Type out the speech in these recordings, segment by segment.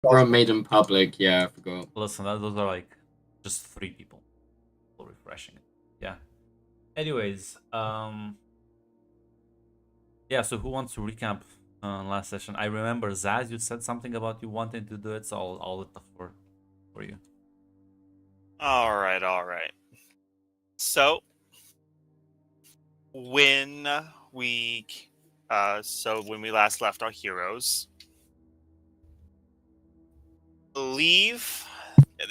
Or made in public, yeah, I forgot. Listen, those are like just 3 people. Refreshing. Yeah. Anyways, yeah. So who wants to recap last session? I remember Zaz, you said something about you wanting to do it, so I'll let the floor for you. All right, all right. So when we, when we last left our heroes, believe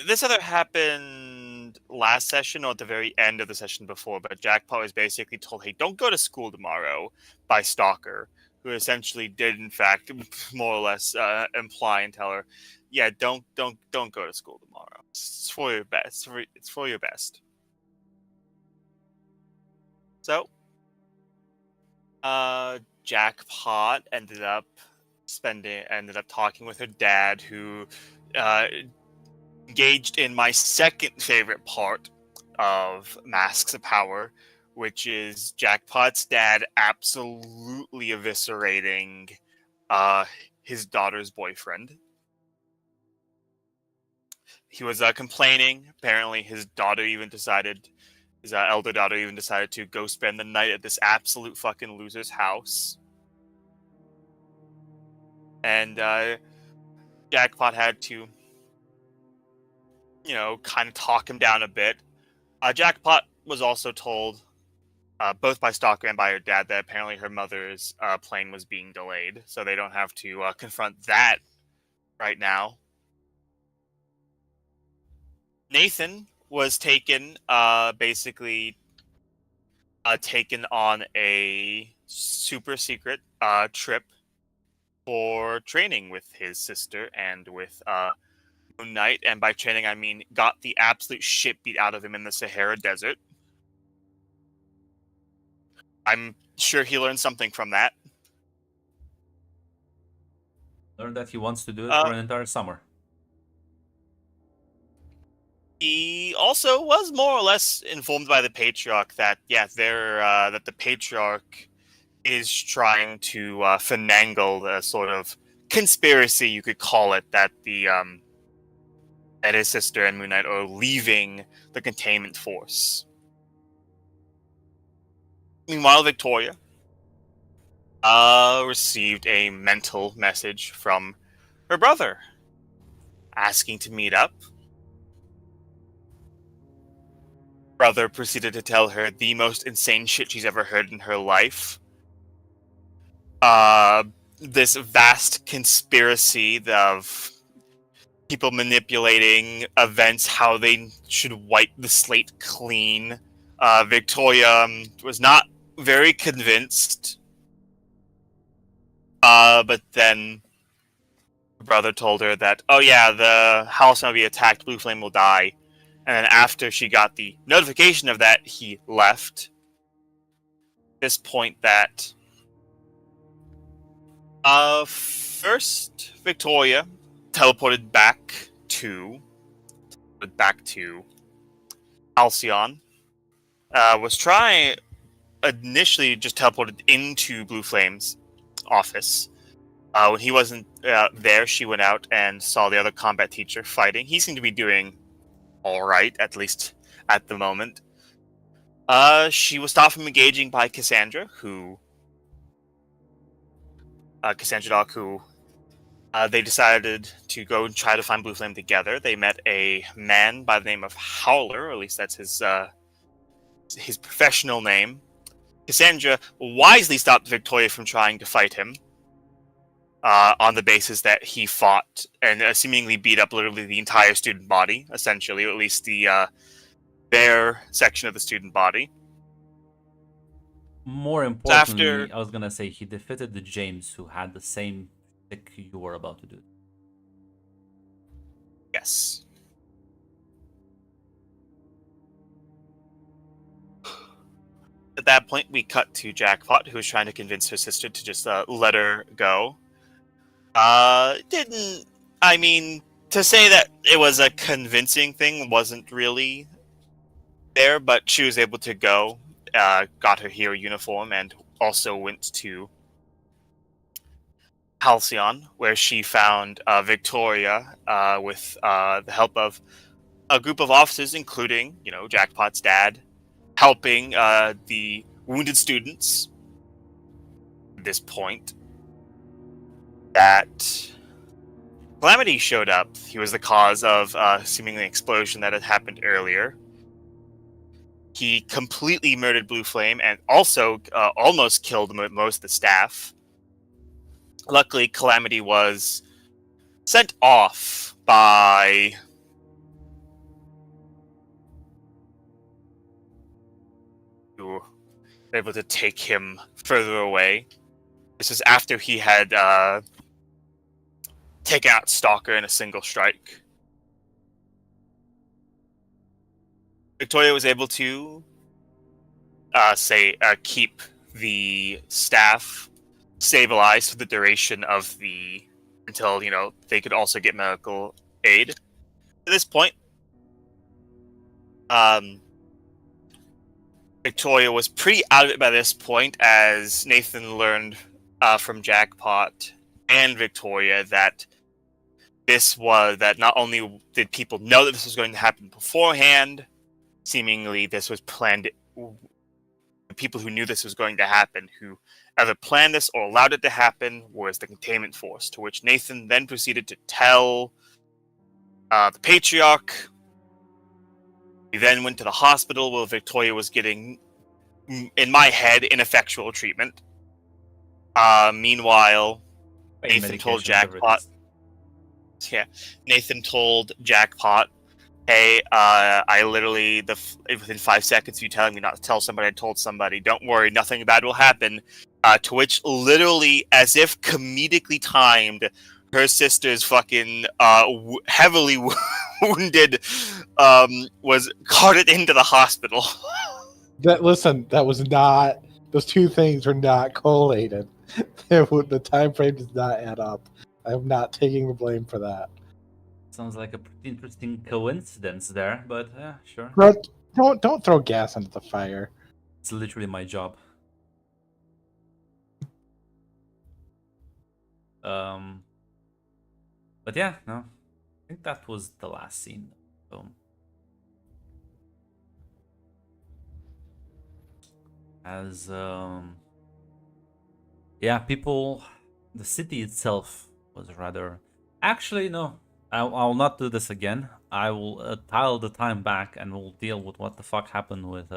this either happened last session or at the very end of the session before, but Jackpot was basically told, "Hey, don't go to school tomorrow," by Stalker, who essentially did, in fact, more or less imply and tell her, "Yeah, don't go to school tomorrow. It's for your best. It's for your best." So, Jackpot ended up talking with her dad, who uh, engaged in my second favorite part of Masks of Power, which is Jackpot's dad absolutely eviscerating uh, his daughter's boyfriend. He was complaining. Apparently, his elder daughter even decided to go spend the night at this absolute fucking loser's house. And Jackpot had to, kind of talk him down a bit. Jackpot was also told, both by Stalker and by her dad, that apparently her mother's plane was being delayed, so they don't have to confront that right now. Nathan was taken on a super secret trip for training with his sister and with Moon Knight, and by training I mean got the absolute shit beat out of him in the Sahara Desert. I'm sure he learned something from that. Learned that he wants to do it Uh, for an entire summer. he also was more or less informed by the Patriarch that that the Patriarch is trying to finagle the sort of conspiracy, you could call it, that his sister and Moon Knight are leaving the containment force. Meanwhile, Victoria received a mental message from her brother asking to meet up. Brother proceeded to tell her the most insane shit she's ever heard in her life. Uh, this vast conspiracy of people manipulating events, how they should wipe the slate clean. Victoria was not very convinced, but then her brother told her that, oh yeah, the house might be attacked, Blue Flame will die. And then after she got the notification of that, he left. At this point that first Victoria teleported back to Halcyon. Was trying initially just teleported into Blue Flame's office. When he wasn't there, she went out and saw the other combat teacher fighting. He seemed to be doing all right, at least at the moment. She was stopped from engaging by Cassandra Doc, who they decided to go and try to find Blue Flame together. They met a man by the name of Howler, or at least that's his professional name. Cassandra wisely stopped Victoria from trying to fight him, on the basis that he fought and seemingly beat up literally the entire student body, essentially, or at least their section of the student body. More So after, importantly, I was gonna say he defeated the James who had the same pick you were about to do. yes. At that point, we cut to Jackpot, who was trying to convince her sister to just let her go. Didn't I mean to say that it was a convincing thing wasn't really there, but she was able to go. Got her hero uniform and also went to Halcyon, where she found Victoria with the help of a group of officers, including, Jackpot's dad, helping the wounded students. At this point, that Calamity showed up. He was the cause of seemingly explosion that had happened earlier. He completely murdered Blue Flame and also almost killed most of the staff. Luckily, Calamity was sent off by who were able to take him further away. This is after he had taken out Stalker in a single strike. Victoria was able to keep the staff stabilized for the duration of until they could also get medical aid. At this point, Victoria was pretty out of it by this point, as Nathan learned from Jackpot and Victoria that not only did people know that this was going to happen beforehand, seemingly this was planned. The people who knew this was going to happen, who either planned this or allowed it to happen, was the containment force, to which Nathan then proceeded to tell the Patriarch. We then went to the hospital where Victoria was getting, in my head, ineffectual treatment. Meanwhile, Nathan told Jackpot. Yeah, Nathan told Jackpot, "Hey, I literally within 5 seconds of you telling me not to tell somebody, I told somebody. Don't worry, nothing bad will happen." To which, literally, as if comedically timed, her sister's fucking heavily wounded was carted into the hospital. That was not. Those two things were not correlated. The time frame does not add up. I'm not taking the blame for that. Sounds like a pretty interesting coincidence there, but yeah, sure. But don't throw gas into the fire. It's literally my job. But yeah, no, I think that was the last scene. So, as yeah, the city itself was rather. Actually, no, I'll not do this again. I will dial the time back and we'll deal with what the fuck happened with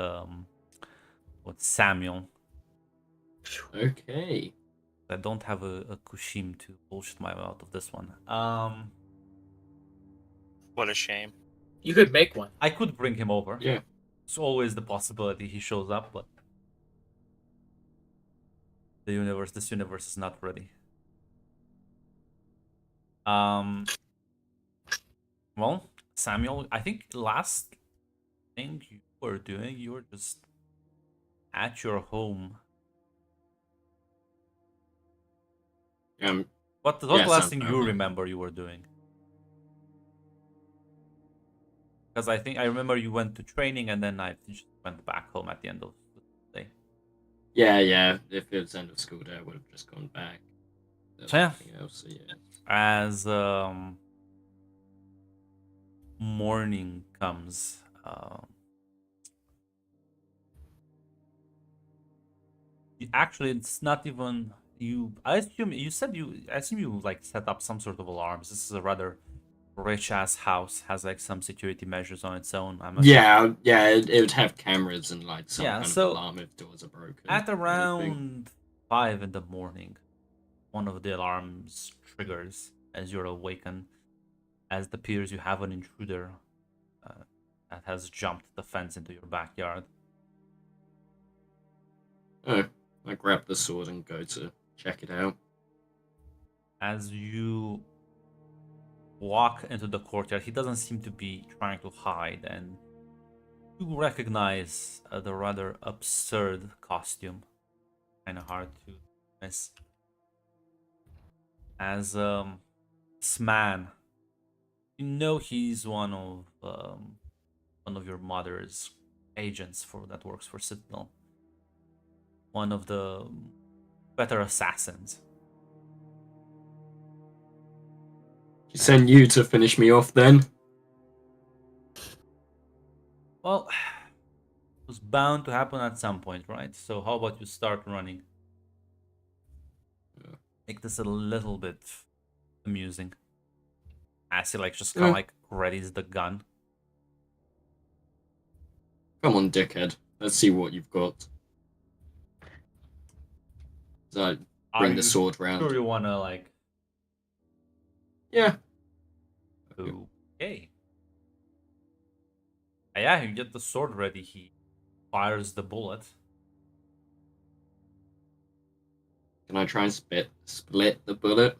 Samuel. Okay. I don't have a Kushim to bullshit my way out of this one. What a shame. You could make one. I could bring him over. Yeah. It's always the possibility he shows up, but this universe is not ready. Well, Samuel, I think the last thing you were doing, you were just at your home. What's the last thing you remember you were doing? Because I think I remember you went to training and then I just went back home at the end of the day. Yeah. If it was end of school day, I would have just gone back. So yeah. Else, yeah. As morning comes, actually, it's not even you. I assume you like set up some sort of alarms. This is a rather rich ass house, has like some security measures on its own. Yeah, it would have cameras and like some kind so of alarm if doors are broken. At around 5 in the morning, one of the alarms triggers as you're awakened, as it appears you have an intruder that has jumped the fence into your backyard. Oh, I grab the sword and go to check it out. As you walk into the courtyard, he doesn't seem to be trying to hide, and you recognize the rather absurd costume. Kind of hard to miss. As this man, you know he's one of your mother's agents that works for Citadel. One of the better assassins. Send you to finish me off then. Well, it was bound to happen at some point, right? So how about you start running? Yeah. Make this a little bit amusing. As he like just kind of like readies the gun. Come on, dickhead. Let's see what you've got. So I bring the sword round. Sure you wanna like... Yeah. Okay. Yeah, you get the sword ready. He fires the bullet. Can I try and split the bullet?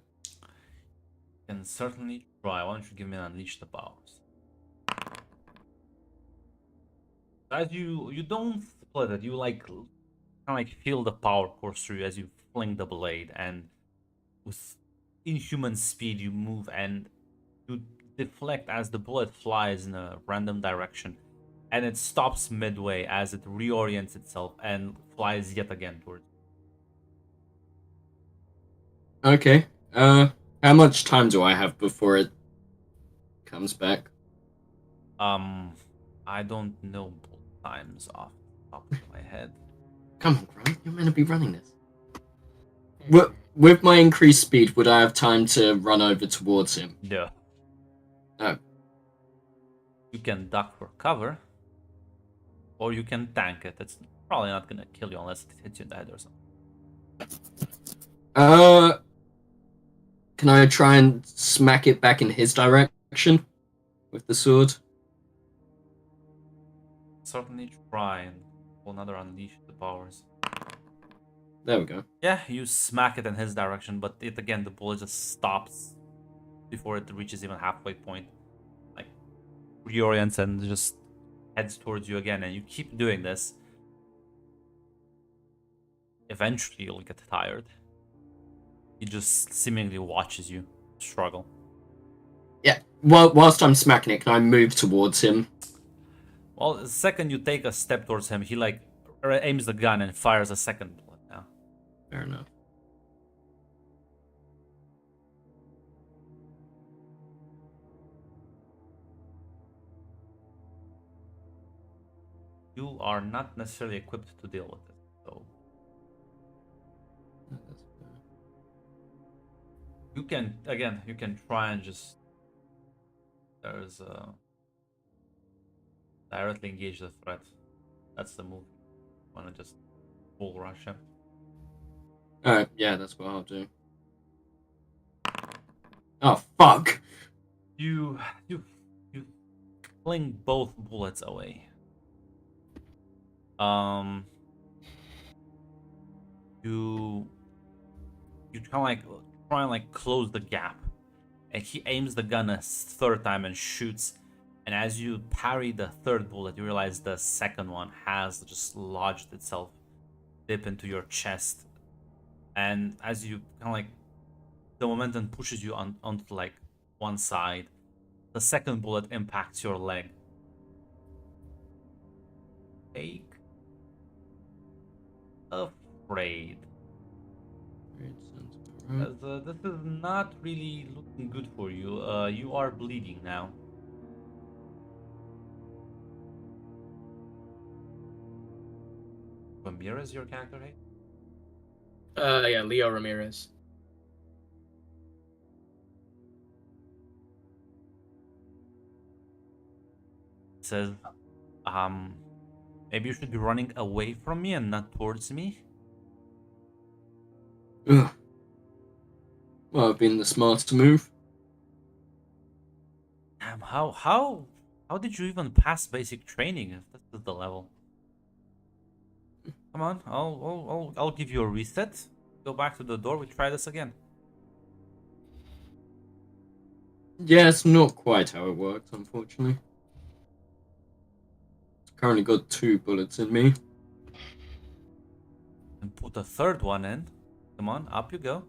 Can certainly try. Why don't you give me an unleash the powers? As you don't split it, you like kind of like feel the power course through you as you fling the blade, and with inhuman speed you move and you deflect as the bullet flies in a random direction, and it stops midway as it reorients itself and flies yet again towards you. Okay. How much time do I have before it comes back? I don't know bullet times off the top of my head. Come on, Grant. You're meant to be running this. With my increased speed, would I have time to run over towards him? No. Oh. You can duck for cover, or you can tank it. It's probably not gonna kill you unless it hits you in the head or something. Can I try and smack it back in his direction with the sword? Certainly try and pull another unleash the powers. There we go. Yeah, you smack it in his direction, but it again, the bullet just stops before it reaches even halfway point. Like, reorients and just heads towards you again, and you keep doing this. Eventually, you'll get tired. He just seemingly watches you struggle. Yeah. Whilst I'm smacking it, can I move towards him? Well, the second you take a step towards him, he like aims the gun and fires a second bullet now. Fair enough. You are not necessarily equipped to deal with it, so you can try and just directly engage the threat. That's the move. Want to just bull rush him. Alright, yeah, that's what I'll do. Oh, fuck! You fling both bullets away. You kind of like try and like close the gap, and he aims the gun a third time and shoots. And as you parry the third bullet, you realize the second one has just lodged itself deep into your chest. And as you kind of like, the momentum pushes you onto like one side, the second bullet impacts your leg. Take afraid. This is not really looking good for you. You are bleeding now. Ramirez, your character, hey? Yeah, Leo Ramirez. Says, maybe you should be running away from me and not towards me. Ugh. Well, I've been the smartest move. Damn, how did you even pass basic training if this is the level? Come on, I'll give you a reset. Go back to the door. We try this again. Yeah, it's not quite how it works, unfortunately. Currently got 2 bullets in me. And put a third one in. Come on, up you go.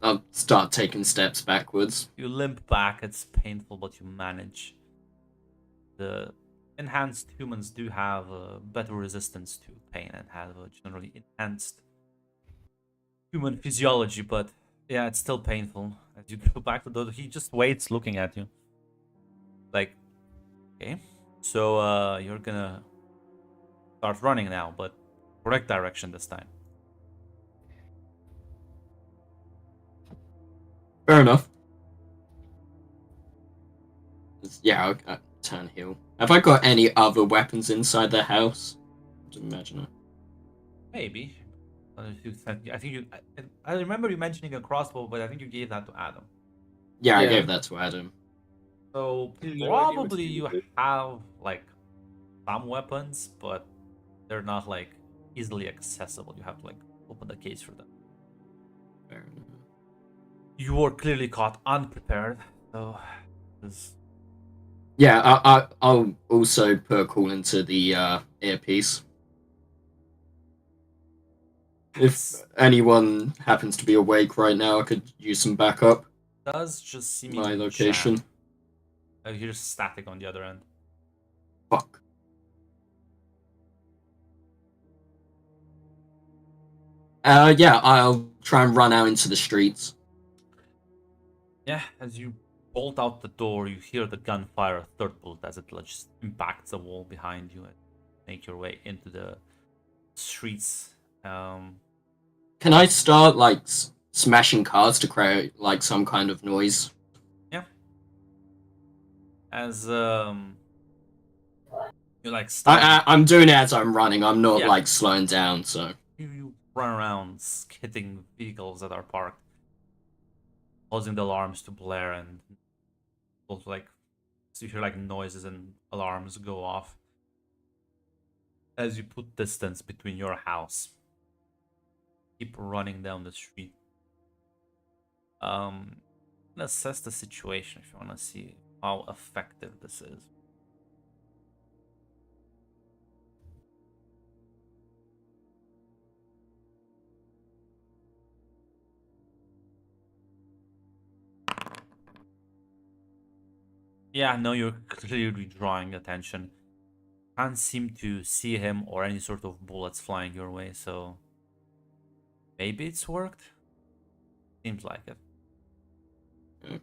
I'll start taking steps backwards. You limp back. It's painful, but you manage. The enhanced humans do have better resistance to pain and have a generally enhanced human physiology, but Yeah, it's still painful. As you go back to the door, he just waits looking at you. Like, okay. So you're gonna start running now, but correct direction this time. Fair enough. Yeah, I'll turn heel. Have I got any other weapons inside the house? I don't imagine it. Maybe. I think I remember you mentioning a crossbow, but I think you gave that to Adam. Yeah, I Yeah. gave that to Adam. So No idea probably what to you do. have like some weapons, but they're not like easily accessible. You have to like open the case for them. Fair enough. You were clearly caught unprepared, so this Yeah, I'll also put a call into the earpiece. If anyone happens to be awake right now, I could use some backup. does just seem My location. Here's static on the other end. Fuck. Yeah, I'll try and run out into the streets. Yeah, as you bolt out the door, you hear the gunfire, a third bullet as it just impacts the wall behind you and make your way into the streets. Can I start like smashing cars to create like some kind of noise? As you like start, I'm doing it as I'm running. I'm not Yeah. like slowing down. So you run around hitting vehicles that are parked, causing the alarms to blare, and also like so you hear like noises and alarms go off as you put distance between your house. Keep running down the street. Assess the situation if you want to see how effective this is. Yeah, no, you're clearly drawing attention. Can't seem to see him or any sort of bullets flying your way, so maybe it's worked. Seems like it. Okay.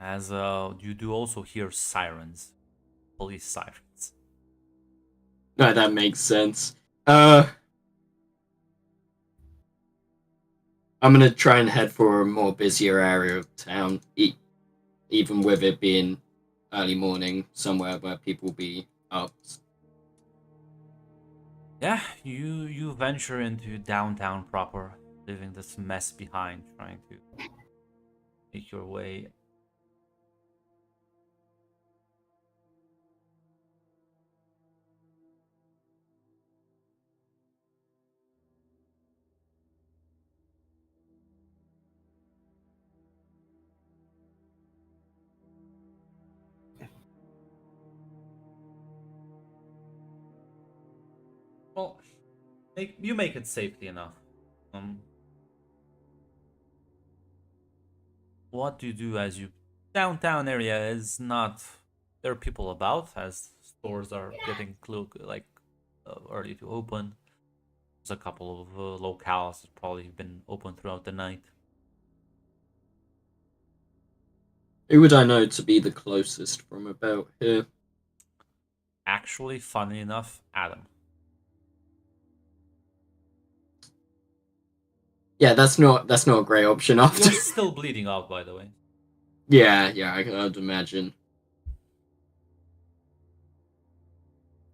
As you do also hear sirens, police sirens. no, that makes sense. I'm gonna try and head for a more busier area of town, even with it being early morning, somewhere where people will be up. Yeah, you venture into downtown proper, leaving this mess behind, trying to make your way. Well, you make it safely enough. What do you do as you downtown area is not there are people about as stores are getting early to open. There's a couple of locales that probably been open throughout the night. Who would I know to be the closest from about here? Actually, funny enough, Adam. Yeah, that's not a great option after. You're still bleeding out, by the way. yeah, I'd imagine.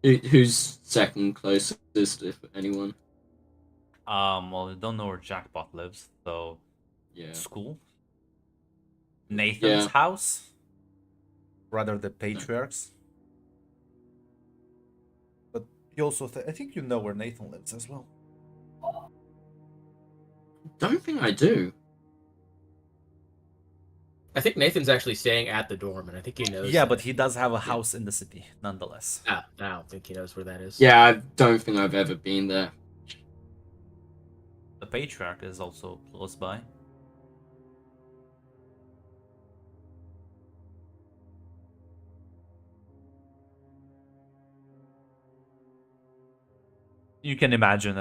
Who's second closest, if anyone? Well, I don't know where Jackpot lives, so Yeah. school. Nathan's Yeah. house. Rather the patriarchs. But you also, I think you know where Nathan lives as well. Don't think I do. I think Nathan's actually staying at the dorm, and I think he knows. Yeah, that. but he does have a house in the city, nonetheless. I don't think he knows where that is. Yeah, I don't think I've ever been there. The patriarch is also close by. you can imagine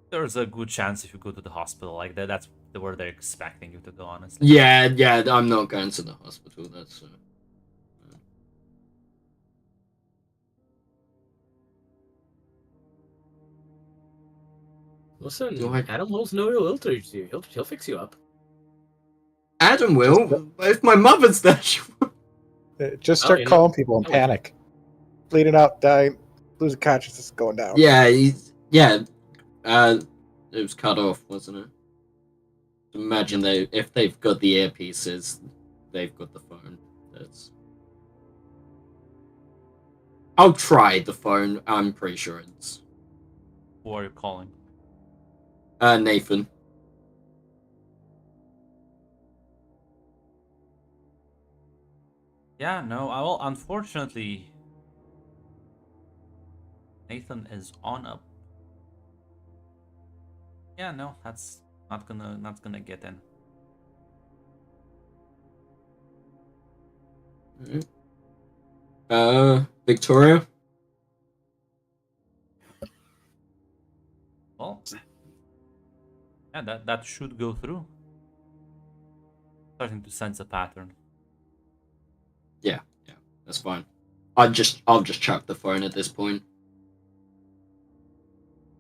there's a good chance if you go to the hospital like that, that's where they're expecting you to go, honestly. Yeah, I'm not going to the hospital. That's Listen, Do I- Adam holds no ill will towards you. He'll fix you up. Adam will. If my mother's there, she will. Just Oh, start you know- calling people and oh. panic. Bleeding out, dying, losing consciousness, going down. Yeah, it was cut off, wasn't it? Imagine if they've got the earpieces, they've got the phone. I'll try the phone. I'm pretty sure it's Who are you calling? Nathan. Yeah, no, well, unfortunately, Nathan is on up. Yeah, no, that's not gonna get in. Victoria. Well, yeah, that should go through. Starting to sense a pattern. Yeah, that's fine. I'll just chuck the phone at this point.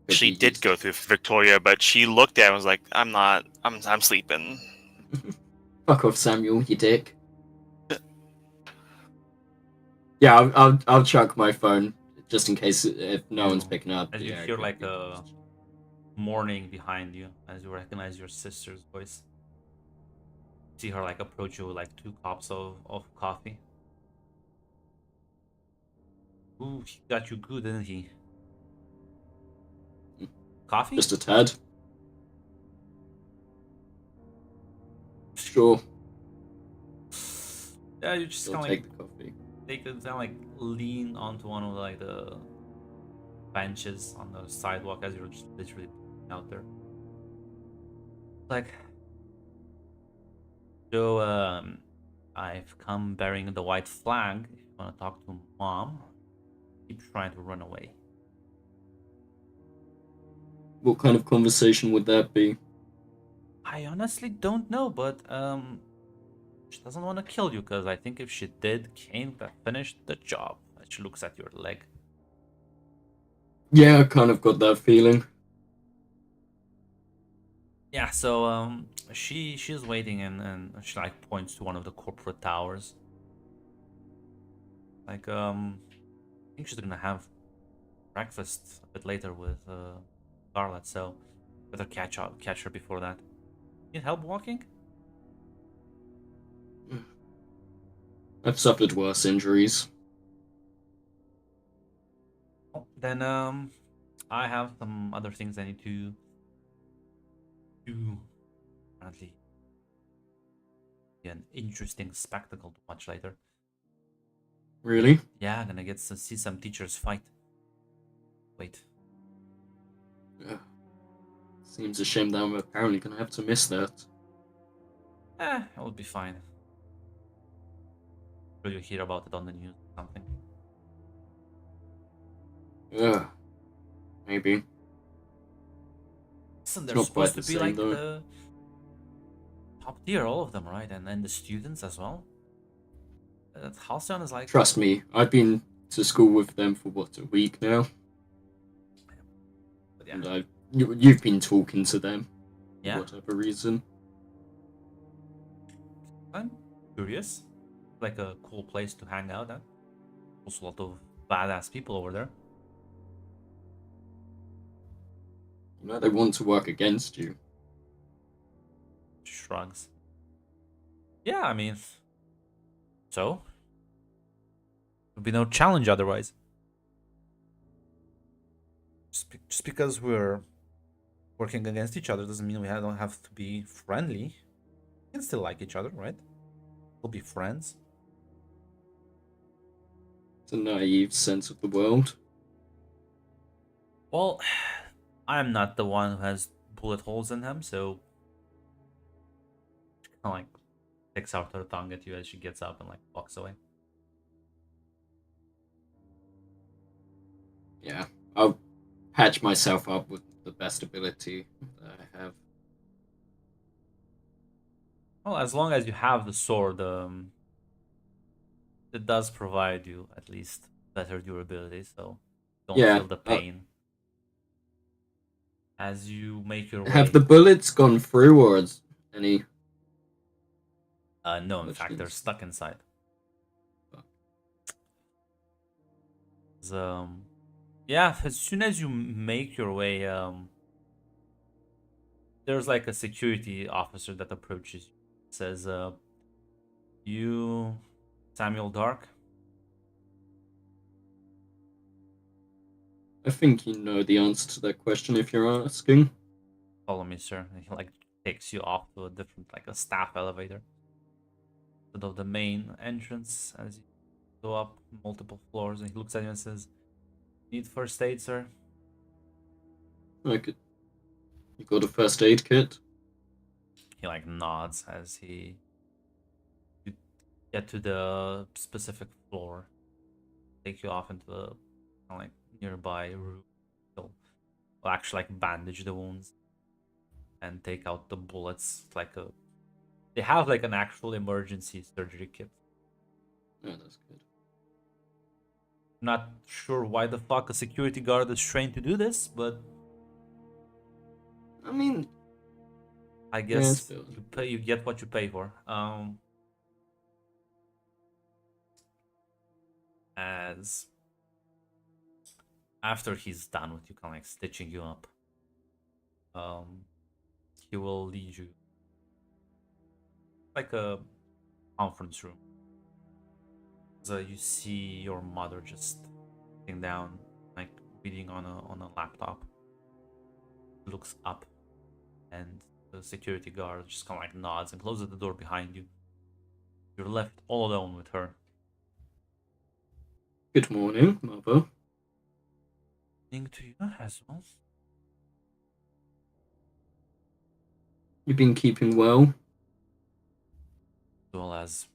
She did go through for Victoria, but she looked at it and was like, I'm sleeping. Fuck off, Samuel, you dick. Yeah, I'll chuck my phone just in case if no one's picking up. As you Yeah, hear like a mourning behind you, as you recognize your sister's voice. See her like approach you with like 2 cups of coffee. Ooh, he got you good, didn't he? Coffee? just a tad. Sure, Yeah, you just I'll kind of take like the coffee. take it down, like lean onto one of like the benches on the sidewalk as you're just literally out there. Like, so I've come bearing the white flag. If you want to talk to Mom, keep trying to run away. What kind of conversation would that be? I honestly don't know, but she doesn't want to kill you, because I think if she did, Kane would have finished the job. She looks at your leg. Yeah, I kind of got that feeling. Yeah, so she's waiting, and she like points to one of the corporate towers. Like I think she's gonna have breakfast a bit later with Scarlet, so better catch her before that. Need help walking? I've suffered worse injuries. Oh, then I have some other things I need to do. Apparently, be an interesting spectacle to watch later. Really? Yeah, gonna get to see some teachers fight. Wait. Yeah. Seems a shame that I'm apparently gonna have to miss that. It will be fine. Will you hear about it on the news or something? Yeah. Maybe. Listen, they're not supposed quite to the be same, like though. the top tier, all of them, right? And then the students as well. Halcyon is like, Trust me, I've been to school with them for what, a week now? but yeah, And you've been talking to them yeah. for whatever reason. I'm curious. Like a cool place to hang out at. Also a lot of badass people over there. You know, they want to work against you. Shrugs. Yeah, I mean, so there'll be no challenge otherwise. Just because we're working against each other doesn't mean we don't have to be friendly. We can still like each other, right? We'll be friends. It's a naive sense of the world. Well, I'm not the one who has bullet holes in him, so she kind of like sticks out her tongue at you as she gets up and like walks away. Yeah. I'll patch myself up with the best ability that I have. Well, as long as you have the sword, it does provide you at least better durability, so don't Yeah, feel the pain as you make your have way. the bullets gone through, or is any? No, in fact, they're Questions? stuck inside. Fuck. Yeah, as soon as you make your way, there's like a security officer that approaches you. Says, "You, Samuel Dark." I think you know the answer to that question if you're asking. Follow me, sir. And he like takes you off to a different, like a staff elevator. Instead of the main entrance, as you go up multiple floors, and he looks at you and says, "Need first aid, sir?" I could. You got a first aid kit? He like nods as you get to the specific floor. Take you off into the like nearby room. He'll actually like bandage the wounds and take out the bullets. It's like a they have like an actual emergency surgery kit. Yeah, that's good. Not sure why the fuck a security guard is trained to do this, but I mean, I it's guess fair. you get what you pay for. As after he's done with you, kind of like stitching you up, he will lead you like a conference room. So you see your mother just sitting down, like reading on a laptop. Looks up, and the security guard just kind of like nods and closes the door behind you. You're left all alone with her. Good morning, mother. Evening to you as well. You've been keeping well? As well as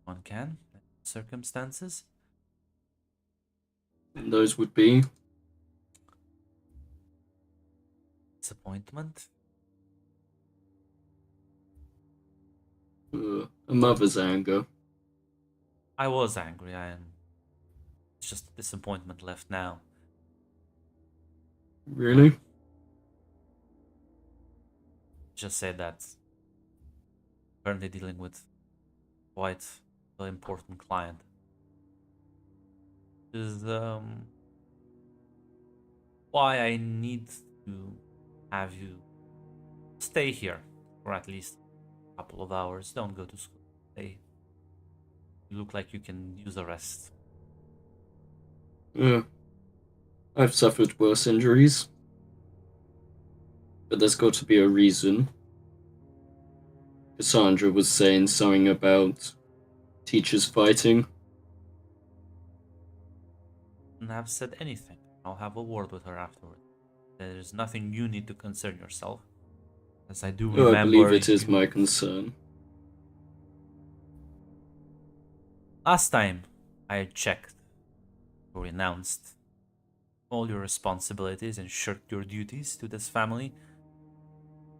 one can, in circumstances. And those would be? Disappointment. A mother's anger. I was angry. I am. It's just disappointment left now. Really? Just say that currently dealing with quite an important client. Is why I need to have you stay here for at least a couple of hours. Don't go to school. Stay. You look like you can use a rest. Yeah. I've suffered worse injuries. But there's got to be a reason. Cassandra was saying something about teachers fighting. And have said anything. I'll have a word with her afterward. There's nothing you need to concern yourself. As I do Oh, remember. I believe it is you- my concern. Last time I checked, you renounced all your responsibilities and shirked your duties to this family.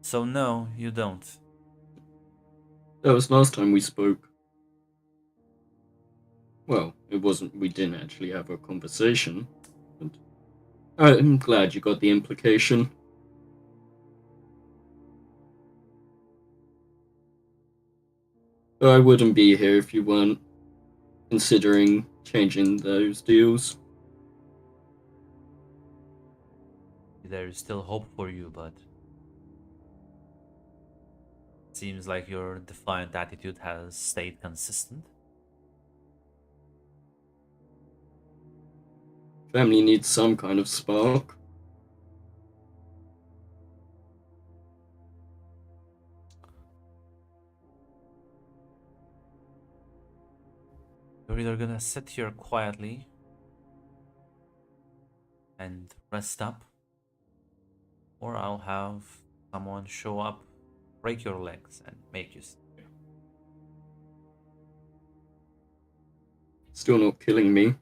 So no, you don't. That was last time we spoke. Well, it wasn't, we didn't actually have a conversation. But I'm glad you got the implication. I wouldn't be here if you weren't considering changing those deals. There is still hope for you, but it seems like your defiant attitude has stayed consistent. Family needs some kind of spark. You're either gonna sit here quietly and rest up, or I'll have someone show up, break your legs, and make you sit here. Still not killing me.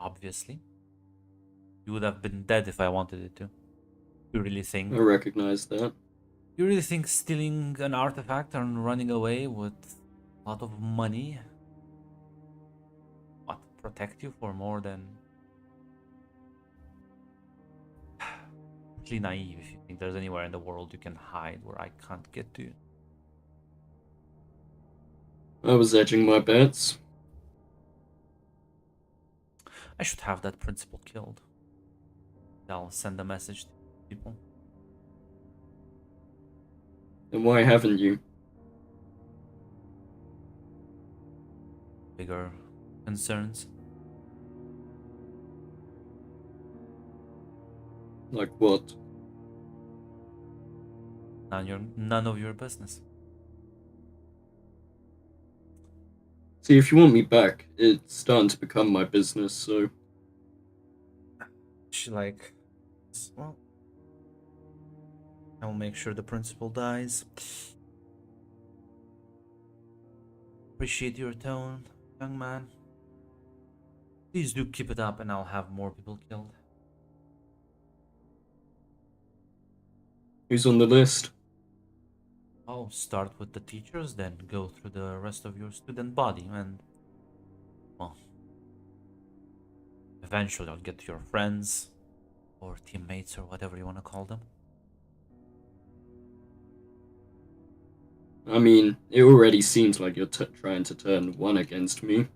Obviously. You would have been dead if I wanted it to. You really think? I recognize that. You really think stealing an artifact and running away with a lot of money what protect you for more than completely naive if you think there's anywhere in the world you can hide where I can't get to. I was edging my bets. I should have that principal killed. I'll send a message to people. Then why haven't you? Bigger concerns. Like what? None of your business. See, if you want me back, it's starting to become my business, so... She like, well, I'll make sure the principal dies. Appreciate your tone, young man. Please do keep it up and I'll have more people killed. Who's on the list? I'll start with the teachers, then go through the rest of your student body, and well, eventually I'll get to your friends or teammates or whatever you want to call them. I mean, it already seems like you're trying to turn one against me.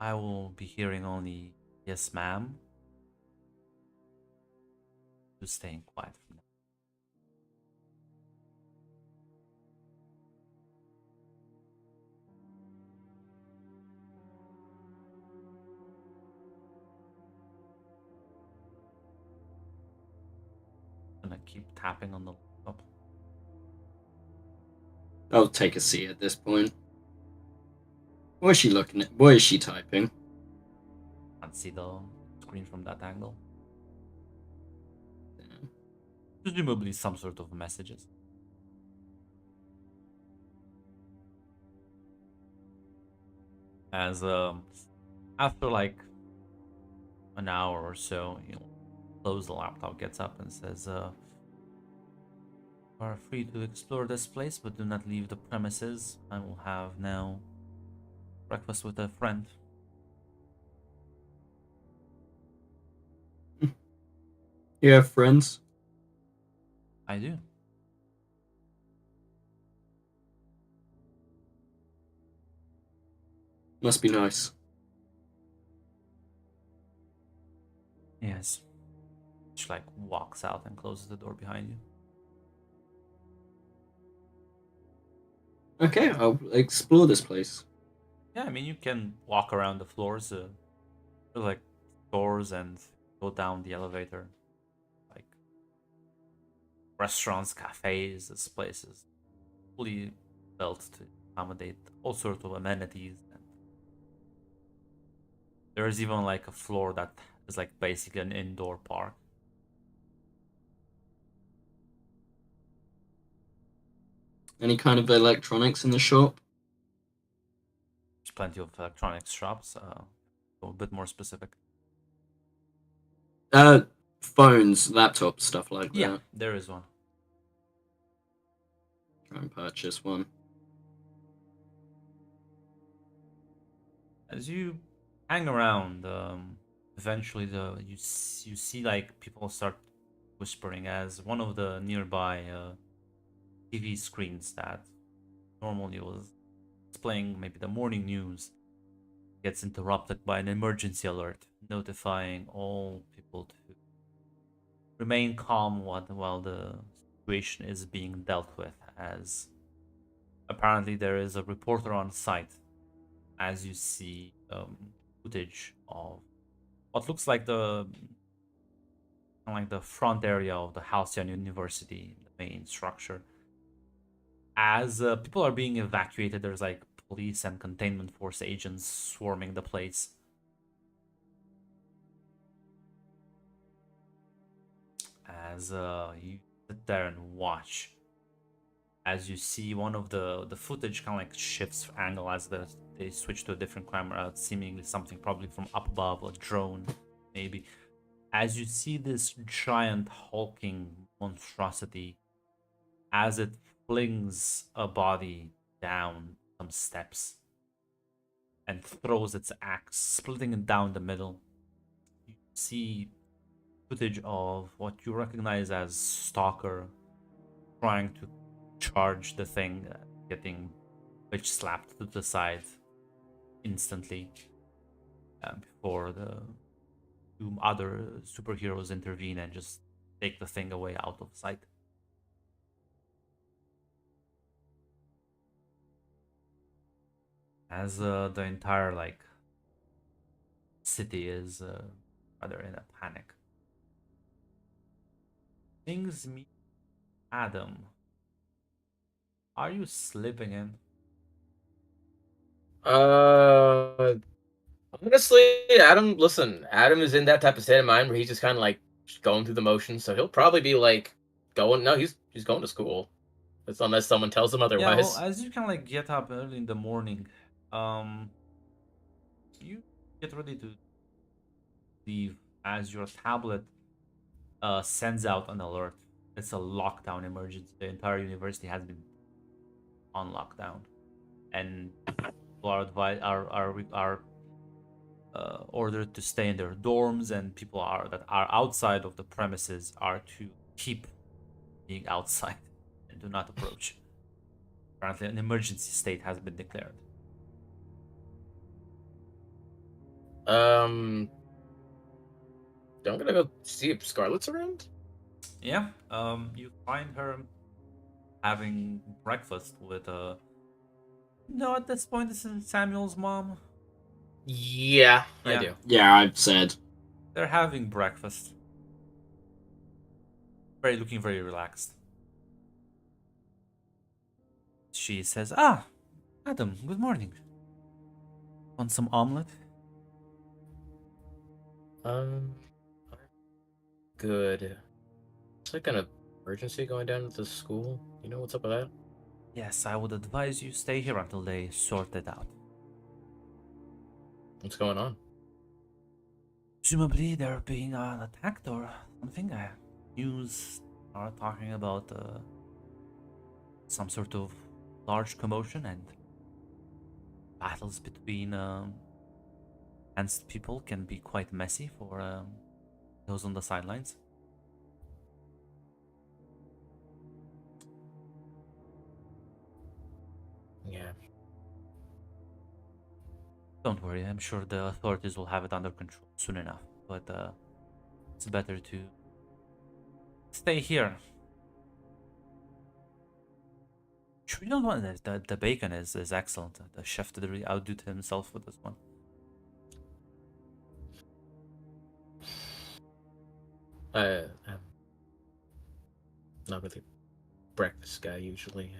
I will be hearing only yes ma'am. Just staying quiet from now. Gonna keep tapping on the laptop. I'll take a seat at this point. What is she looking at? What is she typing? Can't see the screen from that angle. Presumably some sort of messages. As after like an hour or so, you'll close the laptop, gets up and says, you are free to explore this place, but do not leave the premises. I will have now breakfast with a friend. You have friends? I do. Must be nice. Yes. She like walks out and closes the door behind you. Okay, I'll explore this place. Yeah, I mean you can walk around the floors, like stores, and go down the elevator. Like restaurants, cafes, this place is fully built to accommodate all sorts of amenities. And there is even like a floor that is like basically an indoor park. Any kind of electronics in the shop? There's plenty of electronics shops. Go a bit more specific. Phones, laptops, stuff like Yeah, that. there is one. Try and purchase one. As you hang around, eventually you see like people start whispering as one of the nearby TV screens that normally was displaying maybe the morning news gets interrupted by an emergency alert notifying all people to remain calm while the situation is being dealt with, as apparently there is a reporter on site as you see footage of what looks like the front area of the Halcyon University, the main structure. As people are being evacuated, there's like police and containment force agents swarming the place. As you sit there and watch as you see one of the footage kind of like shifts angle as they switch to a different camera, seemingly something probably from up above, a drone maybe. As you see this giant hulking monstrosity as it flings a body down some steps and throws its axe, splitting it down the middle. You see footage of what you recognize as Stalker trying to charge the thing, getting bitch slapped to the side instantly before the two other superheroes intervene and just take the thing away out of sight. As the entire like city is rather in a panic. Things meet Adam. Are you slipping in? Honestly, Adam. Listen, Adam is in that type of state of mind where he's just kind of like going through the motions. So he'll probably be like going. No, he's going to school. It's unless someone tells him Yeah, well, otherwise. as you can like get up early in the morning, you get ready to leave as your tablet sends out an alert. It's a lockdown emergency. The entire university has been on lockdown, and people are ordered to stay in their dorms, and people that are outside of the premises are to keep being outside and do not approach. Apparently, an emergency state has been declared. I'm gonna go see if Scarlett's around. Yeah, you find her having breakfast with no, at this point this is Samuel's mom. Yeah, I Yeah. do. Yeah, I've said. They're having breakfast. Looking very relaxed. She says, "Ah, Adam, good morning. Want some omelet?" Good. It's like an emergency going down to the school. You know what's up with that? Yes, I would advise you stay here until they sort it out. What's going on? Presumably they're being attacked or something. News are talking about some sort of large commotion and battles between against people can be quite messy for those on the sidelines. Yeah. Don't worry, I'm sure the authorities will have it under control soon enough. But it's better to stay here. Sure, you don't want this. The bacon is excellent. The chef did really outdo himself with this one. I'm not really a breakfast guy usually.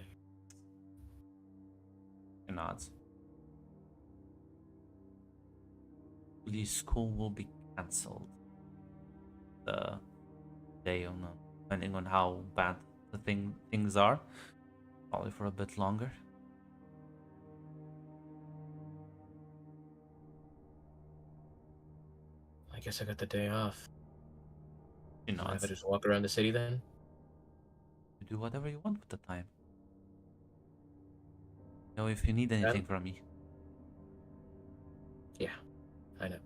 He nods. The school will be cancelled. The day on depending on how bad the things are. Probably for a bit longer. I guess I got the day off. You Mind if nods. I just walk around the city then? You do whatever you want with the time. You know, if you need anything from me. Yeah, I know.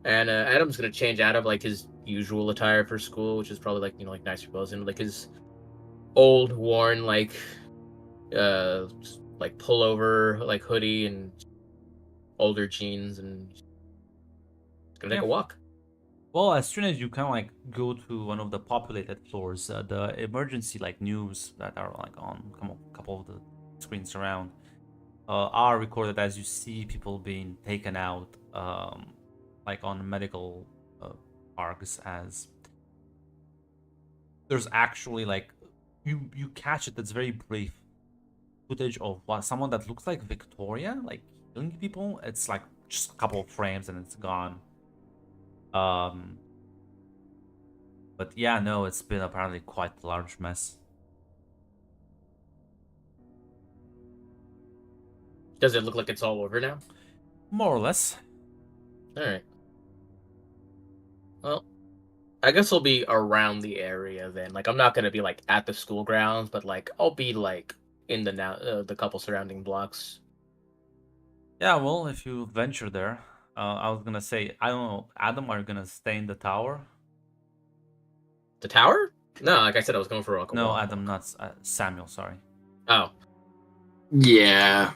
And Adam's gonna change out of like his usual attire for school, which is probably like like nicer clothes, and like his old worn like pullover like hoodie and older jeans, and gonna take a walk. Well, as soon as you kind of like go to one of the populated floors, the emergency like news that are like on a couple of the screens around are recorded as you see people being taken out, like on medical parks. As there's actually like you catch it. That's very brief footage of someone that looks like Victoria, like killing people. It's like just a couple of frames and it's gone. But yeah, no, it's been apparently quite a large mess. Does it look like it's all over now? More or less. All right. Well, I guess I'll be around the area then. Like, I'm not gonna be like at the school grounds, but like I'll be like in the couple surrounding blocks. Yeah, well, if you venture there, I was gonna say, I don't know, Adam, are you gonna stay in the tower? The tower? No, like I said, I was going for like a No, walk. Adam, not Samuel. Sorry. Oh, Yeah.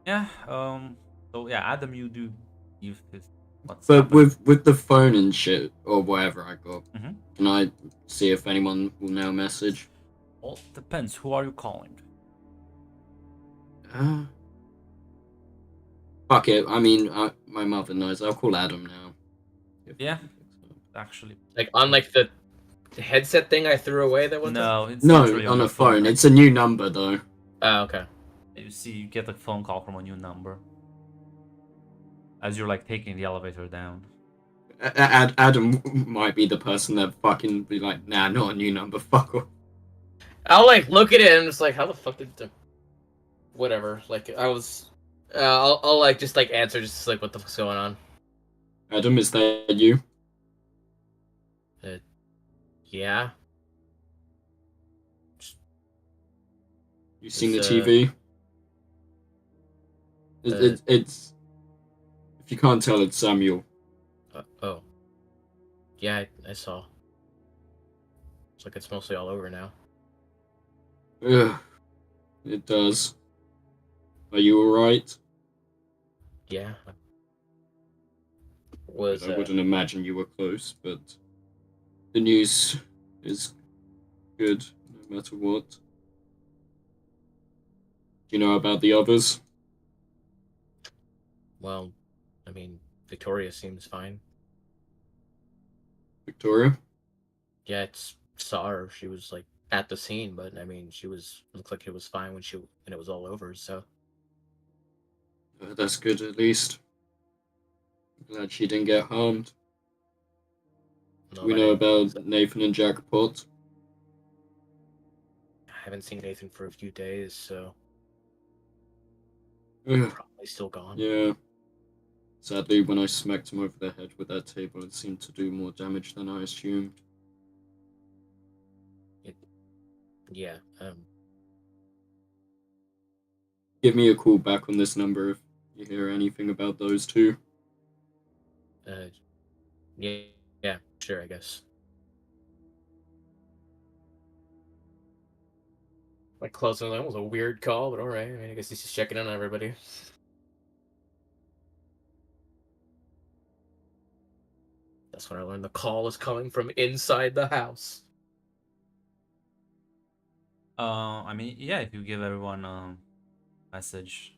Yeah. So yeah, Adam, you do give his. What's But happening. with the phone and shit, or whatever I got, Mhm. can I see if anyone will now message? Well, depends. Who are you calling? Fuck it. I mean, my mother knows. I'll call Adam now. Yeah. Actually, like on like the headset thing I threw away that one time? no, it's No, literally on the a phone. right? It's a new number though. Oh, okay. You see, you get a phone call from a new number as you're like taking the elevator down. Adam might be the person that fucking be like, nah, not a new number. Fuck off. I'll like look at it and it's like, how the fuck did the whatever? Like I was, I'll like just like answer just like what the fuck's going on? Adam, is that you? Yeah. You seen the It's, TV? It's if you can't tell, it's Samuel. Oh. Yeah, I saw. It's like it's mostly all over now. Ugh, it does. Are you alright? Yeah. Was I wouldn't imagine you were close, but the news is good no matter what. Do you know about the others? well, I mean, Victoria seems fine. Victoria? Yeah, it's saw her. She was like at the scene, but I mean, she was looked like it was fine when it was all over. So That's good at least. Glad she didn't get harmed. We know about Nathan and Jackpot. I haven't seen Nathan for a few days, so Ugh, probably still gone. yeah. Sadly, when I smacked him over the head with that table, it seemed to do more damage than I assumed. Yeah. Give me a call back on this number if you hear anything about those two. Yeah. Yeah. Sure. I guess. Like closing that was a weird call, but all right. I mean, I guess he's just checking on everybody. That's when I learned the call is coming from inside the house. I mean, yeah, if you give everyone a message,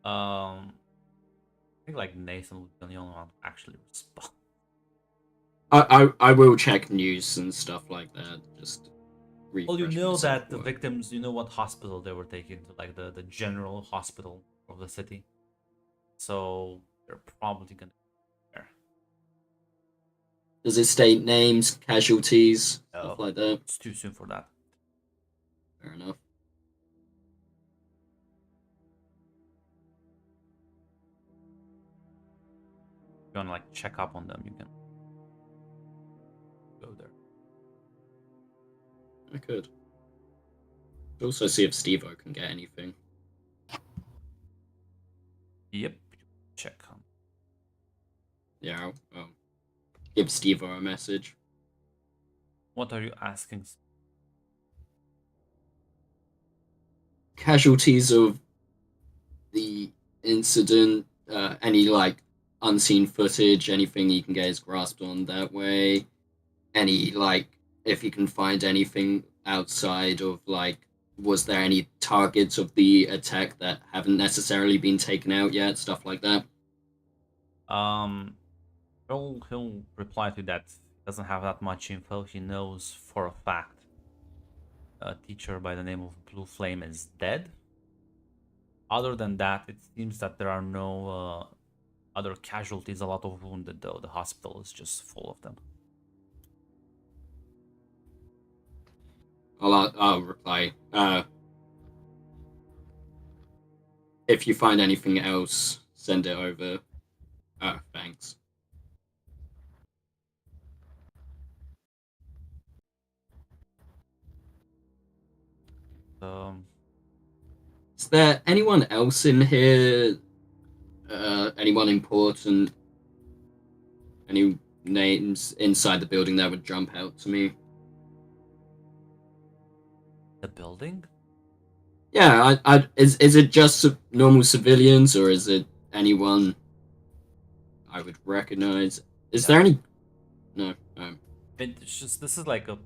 I think like Nathan would be the only one to actually respond. I will check news and stuff like that. Just Well, you refresh know myself that the what- victims, you know what hospital they were taken to, like the general hospital of the city. So they're probably gonna be there. Does it state names, casualties, No. stuff like that? It's too soon for that. Fair enough. If you wanna like check up on them, you can go there. I could. Also see if Steve-O can get anything. Yep, check on. Yeah, I'll give Steve-O a message. What are you asking? Casualties of the incident, any like unseen footage, anything he can get his grasp on that way. Any like if you can find anything outside of like was there any targets of the attack that haven't necessarily been taken out yet, stuff like that. He'll reply to that. He doesn't have that much info. He knows for a fact a teacher by the name of Blue Flame is dead. Other than that, it seems that there are no other casualties, a lot of wounded though. The hospital is just full of them. I'll reply. If you find anything else, send it over. Thanks. Is there anyone else in here? Anyone important? Any names inside the building that would jump out to me? The building? Yeah, is it just normal civilians or is it anyone I would recognize? Is there any? No. It's just this is like a.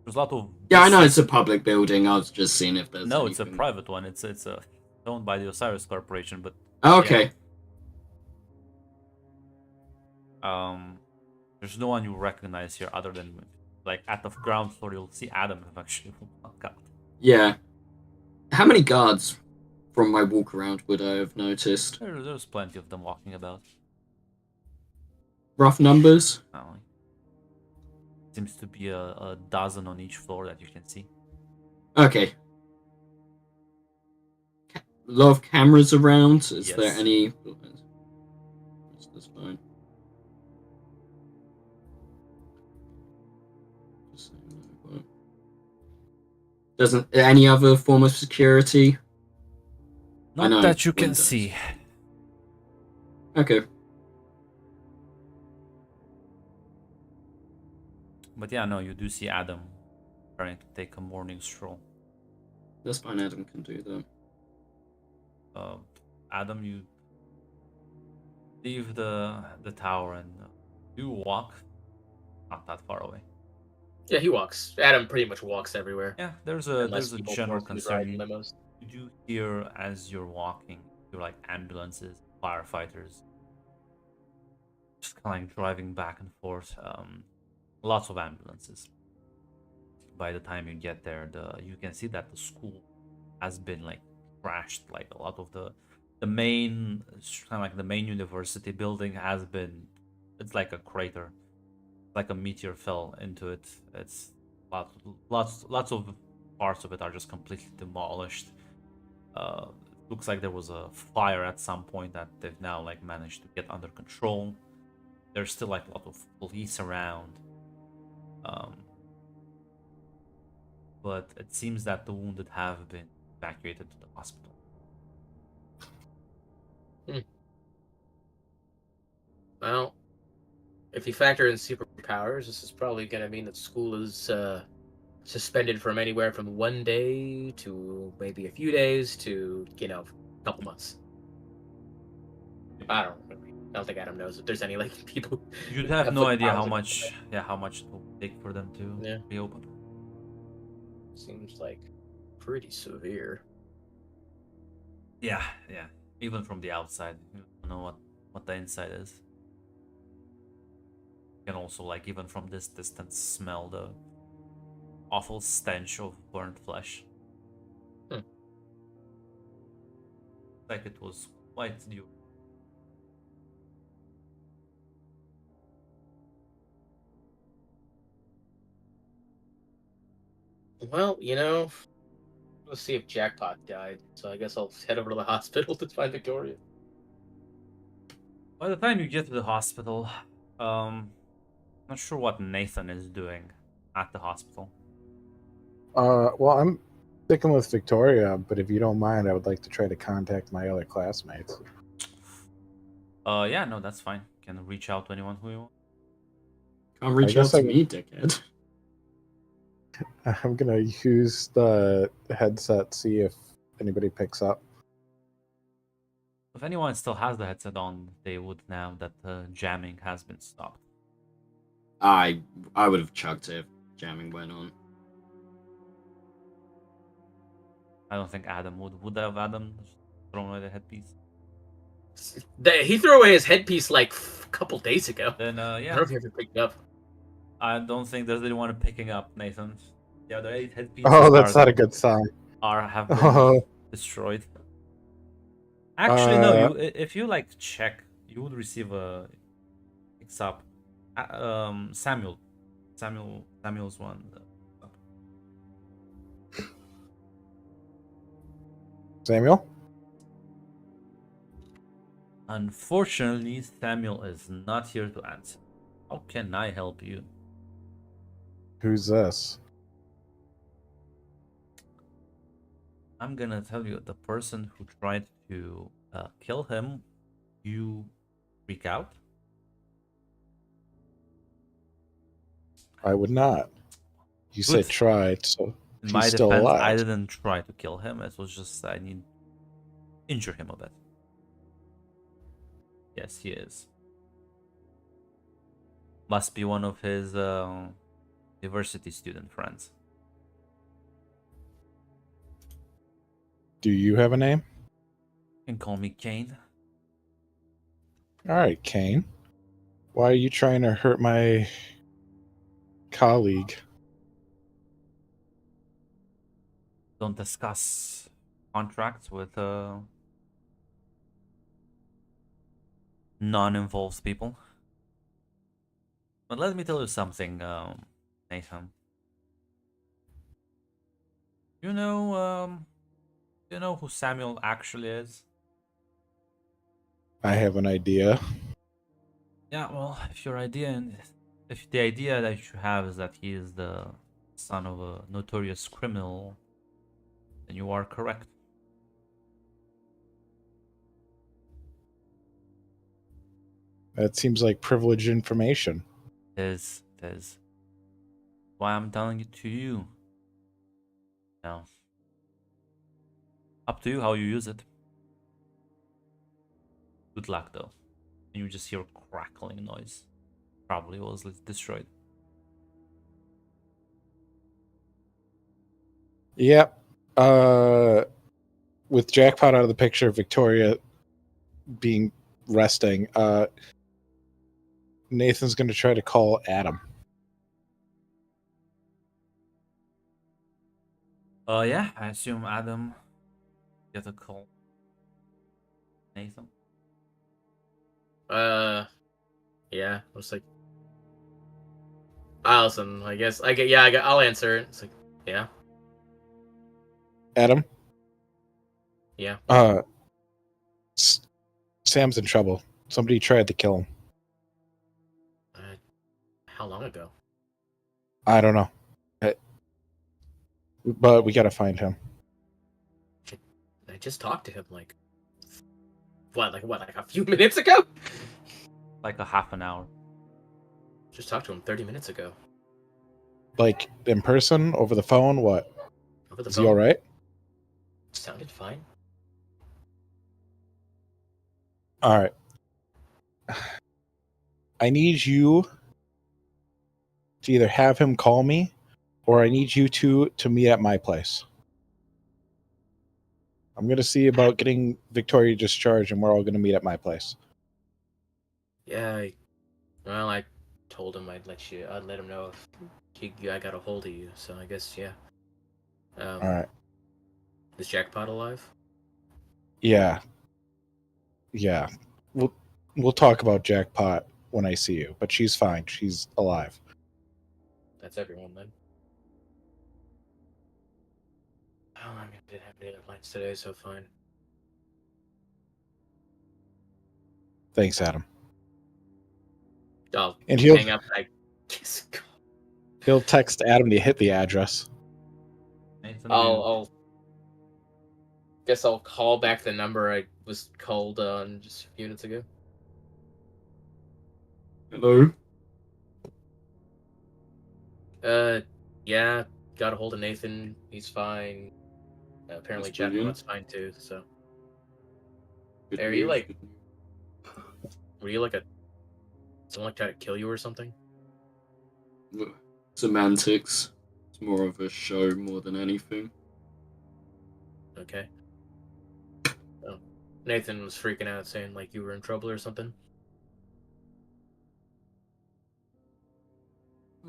There's a lot of. Yeah, I know it's a public building. I was just seeing if there's. No, it's a anything. private one. It's owned by the Osiris Corporation, but Oh, okay. there's no one you recognize here other than like at the ground floor. You'll see Adam actually walk out. Yeah. How many guards from my walk around would I have noticed? There's plenty of them walking about. Rough numbers? Seems to be a dozen on each floor that you can see. Okay. A lot of cameras around. Is there Yes. any? That's fine. Doesn't any other form of security? I know, Not that you can windows. see. Okay. But yeah, no, you do see Adam trying to take a morning stroll. That's fine. Adam can do that. Adam, you leave the tower and you walk not that far away. Yeah, he walks. Adam pretty much walks everywhere. Yeah, there's unless a people general force him to concern. ride in limos. You do hear as you're walking, you're like ambulances, firefighters, just kind of like driving back and forth. Lots of ambulances. By the time you get there, you can see that the school has been like crashed. Like a lot of the main kind of like the main university building has been. It's like a crater, like a meteor fell into it. It's lots of parts of it are just completely demolished. Looks like there was a fire at some point that they've now like managed to get under control. There's still like a lot of police around. But it seems that the wounded have been evacuated to the hospital. Well, if you factor in superpowers, this is probably going to mean that school is suspended from anywhere from 1 day to maybe a few days to, a couple months. I don't think Adam knows if there's any like people. You'd have have no foot idea how powers or much, something. how much it will take for them to reopen. Seems like pretty severe. Yeah. Even from the outside, you don't know what the inside is. You can also like even from this distance smell the awful stench of burnt flesh. Like it was quite new. Well, let's see if Jackpot died. So I guess I'll head over to the hospital to find Victoria. By the time you get to the hospital, not sure what Nathan is doing at the hospital. Well, I'm sticking with Victoria, but if you don't mind, I would like to try to contact my other classmates. Yeah, no, that's fine. You can reach out to anyone who you want. Can't reach out guess to I- me, dickhead. I'm gonna use the headset, see if anybody picks up. If anyone still has the headset on, they would now that jamming has been stopped. I would have chucked it if jamming went on. I don't think Adam would have Adam thrown away the headpiece. He threw away his headpiece like a couple days ago. Then I yeah, don't know if you ever picked it up. I don't think there's anyone picking up Nathan. The other 8 headpieces Oh, that's not a good sign. have been Oh, destroyed. Actually, no. Uh, If you like check you would receive a picks up Samuel's one. Samuel? Unfortunately, Samuel is not here to answer. How can I help you? Who's this? I'm gonna tell you, the person who tried to kill him, you freak out. I would not. You said Good. tried, so In he's my still defense, I alive. didn't try to kill him. It was just I need injure him a bit. Yes, he is. Must be one of his university student friends. Do you have a name? You can call me Kane. All right, Kane. Why are you trying to hurt my colleague? Don't discuss contracts with non-involved people. But let me tell you something, Nathan. You know who Samuel actually is? I have an idea. Yeah, well, if the idea that you have is that he is the son of a notorious criminal, then you are correct. That seems like privileged information. There's why I'm telling it to you. Now, up to you how you use it. Good luck though. And you just hear a crackling noise. Probably was destroyed. Yep. With Jackpot out of the picture, Victoria being resting, Nathan's going to try to call Adam. Yeah, I assume Adam get a call. Nathan. Yeah. Looks like Allison. I guess. Yeah. I'll answer. It's like, yeah. Adam? Yeah. Sam's in trouble. Somebody tried to kill him. How long ago? I don't know. But we got to find him. I just talked to him like a few minutes ago? Like a half an hour. Just talked to him 30 minutes ago. Like in person, over the phone, what? Over the Is phone. he all right? Sounded fine. All right. I need you to either have him call me or I need you two to meet at my place. I'm going to see about getting Victoria discharged and we're all going to meet at my place. Yeah. I told him I'd let him know if I got a hold of you. So I guess yeah. All right. Is Jackpot alive? Yeah. Yeah. We'll talk about Jackpot when I see you, but she's fine. She's alive. That's everyone then. Oh, I didn't have any deadlines today, so fine. Thanks, Adam. I'll And he'll hang up. I just go. he'll text Adam to hit the address. Nathan, I'll guess I'll call back the number I was called on just a few minutes ago. Hello? Yeah, got a hold of Nathan. He's fine. Apparently, That's brilliant. Jackpot's fine too. So, Good Are you, news, like- good news. were you someone trying to kill you or something? Look, semantics. It's more of a show more than anything. Okay. Oh. Nathan was freaking out, saying like you were in trouble or something.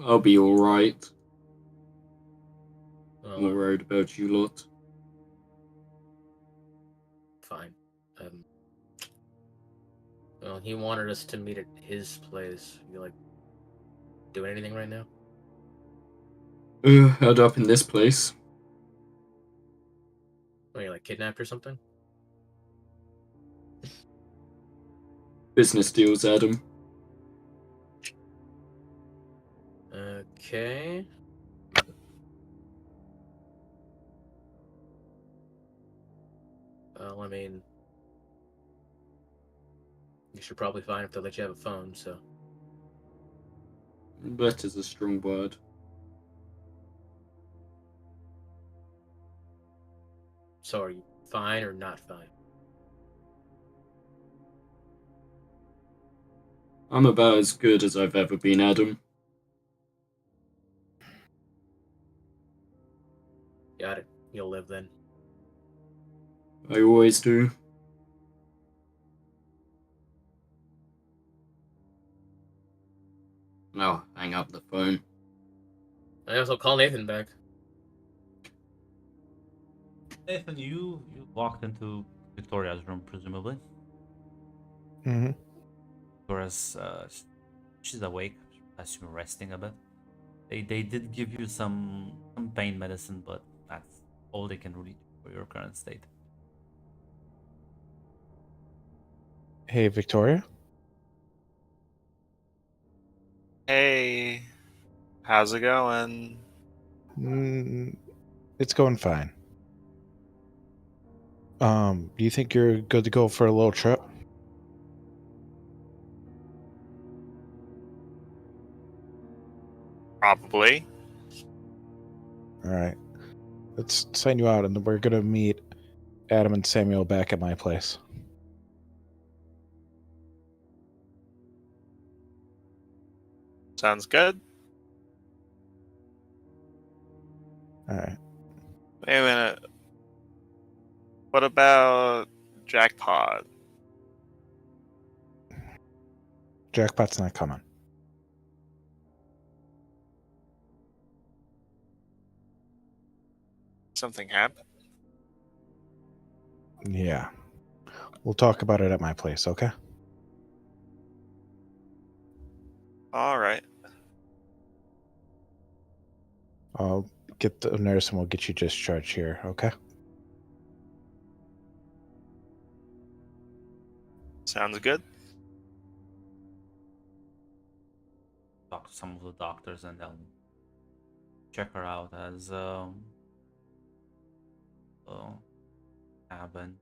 I'll be alright. I'm Well, worried about you lot. fine. Well, he wanted us to meet at his place. You like doing anything right now? Held up in this place. Are you like kidnapped or something? Business deals, Adam. Okay. Well, I mean, you should probably find if they'll let you have a phone. So, That is a strong word. so are you fine or not fine? I'm about as good as I've ever been, Adam. Got it. You'll live then. I always do. No, hang up the phone. I also call Nathan back. Nathan, you walked into Victoria's room, presumably. Mm-hmm. Victoria's she's awake, I assume resting a bit. They did give you some pain medicine, but that's all they can really do for your current state. Hey, Victoria. Hey, how's it going? It's going fine. Do you think you're good to go for a little trip? Probably. All right. Let's sign you out, and we're gonna meet Adam and Samuel back at my place. Sounds good. All right. Wait a minute. What about Jackpot? Jackpot's not coming. Something happened? Yeah. We'll talk about it at my place, okay? All right. I'll get the nurse and we'll get you discharged here, okay? Sounds good. Talk to some of the doctors and they'll check her out as Ab and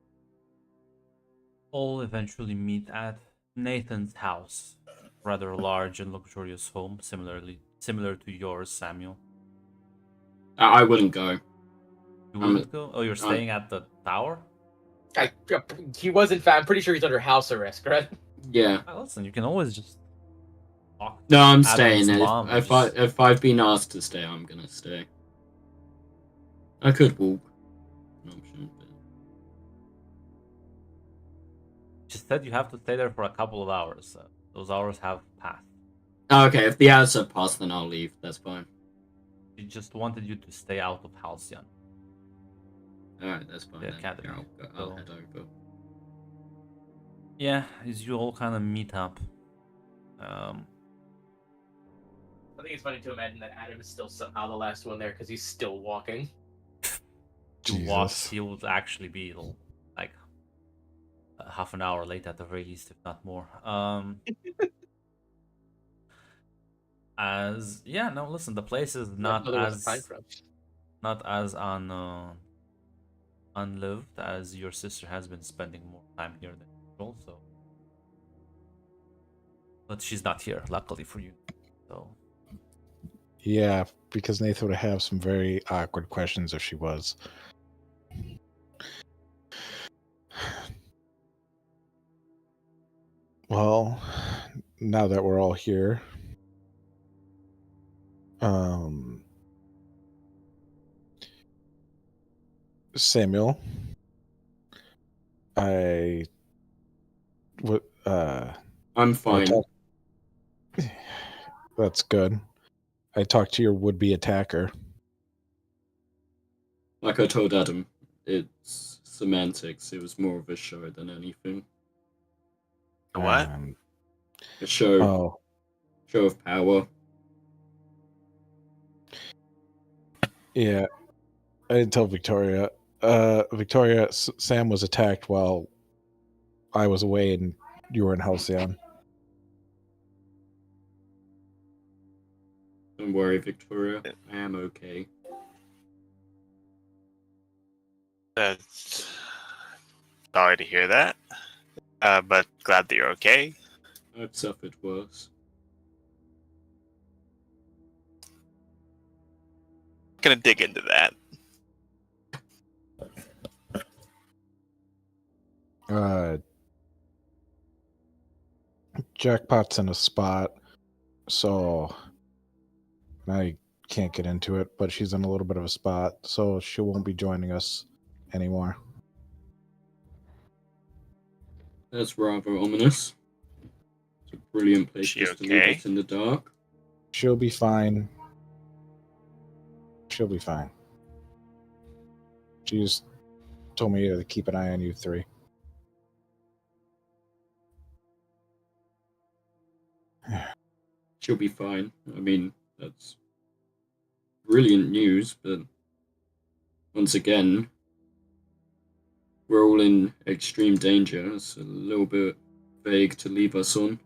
all eventually meet at Nathan's house, rather large and luxurious home, similar to yours, Samuel. I wouldn't go. You wouldn't go? Oh, you're staying at the tower? He wasn't. I'm pretty sure he's under house arrest, right? Yeah. Listen, you can always just talk. No, I'm Adam's staying. mom If just- I've been asked to stay, I'm gonna stay. I could walk. An option, but... Just said you have to stay there for a couple of hours. So those hours have passed. Okay, if the hours have passed, then I'll leave. That's fine. She just wanted you to stay out of Halcyon. Alright, that's fine. The then. academy. I'll So- head over. Yeah, as you all kind of meet up. I think it's funny to imagine that Adam is still somehow the last one there because he's still walking. You walk, Jesus. he will actually be like half an hour late at the very least, if not more. Listen, the place is not as unlived as your sister has been spending more time here than usual. So, but she's not here, luckily for you. So Yeah, because Nathan would have some very awkward questions if she was. Well, now that we're all here, Samuel, I'm fine. That's good. I talked to your would-be attacker. Like I told Adam, it's semantics. It was more of a show than anything. What? A show, Oh, show of power. yeah. I didn't tell Victoria. Victoria, Sam was attacked while I was away and you were in Halcyon. Don't worry, Victoria. I am okay. Sorry to hear that. But glad that you're okay. I've suffered worse. Gonna dig into that. Jackpot's in a spot, so I can't get into it, but she's in a little bit of a spot, so she won't be joining us anymore. That's rather ominous. It's a brilliant place She just to leave okay? us in the dark. She'll be fine. She'll be fine. She just told me to keep an eye on you three. She'll be fine. I mean, that's brilliant news, but once again, we're all in extreme danger. It's a little bit vague to leave us on.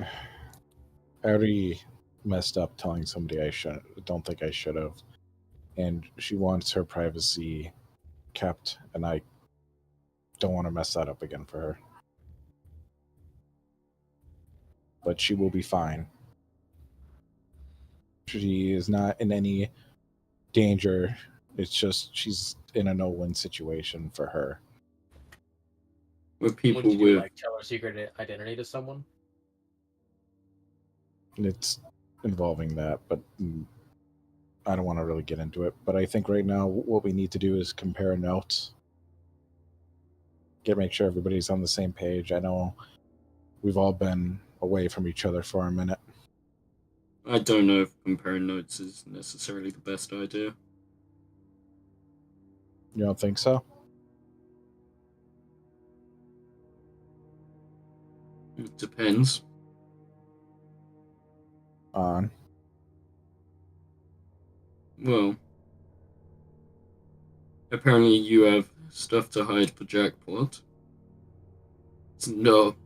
I already messed up telling somebody I don't think I should have. And she wants her privacy kept, and I don't want to mess that up again for her. But she will be fine. She is not in any danger. It's just she's in a no-win situation for her. Where people Would you with like tell her secret identity to someone? It's involving that, but I don't want to really get into it. But I think right now what we need to do is compare notes. Make sure everybody's on the same page. I know we've all been away from each other for a minute. I don't know if comparing notes is necessarily the best idea. You don't think so? It depends. On. Well, apparently you have stuff to hide for Jackpot. It's not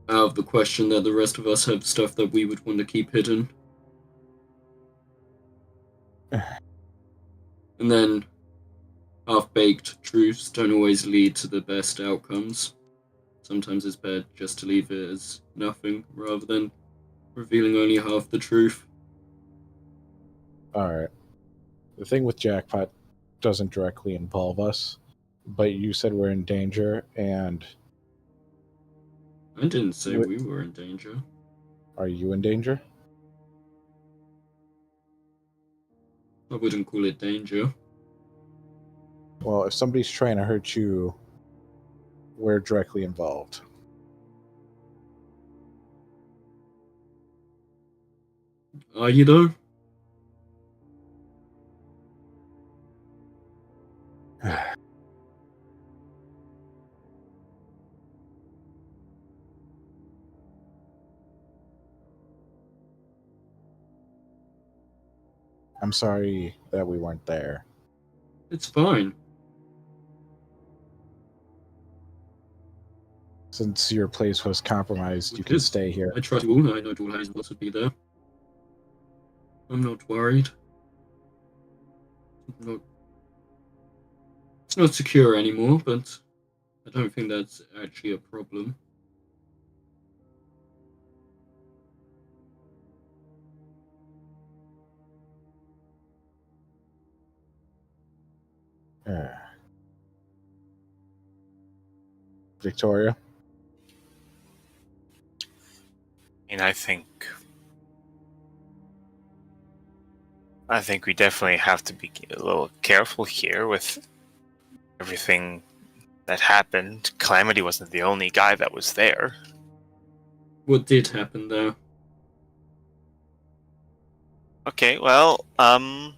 out of the question that the rest of us have stuff that we would want to keep hidden. And then half-baked truths don't always lead to the best outcomes. Sometimes it's better just to leave it as nothing rather than revealing only half the truth. All right. The thing with Jackpot doesn't directly involve us, but you said we're in danger, and I didn't say we were in danger. are you in danger? I wouldn't call it danger. Well, if somebody's trying to hurt you, we're directly involved. Are you though? I'm sorry that we weren't there. It's fine. Since your place was compromised, you can stay here. I trust you all. I know Dulhei's boss would be there. I'm not worried. It's not secure anymore, but I don't think that's actually a problem. Victoria? And I think we definitely have to be a little careful here with everything that happened. Calamity wasn't the only guy that was there. What did happen there? Okay, well, I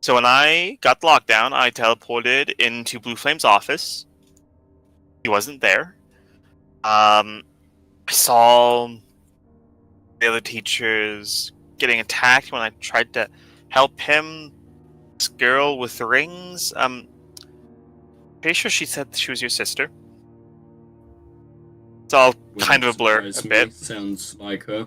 So when I got the lockdown, I teleported into Blue Flame's office. He wasn't there. I saw the other teachers getting attacked when I tried to help him. This girl with the rings. Pretty sure she said she was your sister. It's all kind of a blur Surprise a me. bit. Sounds like her.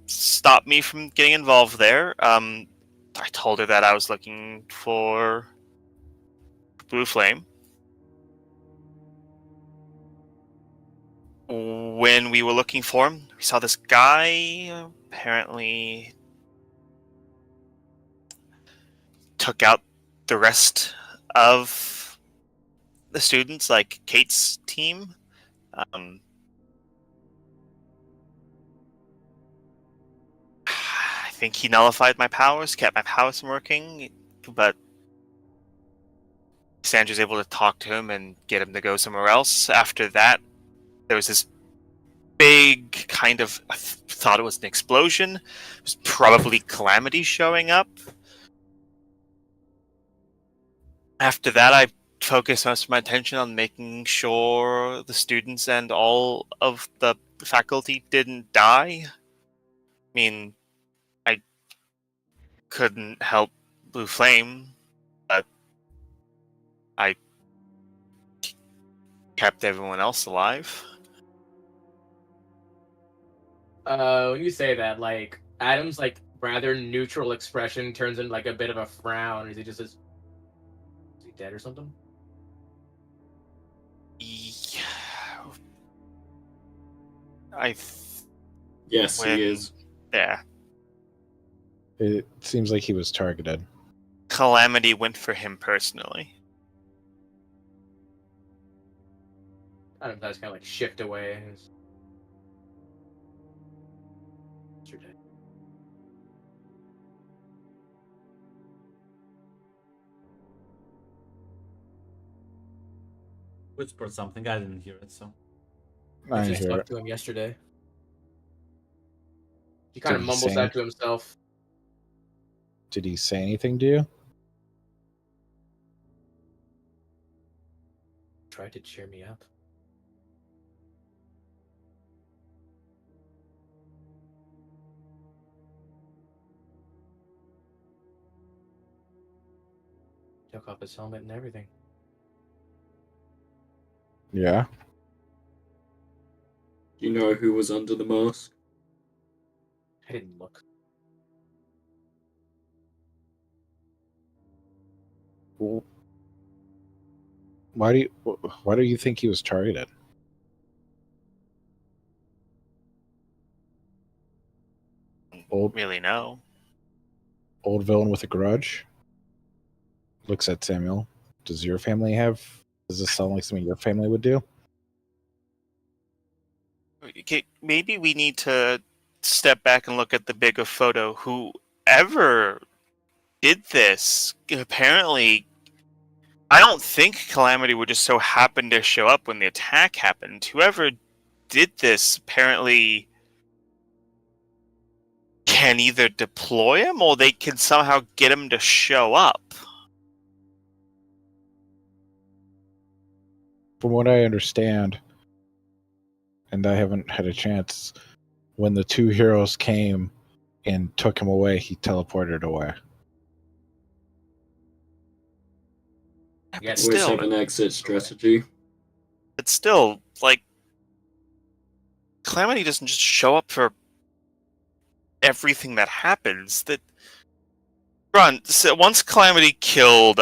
Stopped me from getting involved there. I told her that I was looking for Blue Flame. When we were looking for him, we saw this guy apparently took out the rest of the students, like Kate's team. I think he nullified my powers, kept my powers from working, but Sandra's able to talk to him and get him to go somewhere else. After that, there was this big kind of, I thought it was an explosion. It was probably Calamity showing up. After that, I focused most of my attention on making sure the students and all of the faculty didn't die. I mean, I couldn't help Blue Flame, but I kept everyone else alive. When you say that, like Adam's like rather neutral expression turns into like a bit of a frown. Is he just is he dead or something? Yeah. I Yes, When- he is. yeah. It seems like he was targeted. Calamity went for him personally. Adam does kind of like shift away. Yesterday. Whispered something. I didn't hear it, so. I I didn't just hear talked it. to him yesterday. He kind of Did he mumbles say that to himself. Did he say anything to you? Tried to cheer me up. Took off his helmet and everything. Yeah. Do you know who was under the mask? I didn't look. Well, why do you think he was targeted? Old Really, no. old villain with a grudge? Looks at Samuel. Does this sound like something your family would do? Okay, maybe we need to step back and look at the bigger photo. Whoever did this, apparently, I don't think Calamity would just so happen to show up when the attack happened. Whoever did this apparently can either deploy him or they can somehow get him to show up. From what I understand, and I haven't had a chance, when the two heroes came and took him away, he teleported away. Yeah, But Always still, have an exit strategy. it's still like Calamity doesn't just show up for everything that happens. That Ron, so once Calamity killed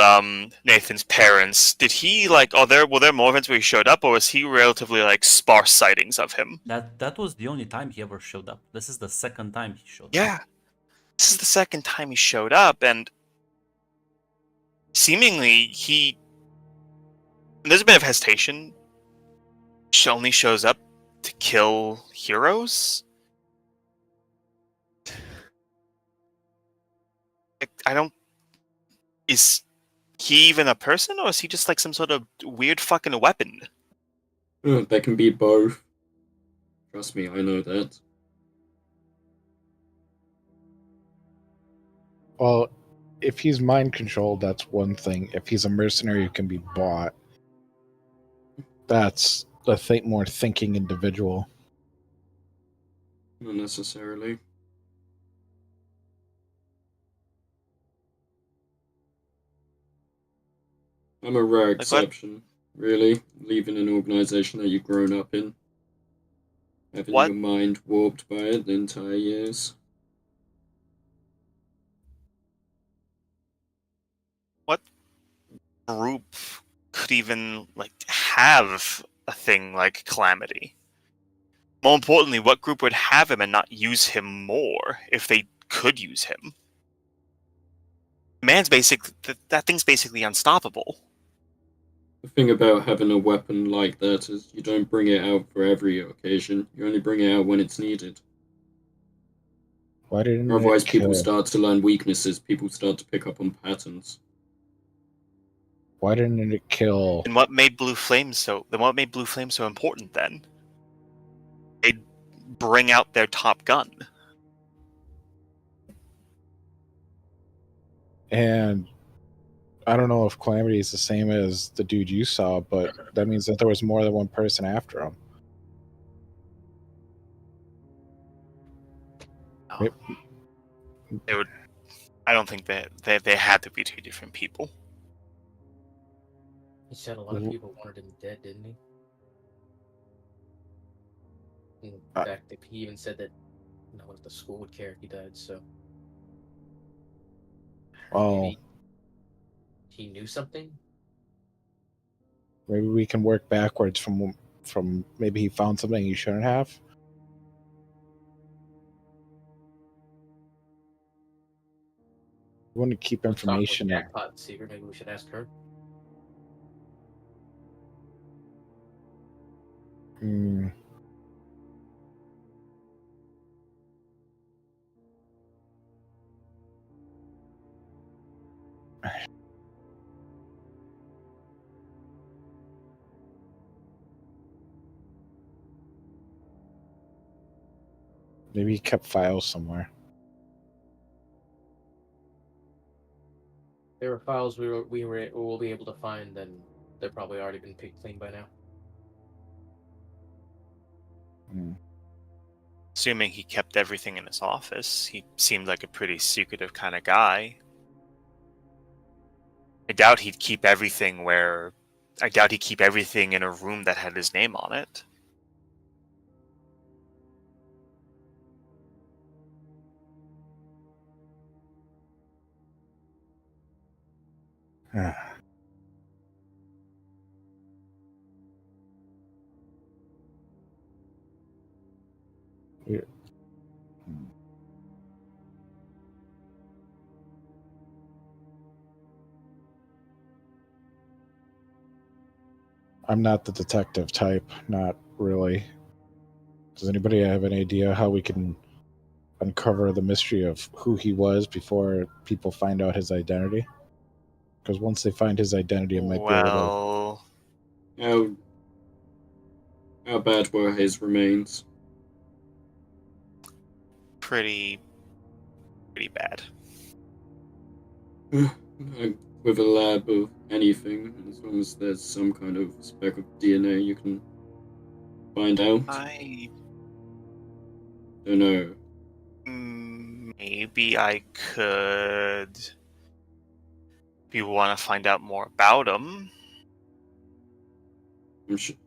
Nathan's parents, did he like? Were there more events where he showed up, or was he relatively like sparse sightings of him? That was the only time he ever showed up. This is the second time he showed up. Yeah, this is the second time he showed up, and seemingly there's a bit of hesitation. She only shows up to kill heroes. I don't. Is he even a person, or is he just like some sort of weird fucking weapon? They can be both. Trust me, I know that. Well, if he's mind controlled, that's one thing. If he's a mercenary who can be bought, that's a more thinking individual. Not necessarily. I'm a rare Like what? exception, really. Leaving an organization that you've grown up in. Having What? your mind warped by it the entire years. What group could even like have a thing like Calamity? More importantly, what group would have him and not use him more if they could use him? That thing's basically unstoppable. The thing about having a weapon like that is you don't bring it out for every occasion. You only bring it out when it's needed. Why didn't Otherwise, it people kill? start to learn weaknesses. People start to pick up on patterns. Why didn't it kill? And what made Blue Flame so important then? They'd bring out their top gun. And I don't know if Calamity is the same as the dude you saw, but that means that there was more than one person after him. I don't think they had to be two different people. He said a lot of people wanted him dead, didn't he? In fact, he even said that no one at the school would care if he died, so. Oh, Maybe he knew something? maybe we can work backwards from maybe he found something he shouldn't have. We want to keep Let's talk with information. Jackpot Seeker. Maybe we should ask her. Hmm. Maybe he kept files somewhere. There were files we'll be able to find, then they're probably already been picked clean by now. Hmm. Assuming he kept everything in his office, he seemed like a pretty secretive kind of guy. I doubt he'd keep everything in a room that had his name on it. Yeah. Hmm. I'm not the detective type, not really. Does anybody have an idea how we can uncover the mystery of who he was before people find out his identity? Because once they find his identity, it might be able Well, How bad were his remains? pretty bad. With a lab of anything, as long as there's some kind of speck of DNA, you can find out. I Don't know. maybe I could. If you want to find out more about him, I'm sure.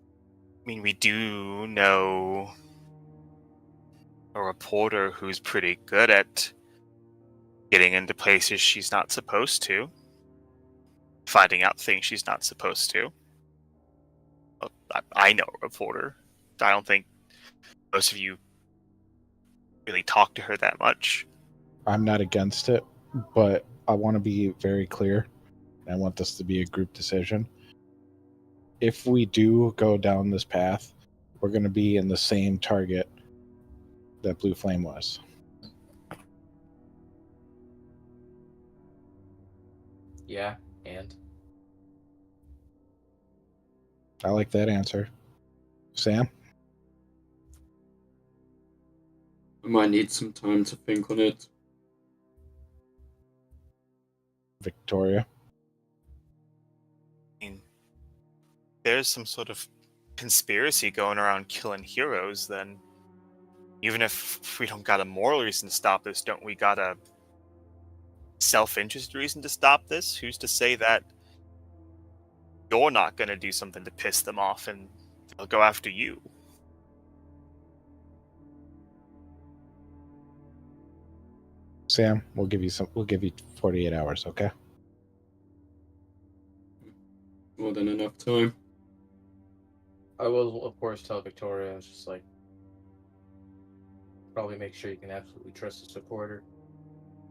I mean, we do know a reporter who's pretty good at getting into places she's not supposed to, finding out things she's not supposed to. Well, I know a reporter. I don't think most of you really talk to her that much. I'm not against it, but I want to be very clear. I want this to be a group decision. If we do go down this path, we're going to be in the same target that Blue Flame was. Yeah, and I like that answer. Sam? I might need some time to think on it. Victoria. I mean, there's some sort of conspiracy going around killing heroes, then even if we don't got a moral reason to stop this, don't we got a self-interest reason to stop this? Who's to say that you're not going to do something to piss them off and they'll go after you? Sam, we'll give you 48 hours, okay? More than enough time. I will, of course, tell Victoria. It's just like, probably make sure you can absolutely trust the supporter.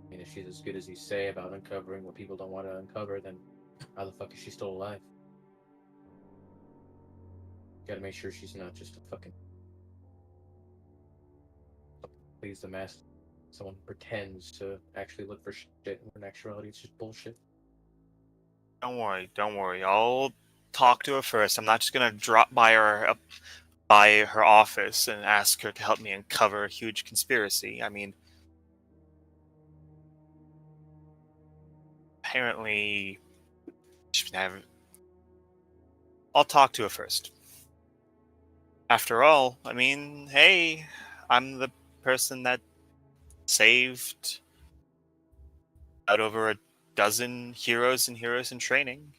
I mean, if she's as good as you say about uncovering what people don't want to uncover, then how the fuck is she still alive? Gotta make sure she's not just a fucking please the master. Someone pretends to actually look for shit when in actuality it's just bullshit. Don't worry. I'll talk to her first. I'm not just gonna drop by her office and ask her to help me uncover a huge conspiracy. I mean, apparently, I'll talk to her first. After all, I mean, hey, I'm the person that saved out over a dozen heroes and heroes in training.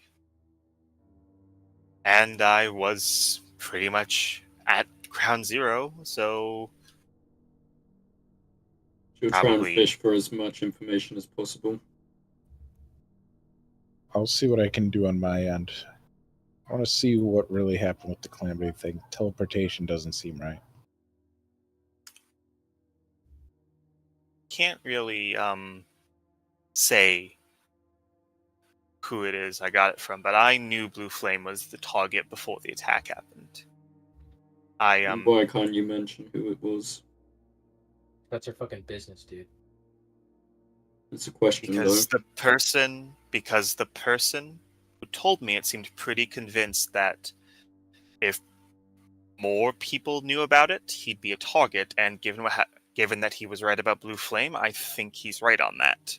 And I was pretty much at ground zero, so She'll try and Probably. fish for as much information as possible. I'll see what I can do on my end. I want to see what really happened with the Calamity thing. Teleportation doesn't seem right. can't really say who it is I got it from, but I knew Blue Flame was the target before the attack happened. Why can't you mention who it was? That's her fucking business, dude. It's a question, because though. the person who told me it seemed pretty convinced that if more people knew about it, he'd be a target, and given that he was right about Blue Flame, I think he's right on that.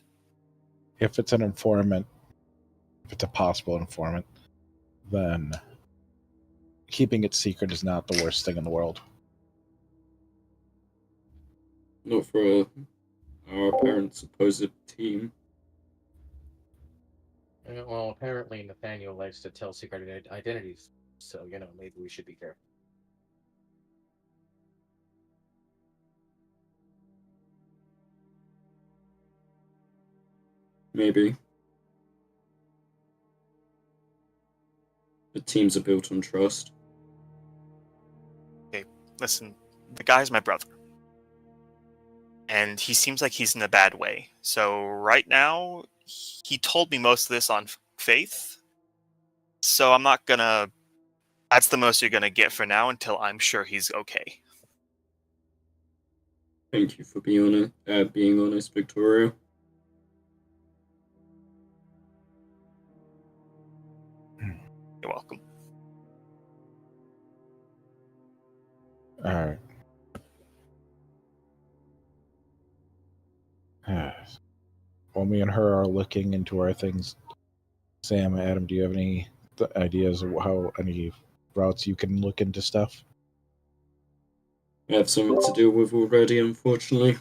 If it's an informant, if it's a possible informant, then keeping it secret is not the worst thing in the world. Not for our apparent supposed team. Well, apparently Nathaniel likes to tell secret identities, so, maybe we should be careful. Maybe. The teams are built on trust. Listen, the guy's my brother. And he seems like he's in a bad way. So right now, he told me most of this on faith. So I'm not gonna... That's the most you're gonna get for now until I'm sure he's okay. Thank you for being honest, Victoria. You're welcome. Alright. While me and her are looking into our things, Sam, Adam, do you have any ideas of how any routes you can look into stuff? I have something to deal with already, unfortunately.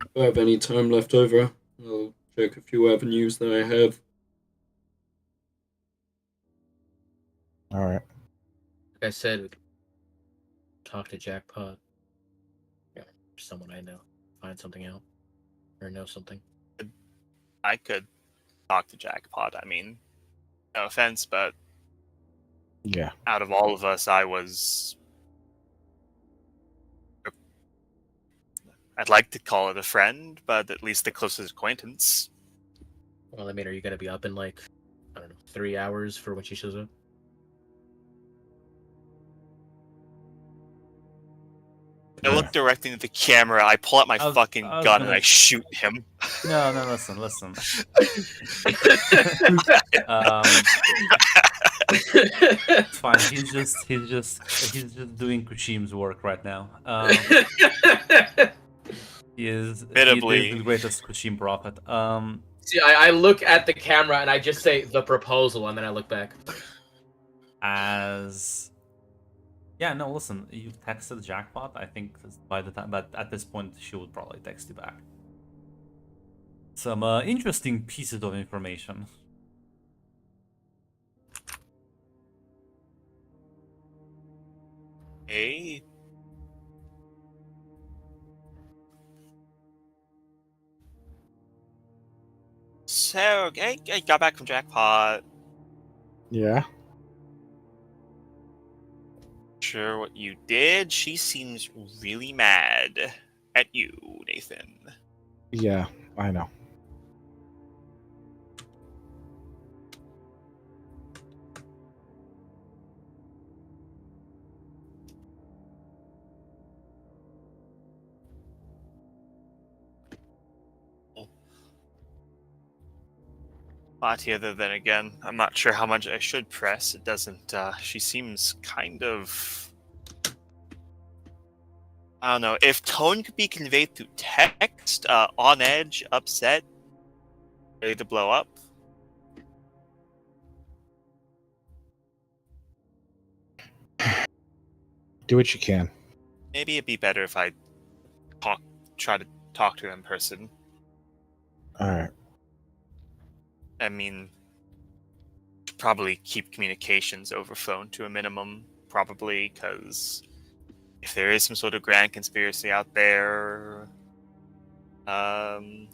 If I have any time left over, I'll check a few avenues that I have. Alright. Like I said, we could talk to Jackpot. Someone I know. Find something out. Or know something. I could talk to Jackpot. I mean, no offense, but Yeah. out of all of us, I'd like to call it a friend, but at least the closest acquaintance. Well, are you gonna be up in 3 hours for when she shows up? I look directly into the camera, I pull out my fucking gun, and I shoot him. No, listen. It's fine. He's just doing Kushim's work right now. He is Admittedly. the greatest Kushim prophet. See, I look at the camera and I just say the proposal, and then I look back. Listen, you texted Jackpot. I think by the time, but at this point, she would probably text you back. Some interesting pieces of information. Hey. So, I got back from Jackpot. Yeah. Sure what you did. She seems really mad at you, Nathan. Yeah, I know. Not here, then again. I'm not sure how much I should press. It doesn't, she seems kind of... I don't know. If tone could be conveyed through text, on edge, upset, ready to blow up. Do what you can. Maybe it'd be better if I try to talk to her in person. All right. I mean, probably keep communications over phone to a minimum, probably, because if there is some sort of grand conspiracy out there, who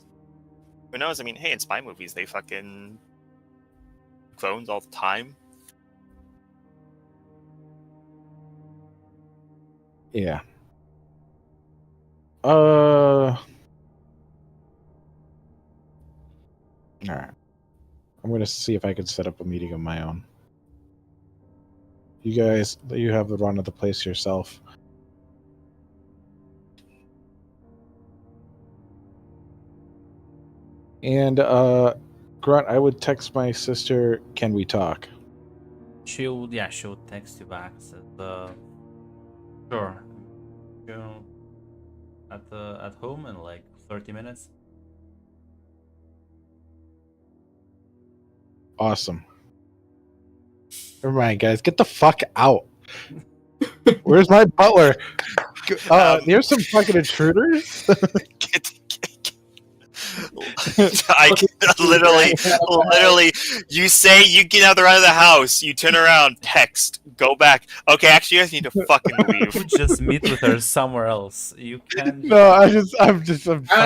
knows? I mean, hey, in spy movies, they fucking phones all the time. Yeah. All right. I'm gonna see if I can set up a meeting of my own. You guys, you have the run of the place yourself. And Grunt, I would text my sister, can we talk? She'll text you back. Said, sure. You at home in like 30 minutes. Awesome. Never mind, guys. Get the fuck out. Where's my butler? There's some fucking intruders. I literally, you say you get out the run of the house, you turn around, text, go back. Okay, actually, you guys need to fucking leave. Just meet with her somewhere else. You can. No, I'm I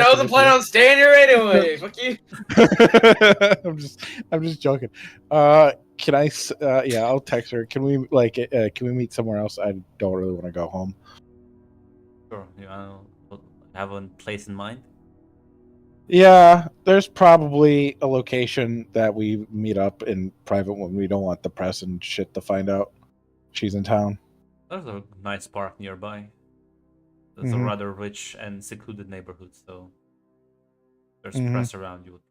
wasn't planning on staying here anyway. Fuck you. I'm just joking. Can I? Yeah, I'll text her. Can we can we meet somewhere else? I don't really want to go home. Sure. You have a place in mind? Yeah, there's probably a location that we meet up in private when we don't want the press and shit to find out she's in town. There's a nice park nearby. It's a rather rich and secluded neighborhood, so if there's press around, you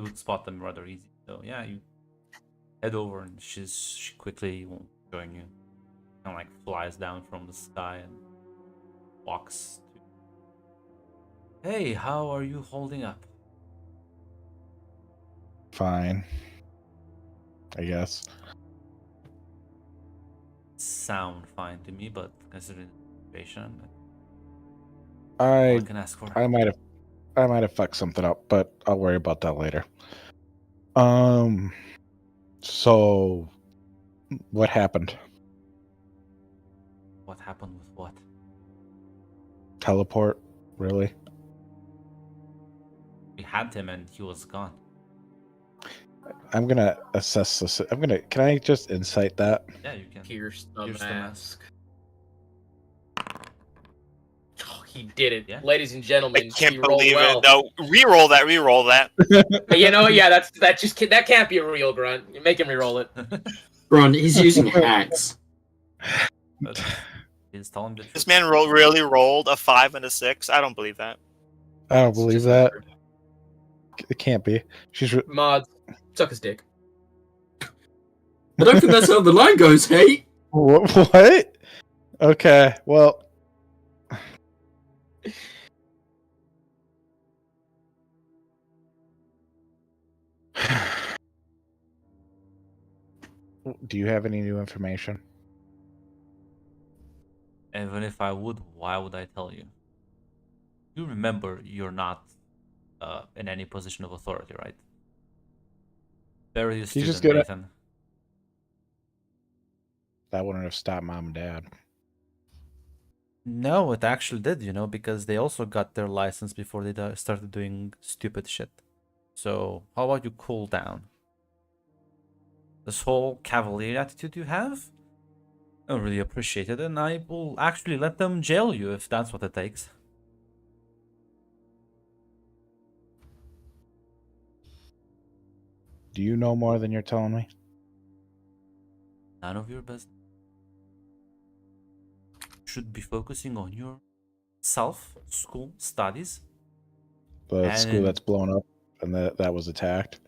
would spot them rather easy. So yeah, you head over and she quickly won't join you. Kind of like flies down from the sky and walks. Hey, how are you holding up? Fine, I guess. Sound fine to me, but considering the situation, I can ask for. I might have fucked something up, but I'll worry about that later. So what happened? What happened with what? Teleport? Really? We had him and he was gone. I'm gonna assess this. Can I just insight that? Yeah, you can. Pierce the Pierce the mask. Oh, he did it, Yeah. ladies and gentlemen. I can't he rolled believe well. it. No, re-roll that. You know, yeah, that can't be a real grunt. You make him re-roll it. Ron, he's using hacks. But he's telling the truth. This man really rolled a 5 and a 6. I don't believe that. I don't believe that. It can't be. Mods, suck his dick. I don't think that's how the line goes, hey? What? Okay, well. Do you have any new information? Even if I would, why would I tell you? You remember you're not in any position of authority, right? Bury the He's just student, gonna. Nathan. That wouldn't have stopped mom and dad. No, it actually did, because they also got their license before they started doing stupid shit. So, how about you cool down? This whole cavalier attitude you have, I don't really appreciate it, and I will actually let them jail you if that's what it takes. Do you know more than you're telling me? None of your business. You should be focusing on your school studies. The And school that's blown up and that was attacked.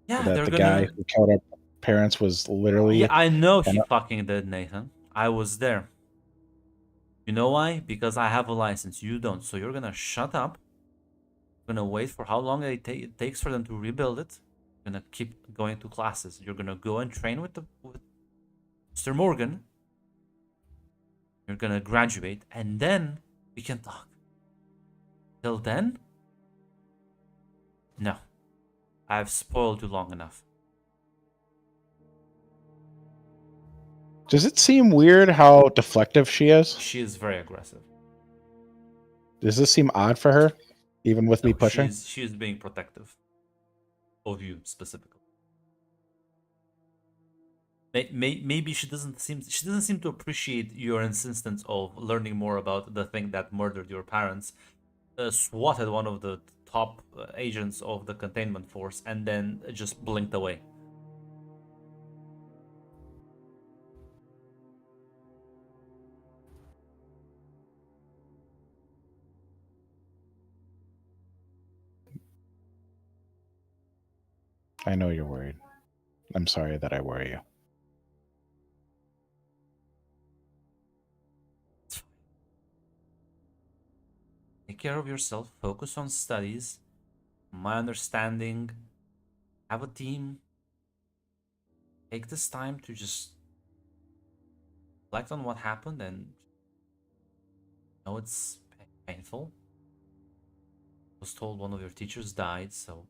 Yeah, That they're the gonna. guy who killed our parents was literally. Yeah, I know he and- fucking did, Nathan. I was there. You know why? Because I have a license. You don't. So you're gonna shut up. Gonna wait for how long it takes for them to rebuild it. Gonna keep going to classes. You're gonna go and train with Mr. Morgan. You're gonna graduate, and then we can talk. Till then, no. I've spoiled you long enough. Does it seem weird how deflective she is? She is very aggressive. Does this seem odd for her, even with me No, pushing? she is being protective of you specifically. Maybe she doesn't seem to appreciate your insistence of learning more about the thing that murdered your parents, swatted one of the top agents of the containment force, and then just blinked away. I know you're worried. I'm sorry that I worry you. Take care of yourself. Focus on studies. My understanding. Have a team. Take this time to just reflect on what happened, and know it's painful. I was told one of your teachers died, so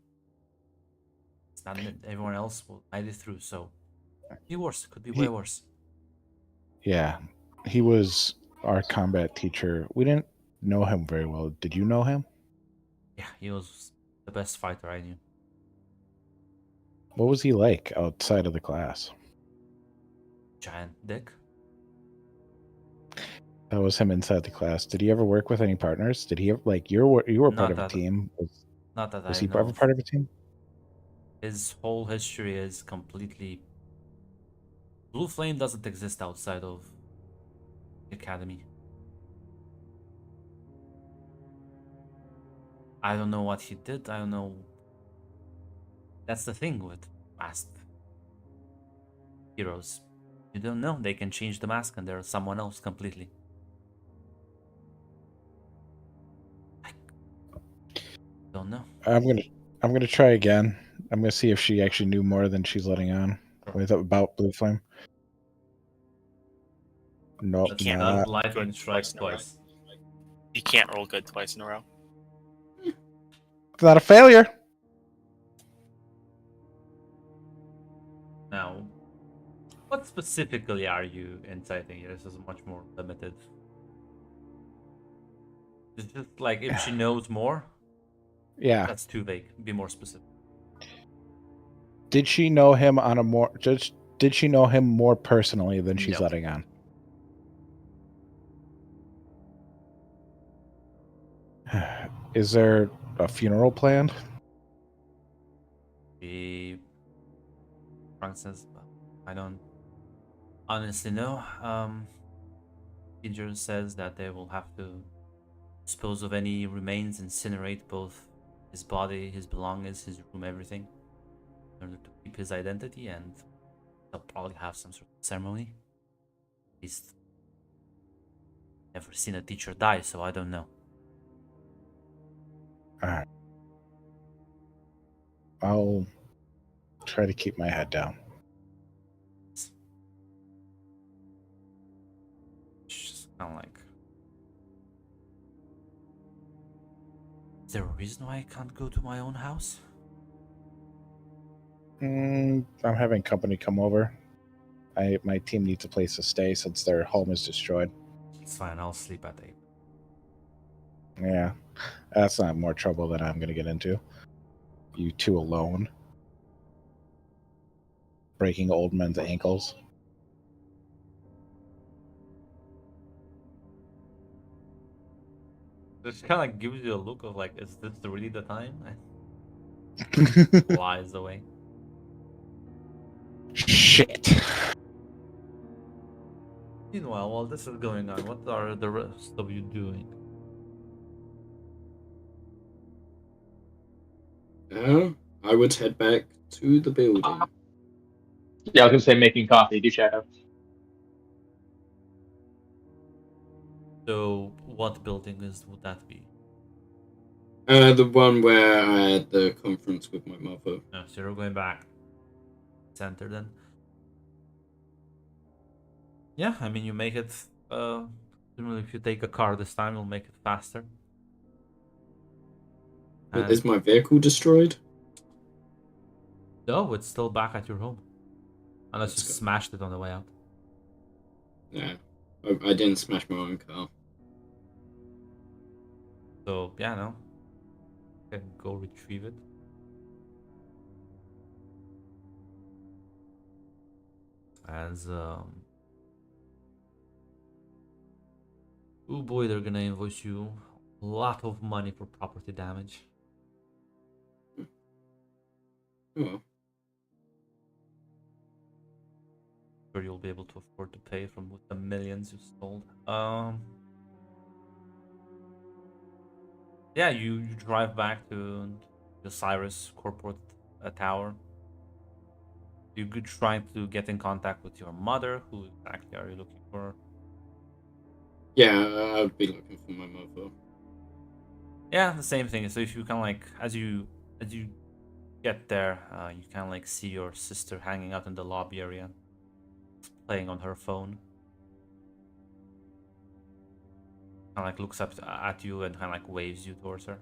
it's not that everyone else will guide it through. So could be worse. Could be way worse. Yeah, he was our combat teacher. We didn't know him very well. Did you know him? Yeah, he was the best fighter I knew. What was he like outside of the class? Giant dick. That was him inside the class. Did he ever work with any partners? Did he like you were part Not of a that- team? Not that Was I he know ever of. part of a team? His whole history is completely. Blue Flame doesn't exist outside of the academy. I don't know what he did. I don't know. That's the thing with masked heroes. You don't know. They can change the mask and they're someone else completely. I don't know. I'm gonna try again. I'm gonna see if she actually knew more than she's letting on with about Blue Flame. Nope, can't not. Not lightning Good strikes twice in a row. twice. You can't roll good twice in a row. It's not a failure. Now, what specifically are you inciting? This is much more limited. It's just like if she knows more, Yeah. that's too vague. Be more specific. Did she know him on a more just? Did she know him more personally than she's No. letting on? Is there a funeral planned? Frank says, I don't honestly know. Ginger says that they will have to dispose of any remains, incinerate both his body, his belongings, his room, everything, in order to keep his identity, and they'll probably have some sort of ceremony. At least, never seen a teacher die, so I don't know. Alright. I'll try to keep my head down. It's just kind of like, is there a reason why I can't go to my own house? I'm having company come over. My team needs a place to stay since their home is destroyed. It's fine, I'll sleep at 8. Yeah, that's not more trouble than I'm going to get into. You two alone. Breaking old men's ankles. It kind of like gives you a look of like, is this really the time? Lies away. Shit. Meanwhile, while this is going on, what are the rest of you doing? I would head back to the building. Yeah, I was gonna say making coffee. Do shadow. So, what building would that be? The one where I had the conference with my mother. No, so you're going back center then. Yeah, I mean you make it. Generally, if you take a car this time, you'll make it faster. But And- is my vehicle destroyed? No, it's still back at your home, unless Let's you go. smashed it on the way out. Yeah, I didn't smash my own car. So yeah, no, you can go retrieve it. As oh boy, they're gonna invoice you a lot of money for property damage. Oh, Sure, you'll be able to afford to pay from with the millions you stole. Yeah, you drive back to the Cyrus corporate tower. You could try to get in contact with your mother. Who exactly are you looking for? yeah, I'd be looking for my mother. Yeah, the same thing. So if you kind of like, as you get there, you kind of like see your sister hanging out in the lobby area, playing on her phone. Kind of like looks up at you and kind of like waves you towards her.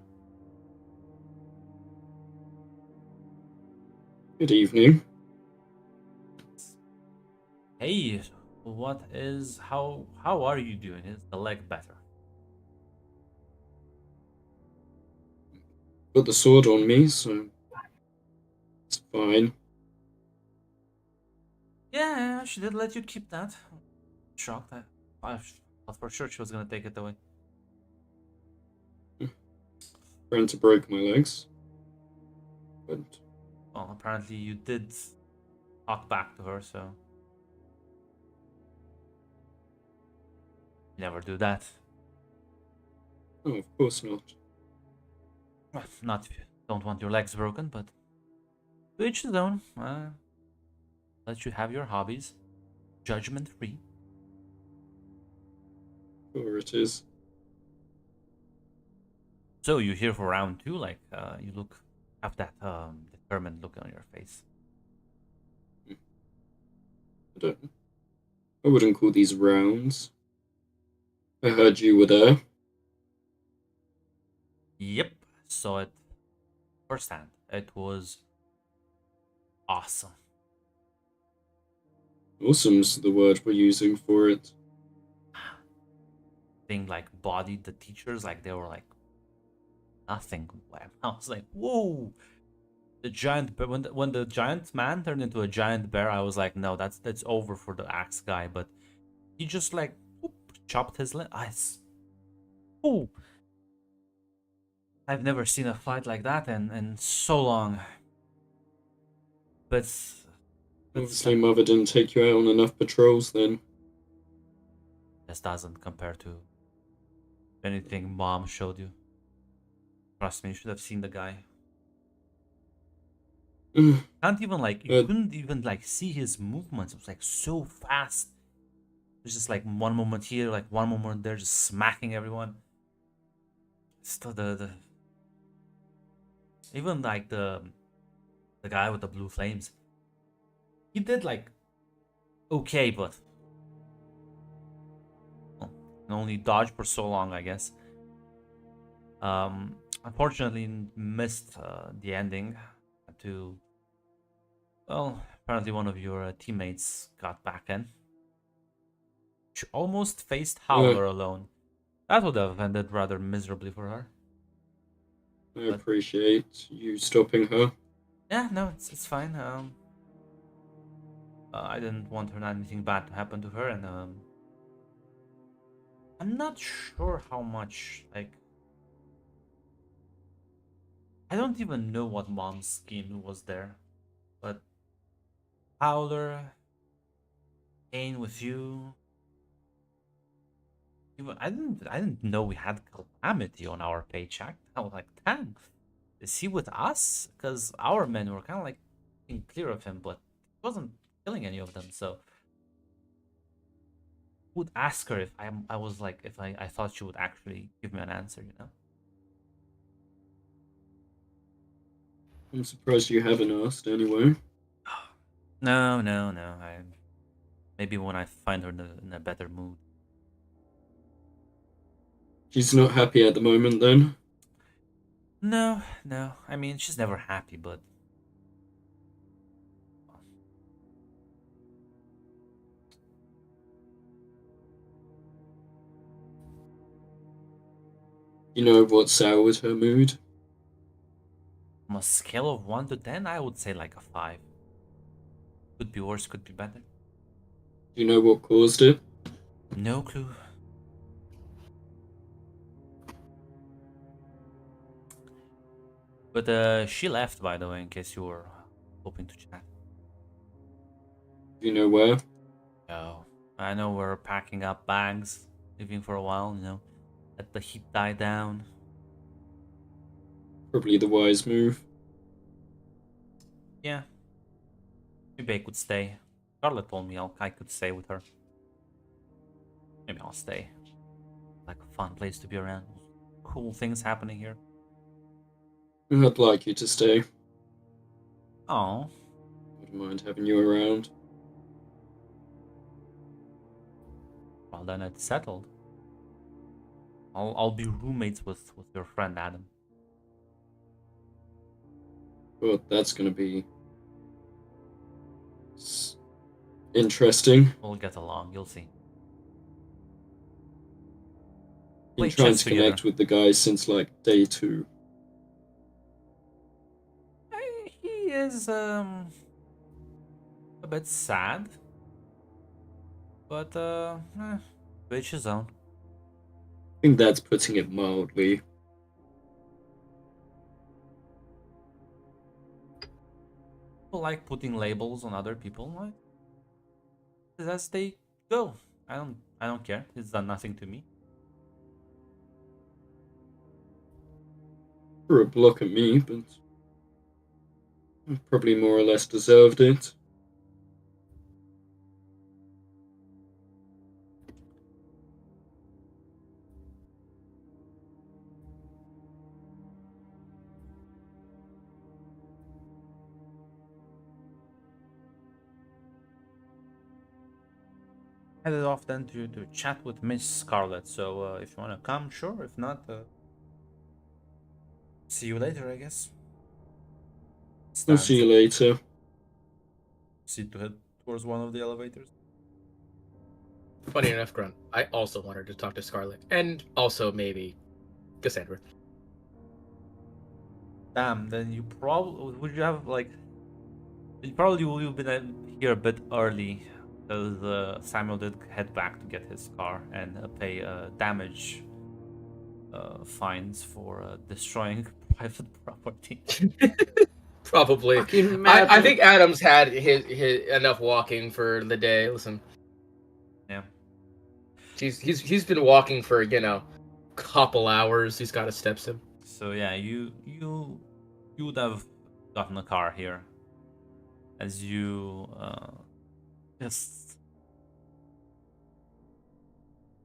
Good evening. Hey, how are you doing? Is the leg better? Got the sword on me, so it's fine. Yeah, she did let you keep that. Shocked. I thought for sure she was gonna take it away. Trying to break my legs. But Well, apparently you did talk back to her, so you never do that. oh, of course not. Well, not if you don't want your legs broken, but to each his own. Let you have your hobbies, judgment free. Sure it is. So you here for round 2, like you have that determined look on your face. I wouldn't call these rounds. I heard you were there. Yep, saw it firsthand. It was awesome. Awesome's the word we're using for it. Thing like bodied the teachers, like they were like nothing. I was like, whoa! The giant bear, when the giant man turned into a giant bear, I was like, no, that's over for the axe guy. But he just like whoop, chopped his leg. Oh, I've never seen a fight like that in so long. But Obviously, Mother didn't take you out on enough patrols then. this doesn't compare to anything Mom showed you. Trust me, you should have seen the guy. Can't even like you couldn't even like see his movements. It was like so fast. It was just like one moment here, like one moment there, just smacking everyone. Still even like the guy with the blue flames. he did like okay, but well, can only dodge for so long, I guess. Unfortunately, missed the ending. Had to, well, apparently one of your teammates got back in. She almost faced Howler alone. That would have ended rather miserably for her. I But- appreciate you stopping her. Yeah, no, it's fine. I didn't want her anything bad to happen to her, and I'm not sure how much like. I don't even know what mom's scheme was there, but Howler, Kane with you. Even I didn't know we had Calamity on our paycheck. I was like, damn, is he with us? Because our men were kind of like being clear of him, but he wasn't killing any of them. So would ask her if I was like if I thought she would actually give me an answer, you know? I'm surprised you haven't asked anyway. No. I maybe when I find her in a better mood. She's not happy at the moment then. No. I mean, she's never happy, but You know what soured her mood? on a scale of 1 to 10, I would say like a 5. Could be worse, could be better. Do you know what caused it? No clue. But she left, by the way, in case you were hoping to chat. Do you know where? No. I know we're packing up bags, leaving for a while, you know. Let the heat die down. Probably the wise move. Yeah. Maybe I could stay. Scarlett told me I could stay with her. Maybe I'll stay. Like a fun place to be around. Cool things happening here. I'd like you to stay. Oh, Wouldn't mind having you around. well then it's settled. I'll be roommates with your friend Adam. But that's gonna be interesting. We'll get along. You'll see. Been Play trying chess to connect together. with the guy since like day 2. He is a bit sad, but to each his own. I think that's putting it mildly. People like putting labels on other people, right? As they go. I don't care. It's done nothing to me. For a block at me, but probably more or less deserved it. Headed off then to chat with Miss Scarlet. So if you wanna come, sure. If not, see you later, I guess. I'll see you later. Proceed to head towards one of the elevators. Funny enough, Grunt, I also wanted to talk to Scarlet, and also maybe Cassandra. Damn, then you probably would you have like you probably would have been here a bit early because Samuel did head back to get his car and pay damage fines for destroying private property. Probably. Fucking I think Adam's had his enough walking for the day. Listen, Yeah. he's been walking for couple hours. He's got his steps in. So yeah, you would have gotten a car here, as you just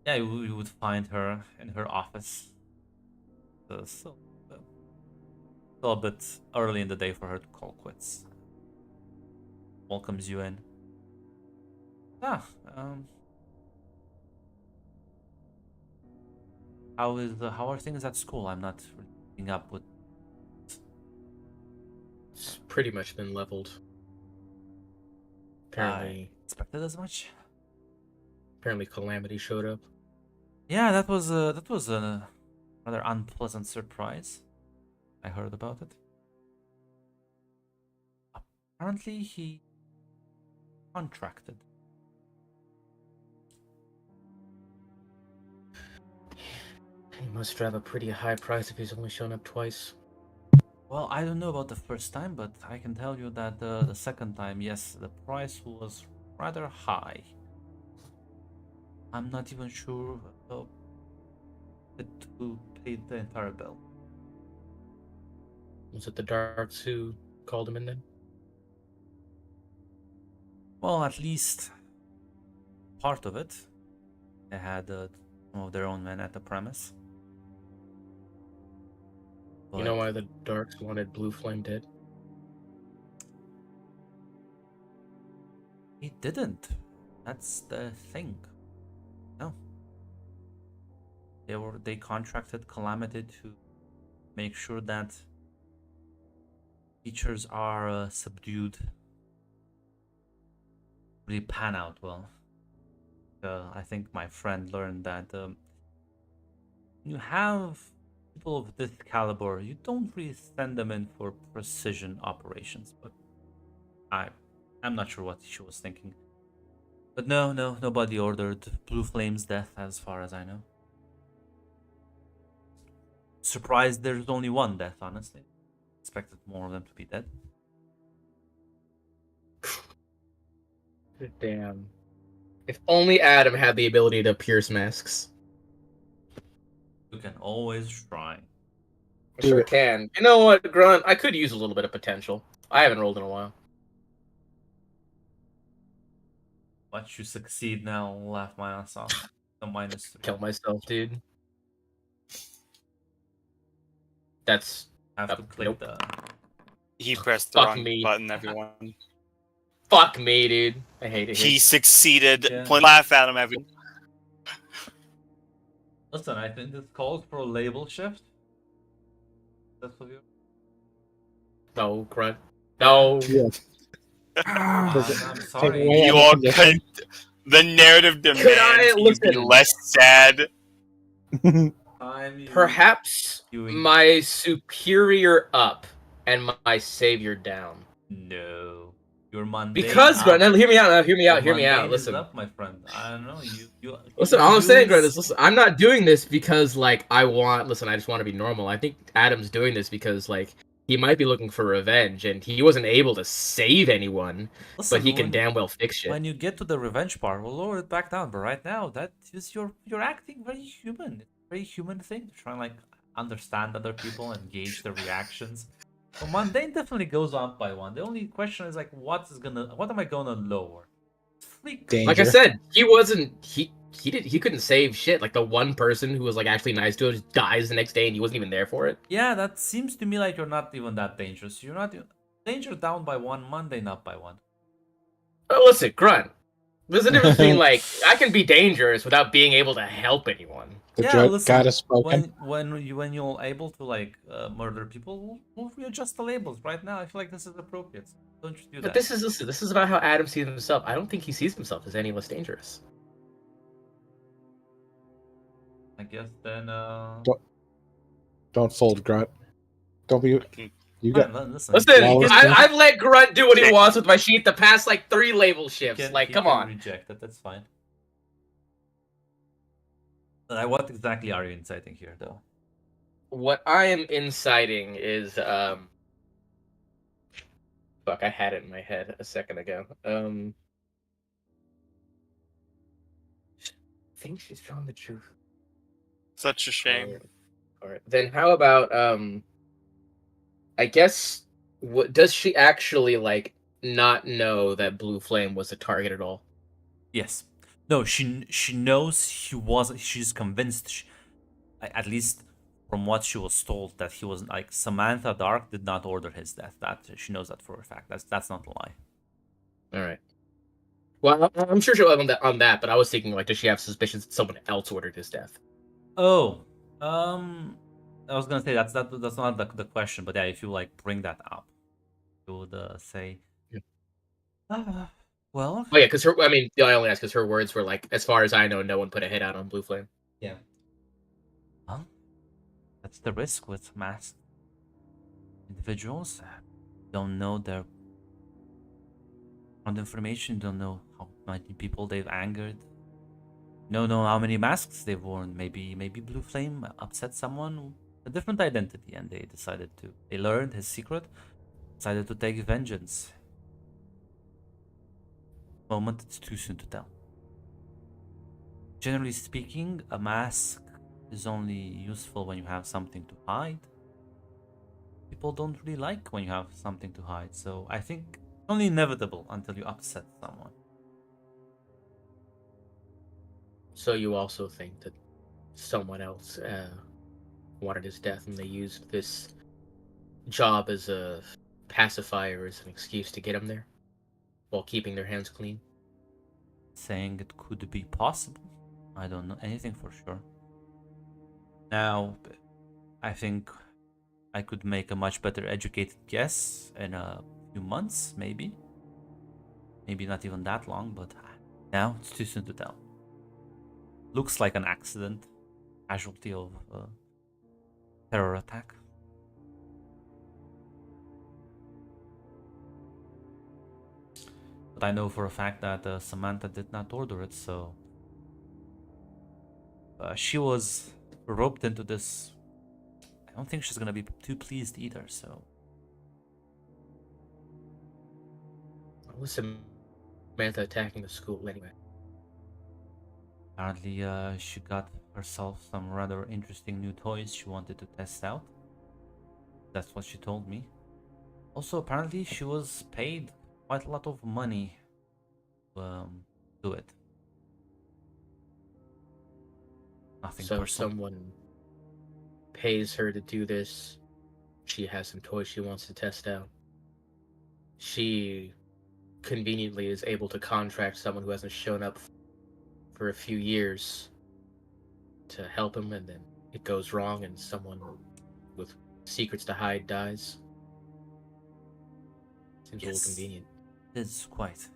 yeah you would find her in her office. Still a bit early in the day for her to call quits. welcomes you in. Ah, how are things at school? I'm not really keeping up with. It's pretty much been leveled. I expected as much. Apparently Calamity showed up. Yeah, that was a rather unpleasant surprise. I heard about it. Apparently, he contracted. He must drive a pretty high price if he's only shown up twice. Well, I don't know about the first time, but I can tell you that the second time, yes, the price was rather high. I'm not even sure who paid the entire bill. Was it the Darks who called him in then? Well, at least part of it. They had some of their own men at the premise. You know But why the Darks wanted Blue Flame dead? he didn't. That's the thing. No. They contracted Calamity to make sure that creatures are subdued. Really pan out well. I think my friend learned that you have people of this caliber, you don't really send them in for precision operations. But I'm not sure what she was thinking. But no, nobody ordered Blue Flame's death as far as I know. Surprised there's only one death, honestly. Expected more of them to be dead. Damn. If only Adam had the ability to pierce masks. You can always try. I sure can. You know what, Grunt? I could use a little bit of potential. I haven't rolled in a while. Once you succeed now, I'll laugh my ass off. The -3. Kill myself, dude. That's... Have to click nope. the... He pressed the Fuck wrong me. button, everyone. Fuck me, dude. I hate it. He succeeded. Yeah. Point laugh at him, everyone. Listen, I think this calls for a label shift. That's what you... No, Grunt. No. Yeah. I'm sorry. away- You all could, the narrative demands you be listen? less sad. Perhaps Doing- my superior up and my savior down. No. You're mundane. Because, Grunt, now hear me out, hear me out, hear me out. Mundane is Listen. up, my friend. I don't know. You Listen, all I'm saying, Grunt, is listen, I'm not doing this because like I just want to be normal. I think Adam's doing this because like he might be looking for revenge and he wasn't able to save anyone, Listen, but he can when- damn well fix shit. When you get to the revenge part, we'll lower it back down. But right now, that is you're acting very human. It's a very human thing to try and like understand other people and gauge their reactions. So mundane definitely goes up by one. The only question is like, what am I gonna lower? Freak. Danger. Like I said, he couldn't save shit. Like the one person who was like actually nice to him just dies the next day and he wasn't even there for it. Yeah, that seems to me like you're not even that dangerous. You're not danger down by one, mundane up by one. Oh, listen, Grunt. There's a difference between like I can be dangerous without being able to help anyone. The Yeah, drug listen, god has spoken. when you're able to like murder people, we'll readjust the labels. Right now, I feel like this is appropriate. Don't you do But that? this is about how Adam sees himself. I don't think he sees himself as any less dangerous. I guess then. Don't fold, Grunt. Don't be. You got. Listen. Listen, Well, I've let Grunt do what he wants with my sheet the past like 3 label shifts. Like, come on. Reject it. That's fine. What exactly are you inciting here, though? What I am inciting is fuck, I had it in my head a second ago. I think she's telling the truth. Such a shame. Alright. Then how about I guess what does she actually like not know that Blue Flame was a target at all? Yes. No, she knows he wasn't. She's convinced, at least from what she was told, that he was like Samantha Dark did not order his death. That she knows that for a fact. That's not a lie. All right. Well, I'm sure she'll have on that, but I was thinking, like, does she have suspicions that someone else ordered his death? Oh, I was gonna say that's not the question, but yeah, if you like bring that up, you would say, Yeah. "Ah, well, Oh yeah, because I mean, I only asked because her words were like, as far as I know, no one put a hit out on Blue Flame. yeah, well, that's the risk with masked individuals. Don't know their on information. Don't know how many people they've angered. Don't know how many masks they've worn. Maybe Blue Flame upset someone, a different identity, and they decided to. They learned his secret, decided to take vengeance. Moment, it's too soon to tell. Generally speaking, a mask is only useful when you have something to hide. People don't really like when you have something to hide, so I think it's only inevitable until you upset someone. So you also think that someone else wanted his death, and they used this job as a pacifier, as an excuse to get him there, while keeping their hands clean. Saying it could be possible. I don't know anything for sure. Now, I think I could make a much better educated guess in a few months, maybe. Maybe not even that long, but now it's too soon to tell. Looks like an accident, casualty of a terror attack. But I know for a fact that Samantha did not order it, so she was roped into this. I don't think she's gonna be too pleased either, so What was Samantha attacking the school anyway? apparently she got herself some rather interesting new toys she wanted to test out. That's what she told me. Also, apparently she was paid quite a lot of money to do it. Nothing So personal. someone pays her to do this. She has some toys she wants to test out. She conveniently is able to contract someone who hasn't shown up for a few years to help him, and then it goes wrong, and someone with secrets to hide dies. Seems a little Yes. convenient. It's quite.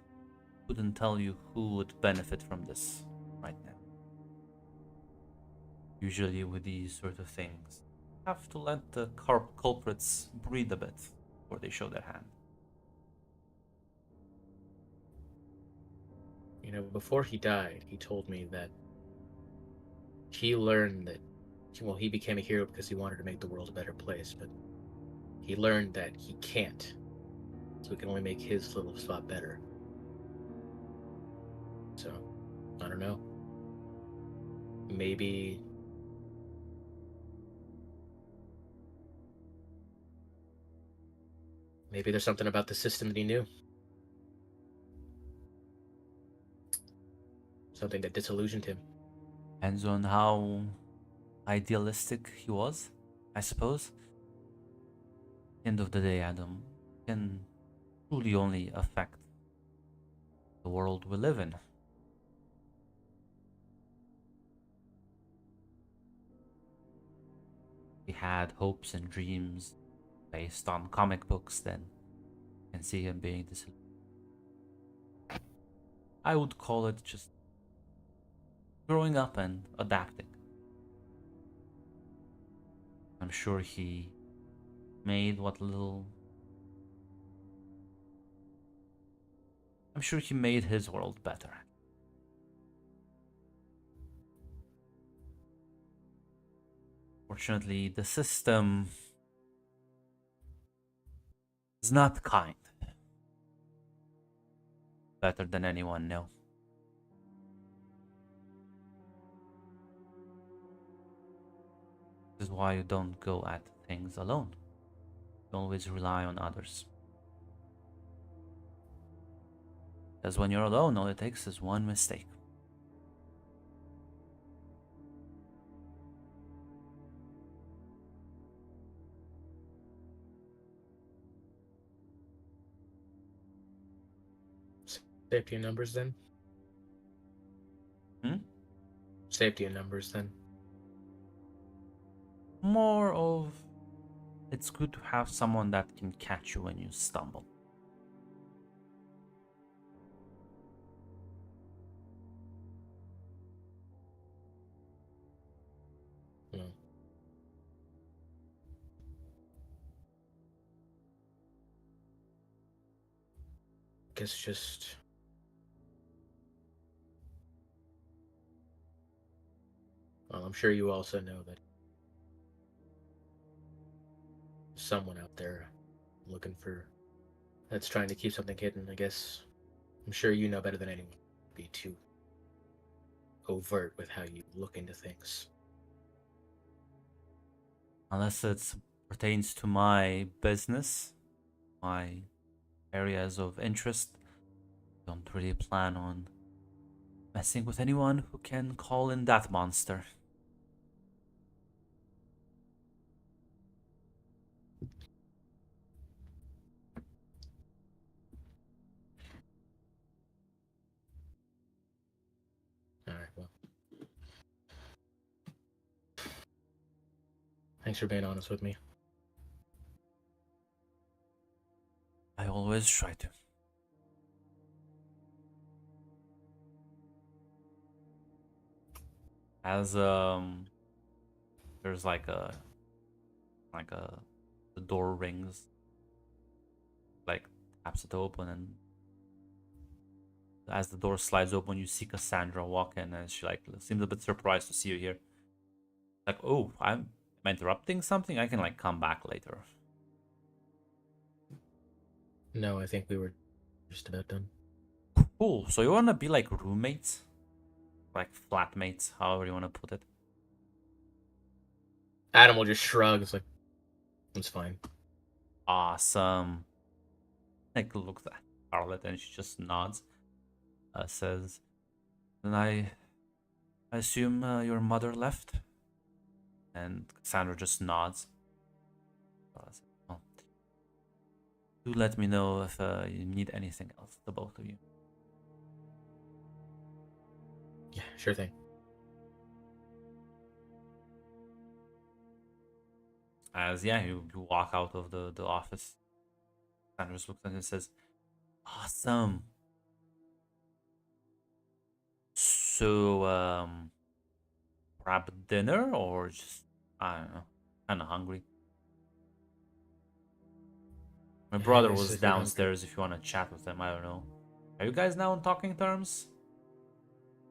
Couldn't tell you who would benefit from this right now. Usually with these sort of things, have to let the culprits breathe a bit before they show their hand. You know, before he died, he told me that he learned that, well, he became a hero because he wanted to make the world a better place, but he learned that he can't. So he can only make his little spot better. So, I don't know. Maybe there's something about the system that he knew. Something that disillusioned him. Depends on how idealistic he was, I suppose. End of the day, Adam can truly only affect the world we live in. He had hopes and dreams based on comic books, then you can see him being disillusioned. I would call it just growing up and adapting. I'm sure he made what little. I'm sure he made his world better. Fortunately, the system is not kind. Better than anyone know. This is why you don't go at things alone. You always rely on others. Because when you're alone, all it takes is one mistake. Safety in numbers, then. Safety in numbers, then. More of, it's good to have someone that can catch you when you stumble. Hmm. Guess just. Well, I'm sure you also know that someone out there looking for that's trying to keep something hidden. I guess I'm sure you know better than anyone. Be too overt with how you look into things. Unless it pertains to my business, my areas of interest, don't really plan on messing with anyone who can call in that monster. All right. Well, thanks for being honest with me. I always try to. As there's like a the door rings, like taps it open, and as the door slides open, you see Cassandra walk in, and she like seems a bit surprised to see you here. Like, oh, am I interrupting something? I can like come back later. No, I think we were just about done. Cool. So you wanna be like roommates, like flatmates, however you wanna put it. Adam will just shrug. It's like, it's fine. Awesome. Like looks at Scarlet and she just nods. Says, "Then I assume your mother left." And Cassandra just nods. Well, do let me know if you need anything else, the both of you. Yeah, sure thing. As you walk out of the office, Cassandra just looks at it and says, "Awesome. So, grab dinner or just, I don't know, kind of hungry." My brother Yes, was if you're hungry. downstairs if you want to chat with him. I don't know. Are you guys now on talking terms?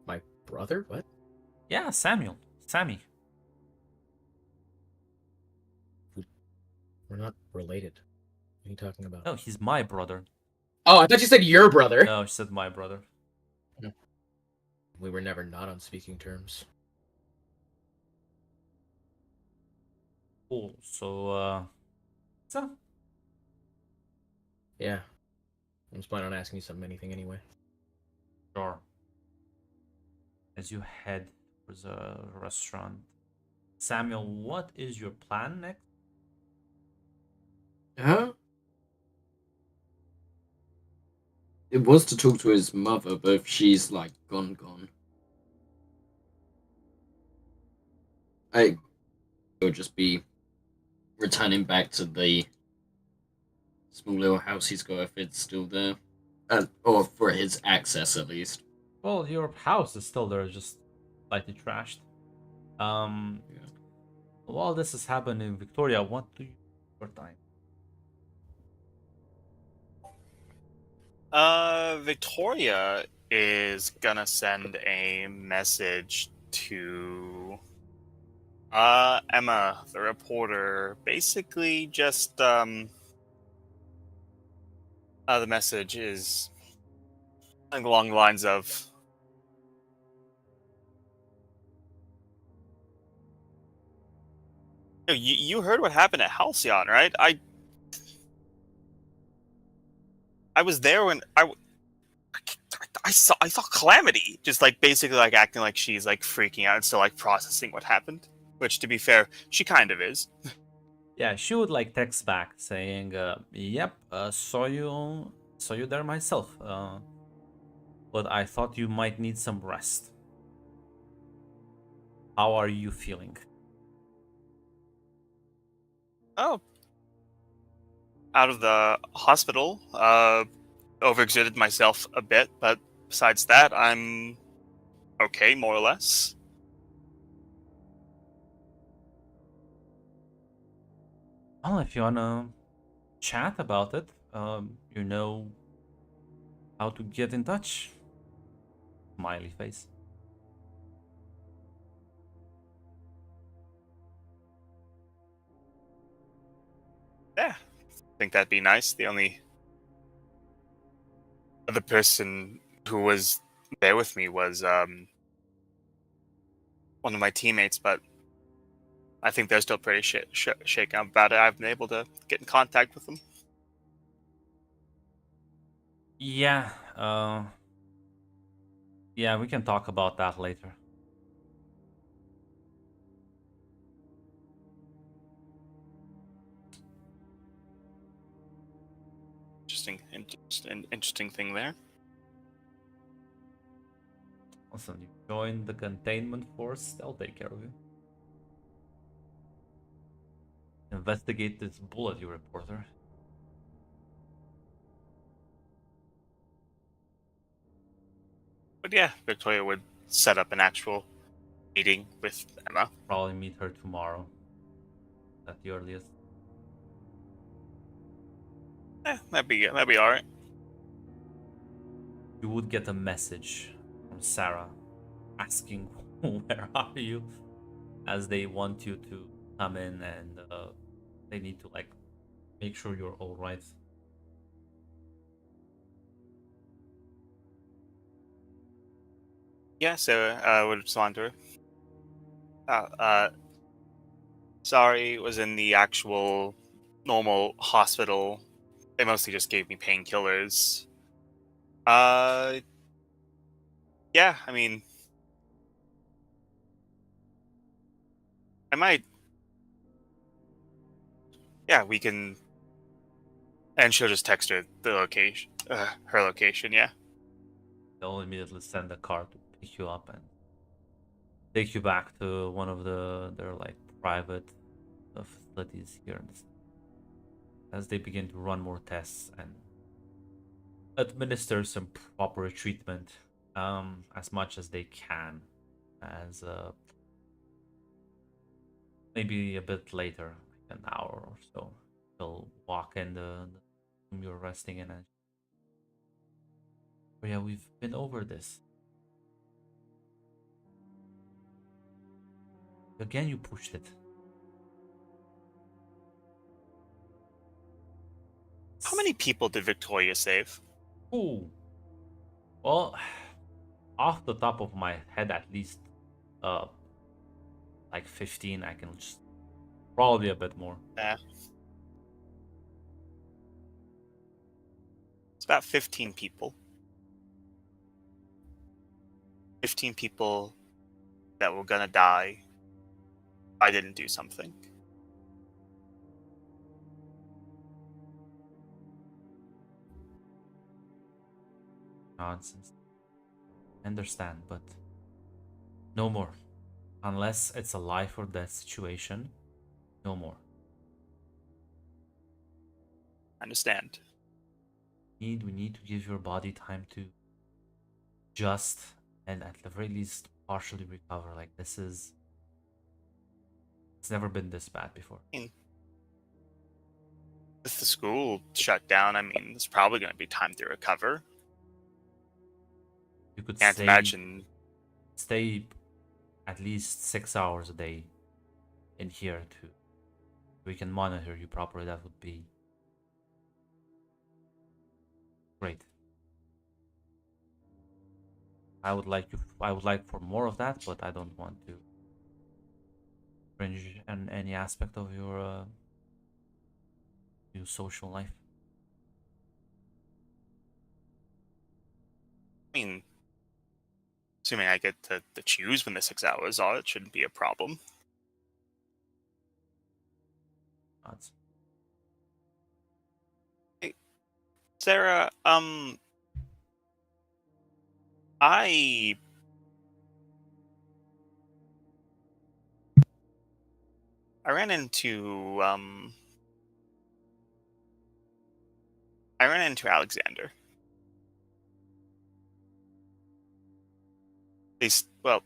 My brother? What? Yeah, Samuel. Sammy. We're not related. What are you talking about? No, he's my brother. Oh, I thought you said your brother. No, she said my brother. We were never not on speaking terms. Cool. So, Yeah. I was planning on asking you something, anything anyway. sure. As you head towards a restaurant, Samuel, what is your plan next? Huh? It was to talk to his mother, but if she's like gone, I will just be returning back to the small little house he's got if it's still there, or for his access at least. Well, your house is still there, just slightly trashed. Yeah. While this is happening, Victoria, what do you do your time? Victoria is gonna send a message to Emma, the reporter. Basically, just the message is along the lines of, you heard what happened at Halcyon, right? I was there when I saw Calamity just like basically like acting like she's like freaking out and still like processing what happened. Which, to be fair, she kind of is. Yeah, she would like text back saying, "Yep, saw you there myself. but I thought you might need some rest. How are you feeling? Oh, out of the hospital, overexerted myself a bit, but besides that, I'm okay, more or less. Well, if you wanna chat about it, you know how to get in touch. Smiley face. Yeah, I think that'd be nice. The only other person who was there with me was one of my teammates, but I think they're still pretty shaken up about it. I've been able to get in contact with them. Yeah, yeah, we can talk about that later. Interesting thing there. Listen, you join the containment force, they'll take care of you. Investigate this bullet, you reporter. But yeah, Victoria would set up an actual meeting with Emma. Probably meet her tomorrow at the earliest. That'd be all right. You would get a message from Sarah asking, where are you? As they want you to come in and they need to like make sure you're all right. Yeah, so I would respond to her. Sorry, was in the actual normal hospital. They mostly just gave me painkillers. Yeah, I mean, I might. Yeah, we can. And she'll just text her the location, her location. Yeah. They'll immediately send a car to pick you up and take you back to one of their like private facilities here in the city. As they begin to run more tests and administer some proper treatment, as much as they can, as maybe a bit later, like an hour or so, they'll walk in the room you're resting in. And oh yeah, we've been over this again. You pushed it. How many people did Victoria save? Ooh. Well, off the top of my head, at least, like 15. I can just probably a bit more. Yeah. It's about 15 people. 15 people that were gonna die. I didn't do something. Nonsense. I understand, but no more. Unless it's a life or death situation, no more. I understand. We need to give your body time to just and at the very least partially recover. Like it's never been this bad before. With the school shut down, I mean, there's probably going to be time to recover. You could Can't imagine. stay at least 6 hours a day in here to we can monitor you properly. That would be great. I would like for more of that, but I don't want to infringe on any aspect of your social life. I mean, assuming I get to choose when the 6 hours are, it shouldn't be a problem. That's Hey, Sarah, I ran into Alexander. He's well,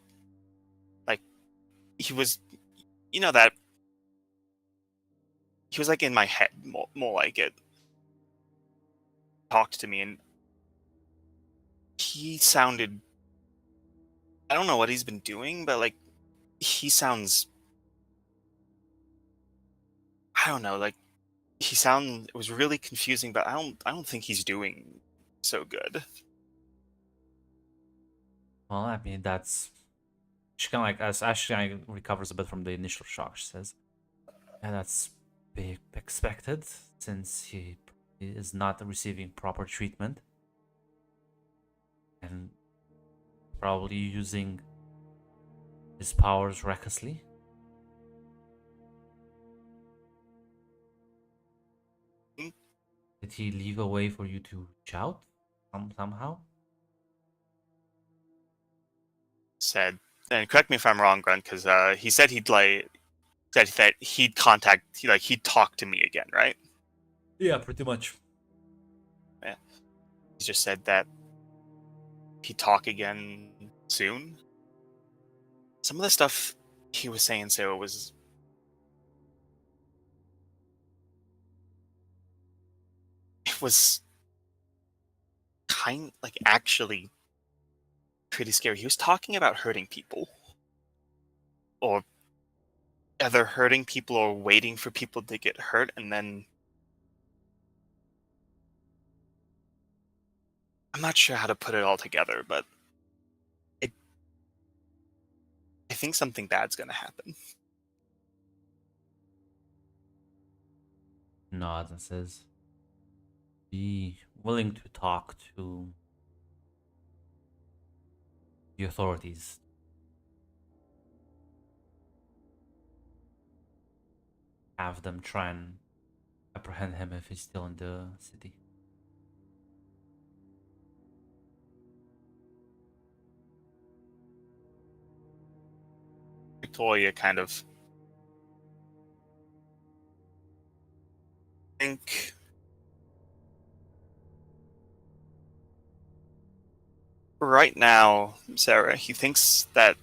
like he was, that he was like in my head, more like it. Talked to me, and he sounded. I don't know what he's been doing, but like he sounds. I don't know, like it was really confusing, but I don't think he's doing so good. Well, I mean, she kind of like, as Ashley kind of recovers a bit from the initial shock, she says, "Yeah, that's be expected since he is not receiving proper treatment and probably using his powers recklessly." Did he leave a way for you to reach out somehow? Said, and correct me if I'm wrong, Grunt, because he said said that he'd talk to me again, right? Yeah, pretty much. Yeah, he just said that he'd talk again soon. Some of the stuff he was saying, Sarah, was kind like actually pretty scary. He was talking about hurting people, or either hurting people or waiting for people to get hurt, and then I'm not sure how to put it all together, but I think something bad's gonna happen. Nods and says, "Be willing to talk to the authorities. Have them try and apprehend him if he's still in the city." Victoria kind of think right now, Sarah, he thinks that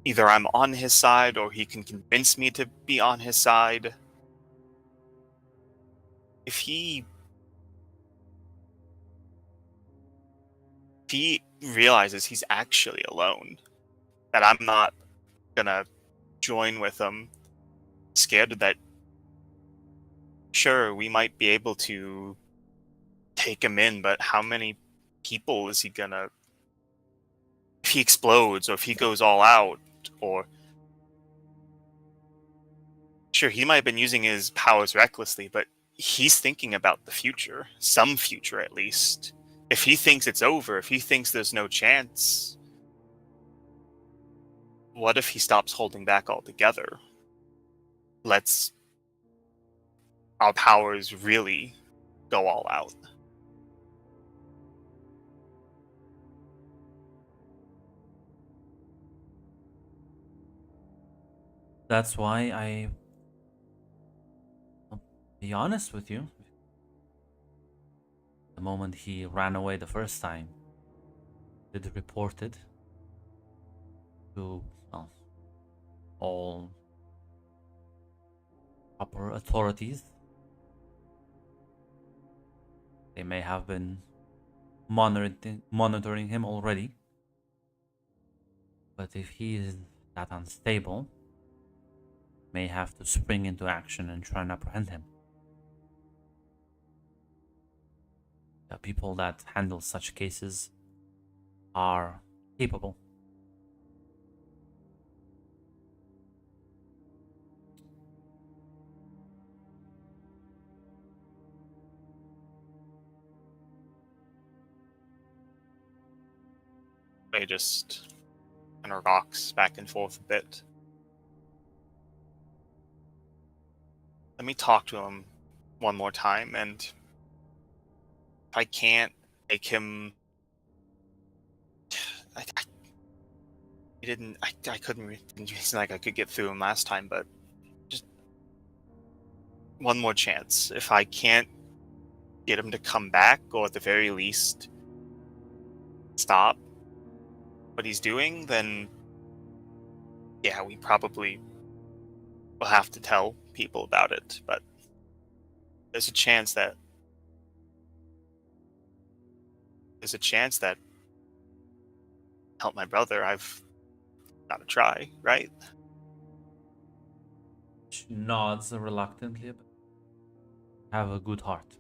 either I'm on his side or he can convince me to be on his side. If he realizes he's actually alone, that I'm not gonna join with him, scared that sure, we might be able to take him in, but how many people is he gonna, if he explodes or if he goes all out, or sure, he might have been using his powers recklessly, but he's thinking about the future, some future at least. If he thinks it's over, if he thinks there's no chance, what if he stops holding back altogether? Lets our powers really go all out. That's why I'll be honest with you. The moment he ran away the first time, did report it to, well, all proper authorities. They may have been monitoring him already. But if he is that unstable, may have to spring into action and try and apprehend him. The people that handle such cases are capable. They just kind of rocks back and forth a bit. Let me talk to him one more time, and if I can't make him, He didn't. I couldn't. Didn't seem like I could get through him last time, but just one more chance. If I can't get him to come back, or at the very least stop what he's doing, then yeah, we probably will have to tell people about it. But there's a chance that help my brother. I've got to try, right? She nods reluctantly, but have a good heart.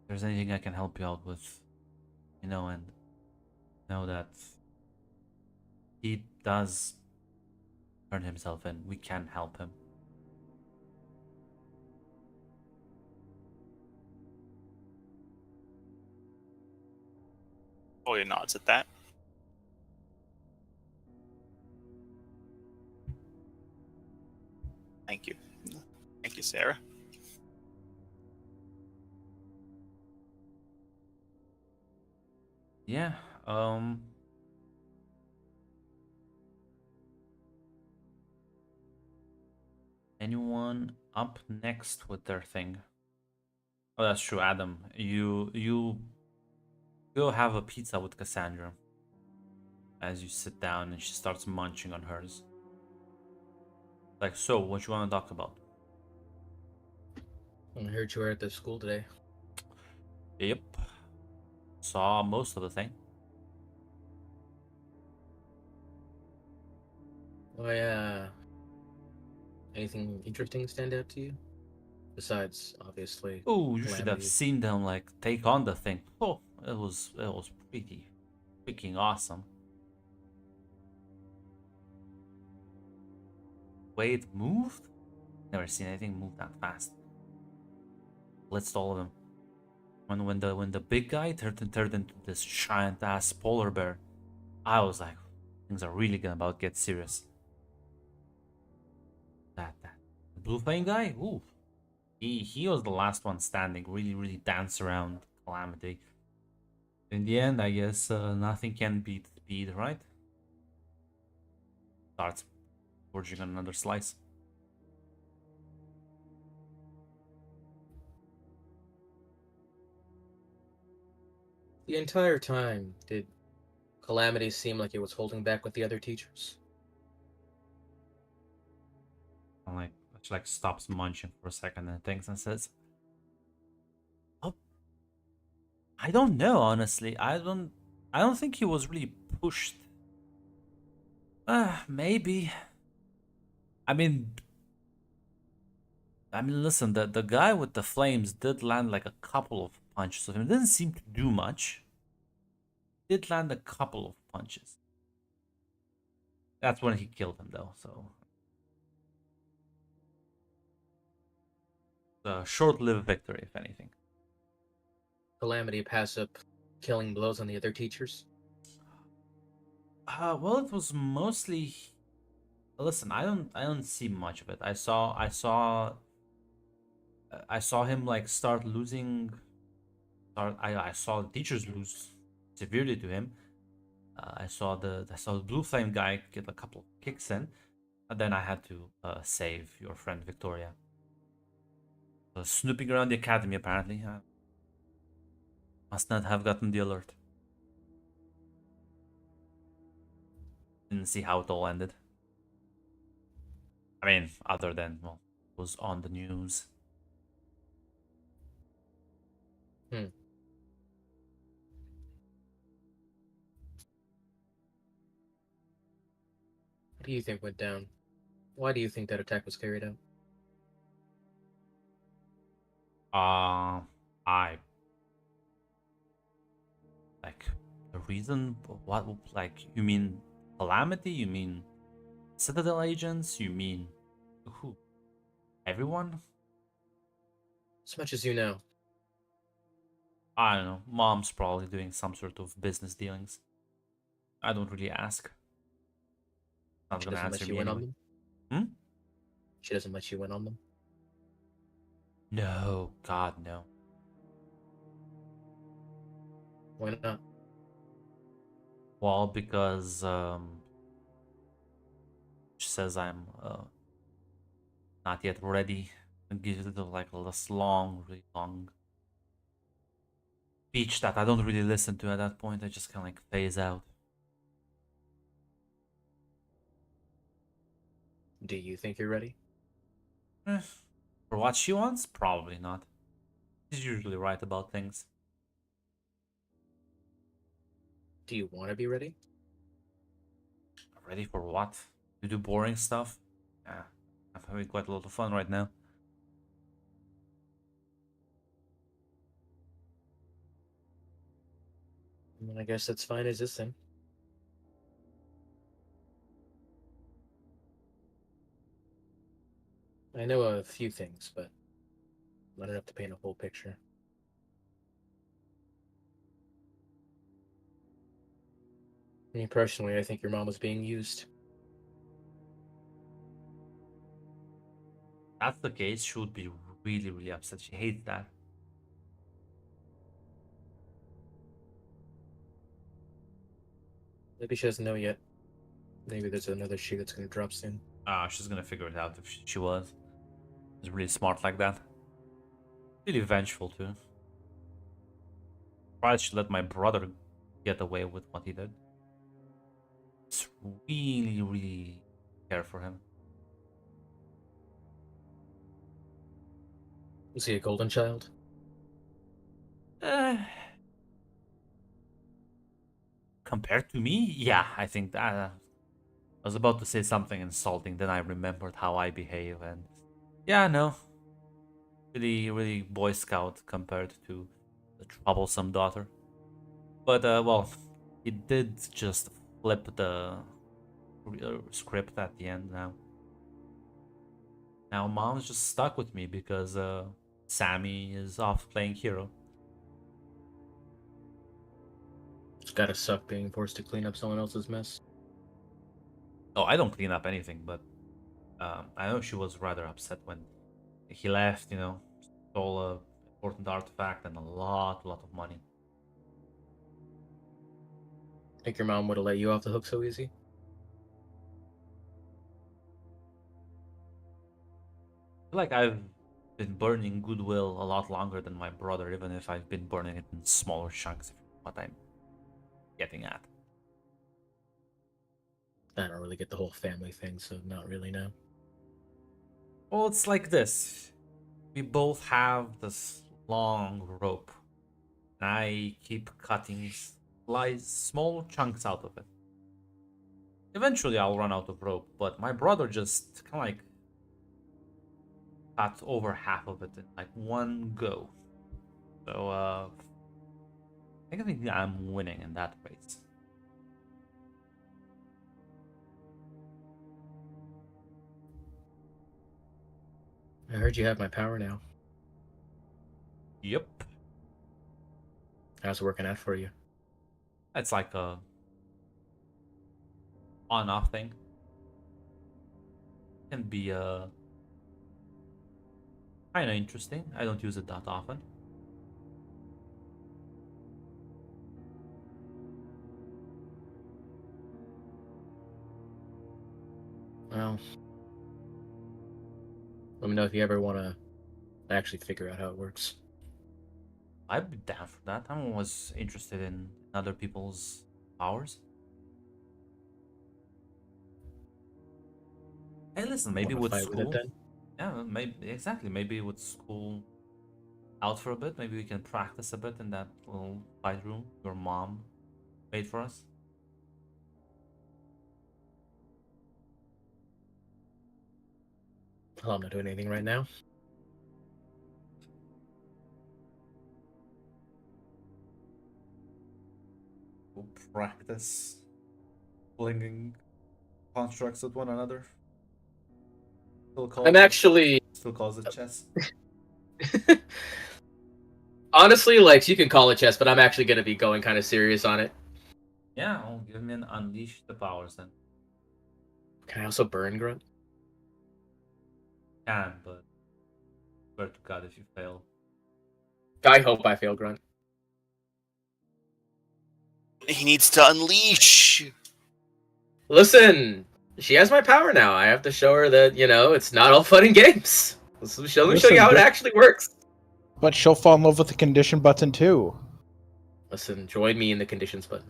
If there's anything I can help you out with, and know that he does turn himself in. We can help him. Oya nods at that. Thank you. Thank you, Sarah. Yeah, anyone up next with their thing? Oh, that's true, Adam. You go have a pizza with Cassandra as you sit down and she starts munching on hers. Like, so what you want to talk about? I heard you were at the school today. Yep. Saw most of the thing. Why, anything interesting stand out to you? Besides, obviously, Oh, you should have Calamity. seen them like take on the thing. Oh, it was pretty freaking awesome. Way it moved? Never seen anything move that fast. Blitzed all of them. When the big guy turned into this giant ass polar bear, I was like, things are really gonna about get serious. That the blue flame guy, ooh, he was the last one standing. Really dance around Calamity. In the end, I guess nothing can beat speed, right? Starts forging on another slice. The entire time, did Calamity seem like it was holding back with the other teachers? And she like stops munching for a second and thinks and says, "Oh, I don't know, honestly. I don't think he was really pushed. Maybe. I mean, listen, the guy with the flames did land like a couple of punches of him. It didn't seem to do much. Did land a couple of punches. That's when he killed him, though. So, a short-lived victory, if anything. Calamity pass up killing blows on the other teachers? Well, it was mostly. Listen, I don't see much of it. I saw him like start losing. I saw the teachers lose severely to him. I saw the blue flame guy get a couple of kicks in, and then I had to save your friend Victoria. Snooping around the academy apparently. Must not have gotten the alert. Didn't see how it all ended. I mean, other than, well, it was on the news. What do you think went down? Why do you think that attack was carried out? I like the reason. What, like, you mean Calamity? You mean Citadel agents? You mean who? Everyone? As much as you know. I don't know. Mom's probably doing some sort of business dealings. I don't really ask. Not She gonna doesn't answer let you me in on anyway. them? She doesn't let you in on them? No, God, no. Why not? Well, because she says I'm not yet ready. And gives it like this long, really long speech that I don't really listen to at that point. I just kind of like phase out. Do you think you're ready? Eh, for what she wants, probably not. She's usually right about things. Do you want to be ready? Ready for what? To do boring stuff? Yeah, I'm having quite a lot of fun right now. I guess that's fine as this then. I know a few things, but not enough to paint a whole picture. Me personally, I think your mom was being used. If that's the case, she would be really, really upset. She hates that. Maybe she doesn't know yet. Maybe there's another shoe that's going to drop soon. She's gonna figure it out if she was. She's really smart like that. Really vengeful too. Surprised she let my brother get away with what he did. It's really, really care for him. Was he a golden child? Compared to me, yeah, I think that. I was about to say something insulting, then I remembered how I behave, and yeah, no, really, really Boy Scout compared to the troublesome daughter. But well, he did just flip the script at the end now. Now mom's just stuck with me because Sammy is off playing hero. It's gotta suck being forced to clean up someone else's mess. Oh, I don't clean up anything, but I know she was rather upset when he left. You know, stole a important artifact and a lot of money. Think your mom would have let you off the hook so easy? I feel like I've been burning goodwill a lot longer than my brother, even if I've been burning it in smaller chunks. If you know what I'm getting at. I don't really get the whole family thing, so not really now. Well, it's like this. We both have this long rope. And I keep cutting small chunks out of it. Eventually, I'll run out of rope, but my brother just kind of like cut over half of it in like one go. So, I think I'm winning in that race. I heard you have my power now. Yep. How's it working out for you? It's like a on-off thing. Can be kind of interesting. I don't use it that often. Well, let me know if you ever want to actually figure out how it works. I'd be down for that. I'm always interested in other people's powers. Hey, listen, maybe Wanna with fight with it school. then? Yeah, maybe exactly. Maybe with school out for a bit, maybe we can practice a bit in that little fight room your mom made for us. Well, I'm not doing anything right now. We'll practice flinging constructs at one another. I'm actually Still calls it chess. honestly, like, you can call it chess, but I'm actually gonna be going kind of serious on it. Yeah, well, give me an unleash the powers then. Can I also burn grunt? Can, but swear to God if you fail. I hope I fail grunt. He needs to unleash. Listen, she has my power now. I have to show her that, it's not all fun and games. Let me show Listen, you how it but- actually works. But she'll fall in love with the condition button too. Listen, join me in the conditions button.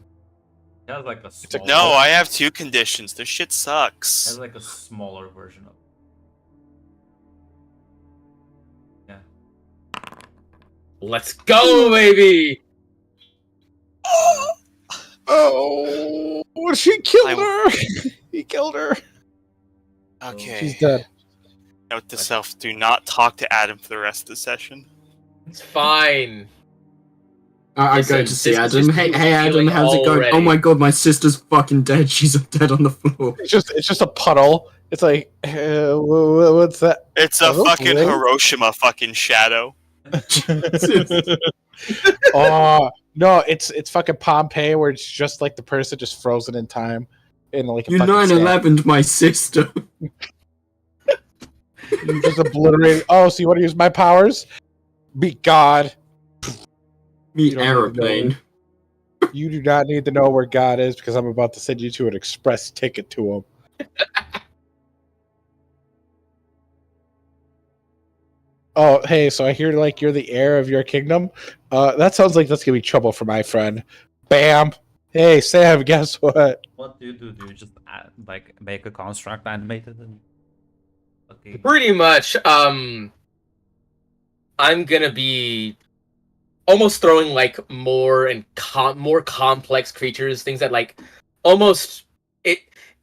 It has like a a- smaller. No, I have 2 conditions. This shit It sucks. has like a smaller version of. Yeah. Let's go, baby! Oh, she killed I- her. He killed her. Okay. She's dead. Note to self: do not talk to Adam for the rest of the session. It's fine. I Listen, go to see this is Adam. just Hey, you hey, Adam, healing how's it going? Oh already. my god, my sister's fucking dead. She's dead on the floor. It's just a puddle. It's like, what's that? It's a Oh, fucking really? Hiroshima fucking shadow. Oh no, it's fucking Pompeii, where it's just like the person just frozen in time, in like a You fucking 9/11'd my sister. You just obliterated. Oh, so you want to use my powers? Be God. Me You don't aeroplane. You do not need to know where God is because I'm about to send you to an express ticket to him. Oh, hey, so I hear like you're the heir of your kingdom. That sounds like that's gonna be trouble for my friend. Bam. Hey, Sam, guess what? What do? Do you just add, like make a construct animated and? Okay. Pretty much, I'm gonna be almost throwing like more and more complex creatures, things that like almost it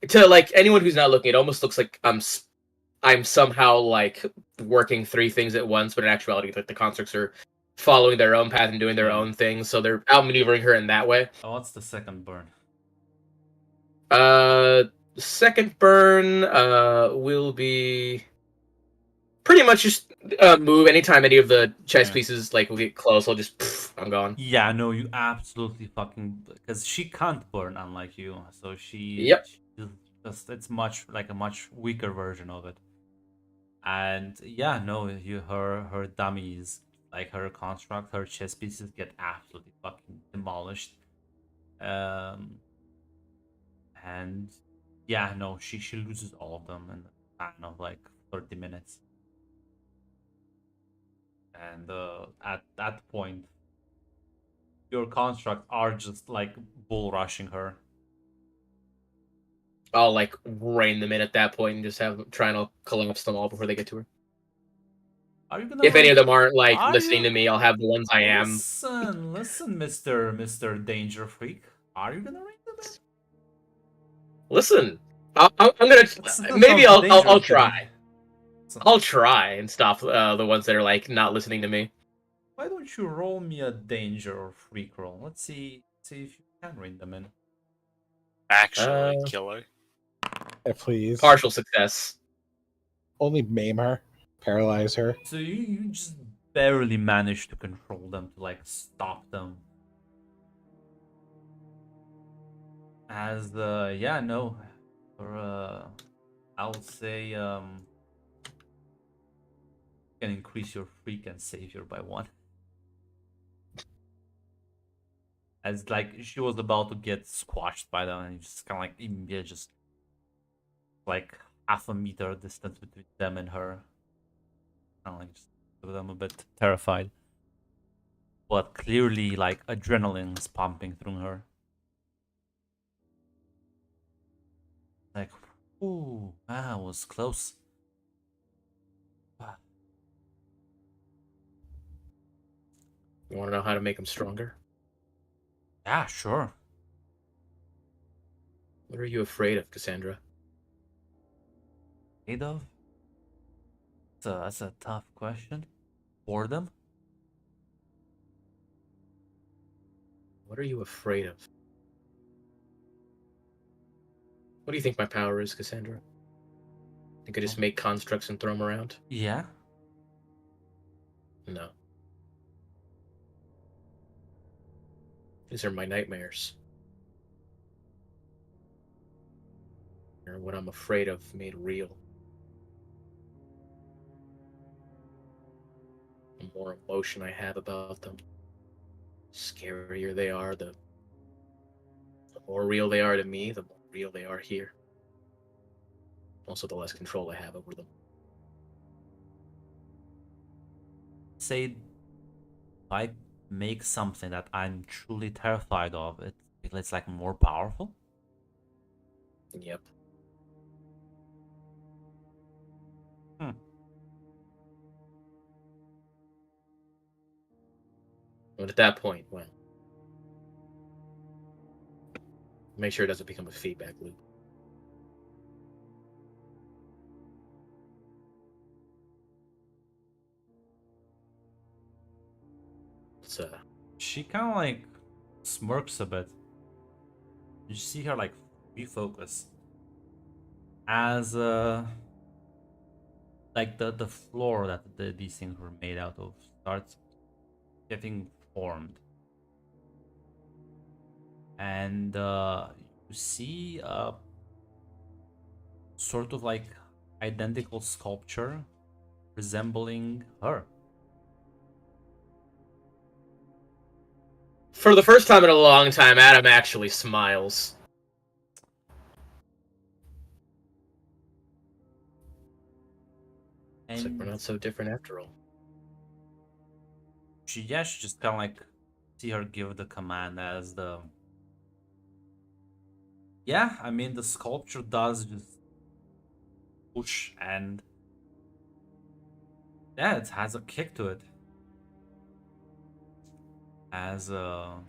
to like anyone who's not looking, it almost looks like I'm somehow like working 3 things at once, but in actuality, like the constructs are following their own path and doing their own thing, so they're outmaneuvering her in that way. Oh, what's the second burn? Second burn will be pretty much just move anytime any of the chess Yeah. pieces like will get close. I'll just I'm gone. Yeah, no, you absolutely fucking because she can't burn unlike you, so Yep. she's just it's much like a much weaker version of it. And yeah, no, her dummies like her construct, her chess pieces get absolutely fucking demolished. Um, and yeah, no, she loses all of them in the span of like 30 minutes. And at that point, your constructs are just like bull rushing her. I'll like rein them in at that point and just have trying to collapse them all before they get to her. Are you gonna? If any of them aren't like Are listening you- to me, I'll have the ones I am. Listen, Mister Danger Freak. Are you gonna ring them in? Listen, I'm gonna Listen, maybe sounds I'll dangerous to me. try. So- I'll try and stop the ones that are like not listening to me. Why don't you roll me a danger or freak roll? Let's see if you can ring them in. Actually, killer. Yeah, please. Partial success. Only maim her, paralyze her. So you just barely manage to control them to like stop them. As yeah, no, or I'll say can increase your freak and savior by 1. As like she was about to get squashed by them, and just kind of like immediately just like half a meter distance between them and her. Kind of like just look at them a bit terrified, but clearly like adrenaline is pumping through her. Like, ooh, that was close. You want to know how to make them stronger? Yeah, sure. What are you afraid of, Cassandra? Afraid of? That's a tough question. Boredom? What are you afraid of? What do you think my power is, Cassandra? Think I just make constructs and throw them around? Yeah. No. These are my nightmares. They're what I'm afraid of made real. The more emotion I have about them, scarier they are, the The more real they are to me, the more real they are here. Also, the less control I have over them. Say, I make something that I'm truly terrified of, it's like more powerful. Yep. But at that point, well, make sure it doesn't become a feedback loop. It's She kind of like smirks a bit. You see her like refocus as like the floor that these things were made out of starts getting formed, and you see a sort of like identical sculpture resembling her. For the first time in a long time, Adam actually smiles. It's like we're not so different after all. She just kind of like see her give the command as the. Yeah, I mean the sculpture does just push and yeah, it has a kick to it. As you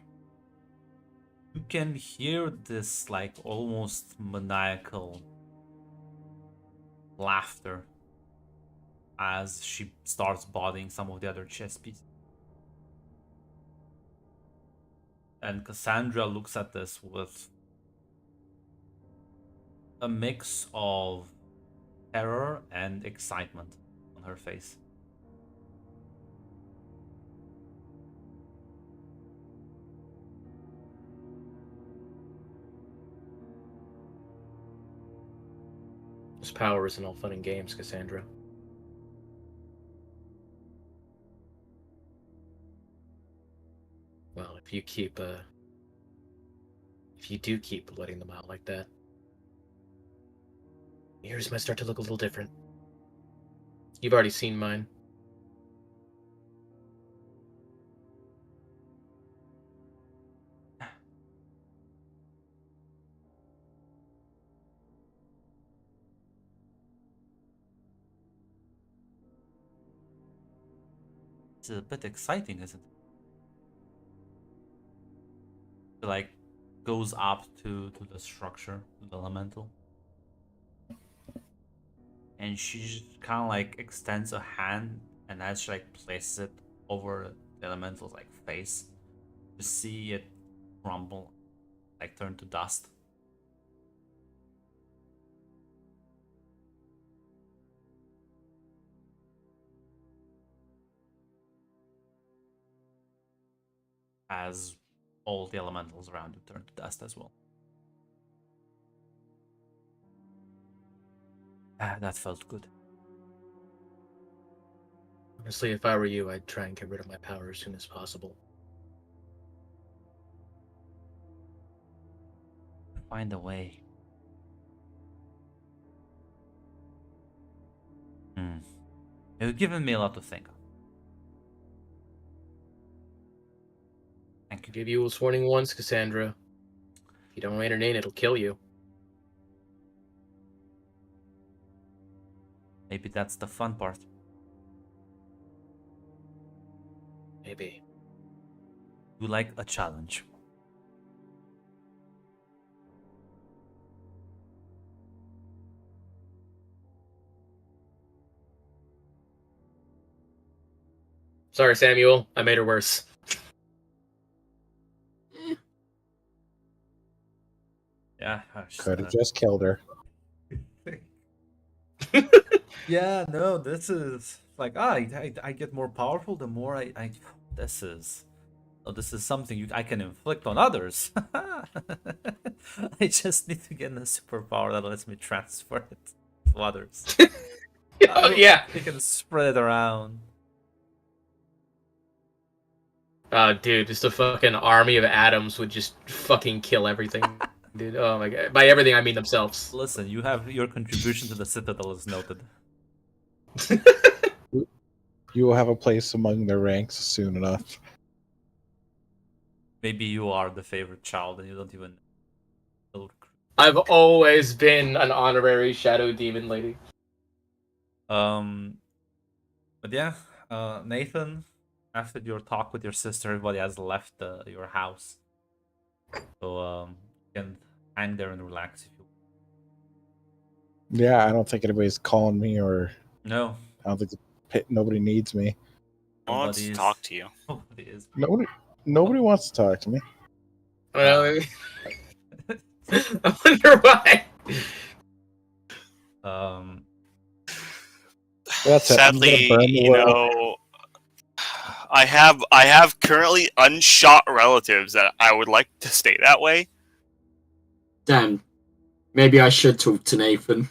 can hear this like almost maniacal laughter as she starts bodying some of the other chess pieces. And Cassandra looks at this with a mix of terror and excitement on her face. This power isn't all fun and games, Cassandra. Well, if you do keep letting them out like that, yours might start to look a little different. You've already seen mine. It's a bit exciting, isn't it? It like goes up to the structure, the elemental. And she just kind of like extends a hand, and as she like places it over the elemental's like face, you see it crumble, like turn to dust. As all the elementals around you turn to dust as well. That felt good. Honestly, if I were you, I'd try and get rid of my power as soon as possible. Find a way. You've given me a lot to think of. Thank you. Give you a warning once, Cassandra. If you don't entertain, it'll kill you. Maybe that's the fun part. Maybe. You like a challenge. Sorry, Samuel. I made her worse. Yeah. Could have just killed her. Yeah, no, this is like I get more powerful the more I this is something I can inflict on others. I just need to get a superpower that lets me transfer it to others. Oh, yeah. You can spread it around. Dude, just a fucking army of atoms would just fucking kill everything, dude. Oh my god. By everything, I mean themselves. Listen, you have your contribution to the Citadel is noted. You will have a place among their ranks soon enough. Maybe you are the favorite child and you don't even know. I've always been an honorary shadow demon lady. But yeah, Nathan, after your talk with your sister, everybody has left your house. So you can hang there and relax if you Yeah, I don't think anybody's calling me, or No, I don't think nobody needs me. No one wants to Nobody's- talk to you. nobody is. Nobody wants to talk to me. Well, I wonder why. That's it. I'm gonna Sadly, burn the you world. know, I have currently unshot relatives that I would like to stay that way. Damn. Maybe I should talk to Nathan.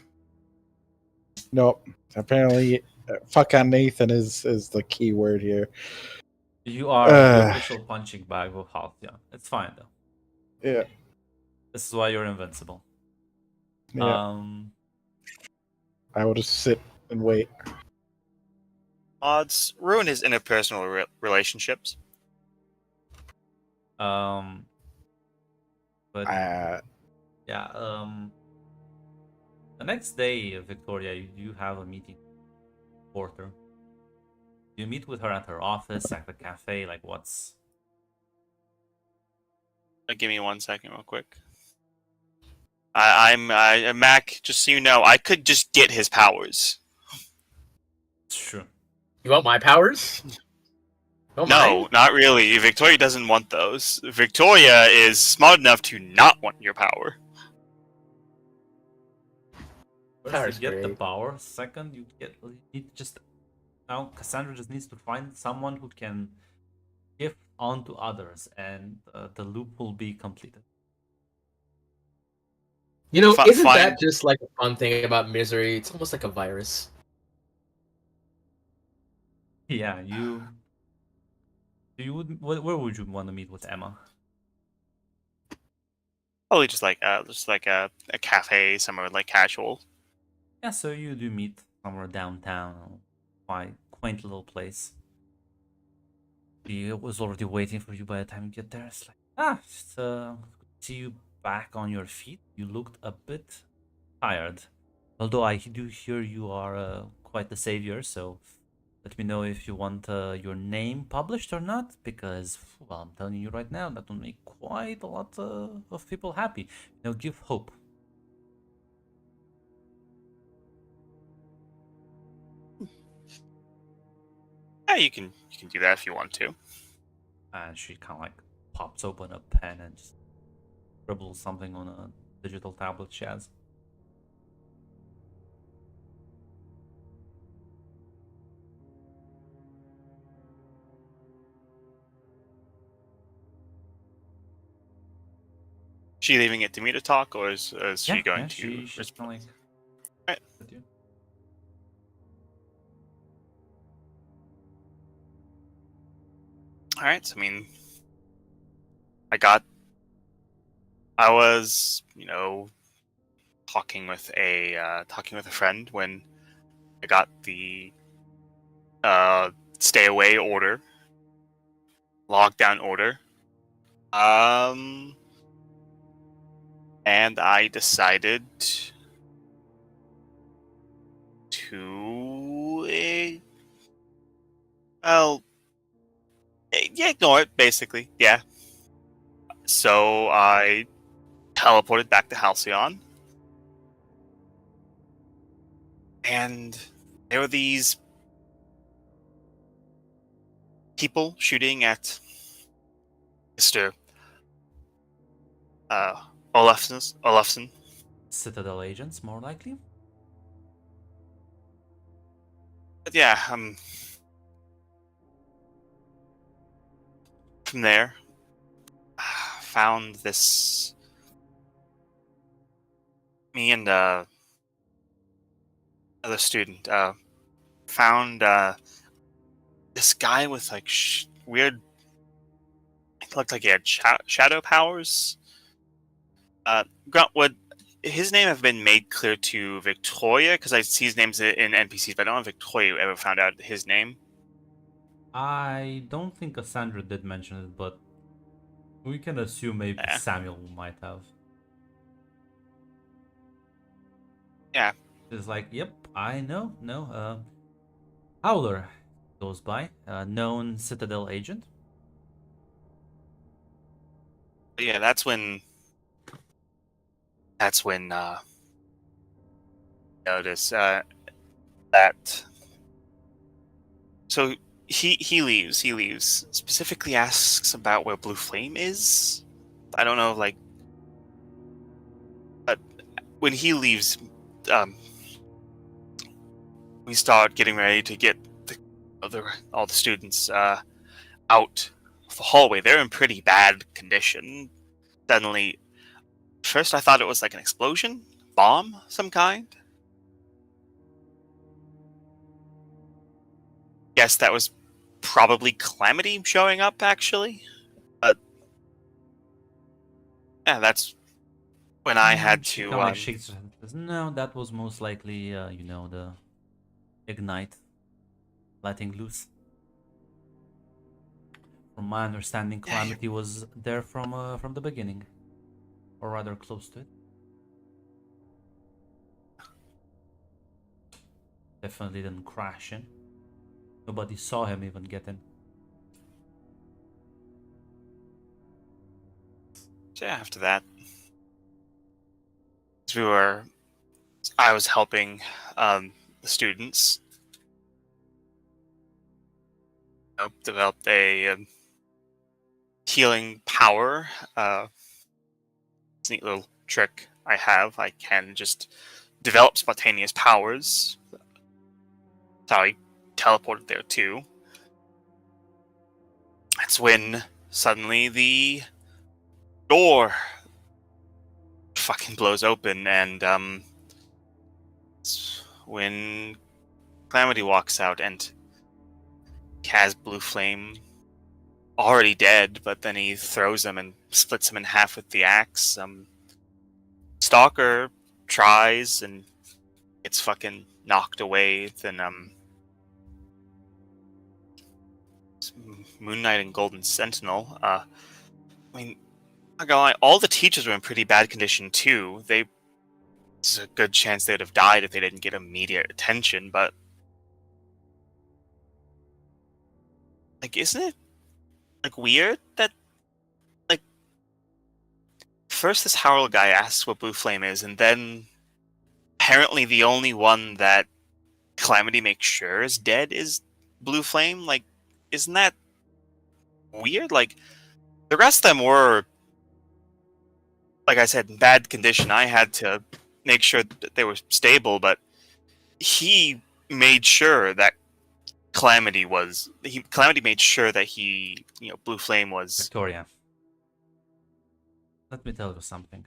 Nope. Apparently, fuck on Nathan is the key word here. You are the official punching bag of Halcyon. It's fine though. Yeah. This is why you're invincible. Yeah. I will just sit and wait. Odds ruin his interpersonal relationships. But Uh, yeah, the next day, Victoria, you do have a meeting with Porter. You meet with her at her office, at the cafe. Like, what's? Give me 1 second, real quick. I'm Mac. Just so you know, I could just get his powers. It's true. You want my powers? Don't No, mind. not really. Victoria doesn't want those. Victoria is smart enough to not want your power. First, Power's you get the great. power. Second, you need to just now. Cassandra just needs to find someone who can give on to others, and the loop will be completed. You know, isn't Fine. that just like a fun thing about misery? It's almost like a virus. Yeah, you. You would. Where would you want to meet with Emma? Probably just like a cafe, somewhere like casual. Yeah, so you do meet somewhere downtown, quite quaint little place. He was already waiting for you by the time you get there. It's like, it's good to see you back on your feet. You looked a bit tired. Although I do hear you are quite the savior, so let me know if you want your name published or not, because, well, I'm telling you right now, that will make quite a lot of people happy. Give hope. Yeah, you can do that if you want to. And she kind of like pops open a pen and just scribbles something on a digital tablet she has. She leaving it to me to talk, or is she going to? She's respond? kind of like, Right. with you. All right. So, I mean, I was, talking with a friend when I got the stay away order, lockdown order. And I decided to, ignore it, basically. Yeah. So I teleported back to Halcyon. And there were these people shooting at Mr. Olafson. Citadel agents, more likely. But yeah, from there, found this. Me and other student found this guy with like weird looked like he had shadow powers. Grunt, would his name have been made clear to Victoria? Because I see his names in NPCs, but I don't know if Victoria ever found out his name. I don't think Cassandra did mention it, but we can assume maybe Yeah. Samuel might have. Yeah. It's like, yep, I know. No, Howler goes by, known Citadel agent. But yeah, that's when notice that. So he leaves. Specifically asks about where Blue Flame is. I don't know, like, but when he leaves, we start getting ready to get all the students out of the hallway. They're in pretty bad condition. Suddenly, first I thought it was like an explosion, bomb, some kind. Guess that was probably Calamity showing up, actually. But yeah, that's when I had She to. kinda, like, shakes her head and says, no, that was most likely, the ignite letting loose. From my understanding, Calamity was there from the beginning, or rather close to it. Definitely didn't crash in. Nobody saw him even get in. So yeah, after that, I was helping the students develop a healing power. It's a neat little trick I have. I can just develop spontaneous powers. That's how I teleported there too. That's when suddenly the door fucking blows open, and it's when Calamity walks out and has Blue Flame already dead, but then he throws him and splits him in half with the axe. Stalker tries and gets fucking knocked away. Then Moon Knight and Golden Sentinel. I mean, I'm not gonna lie, all the teachers were in pretty bad condition too. There's a good chance they'd have died if they didn't get immediate attention, but like, isn't it like weird that like first this Howell guy asks what Blue Flame is, and then apparently the only one that Calamity makes sure is dead is Blue Flame? Like, isn't that weird? Like, the rest of them were, like I said, in bad condition. I had to make sure that they were stable, but he made sure that Calamity made sure that Blue Flame was. Victoria, let me tell you something.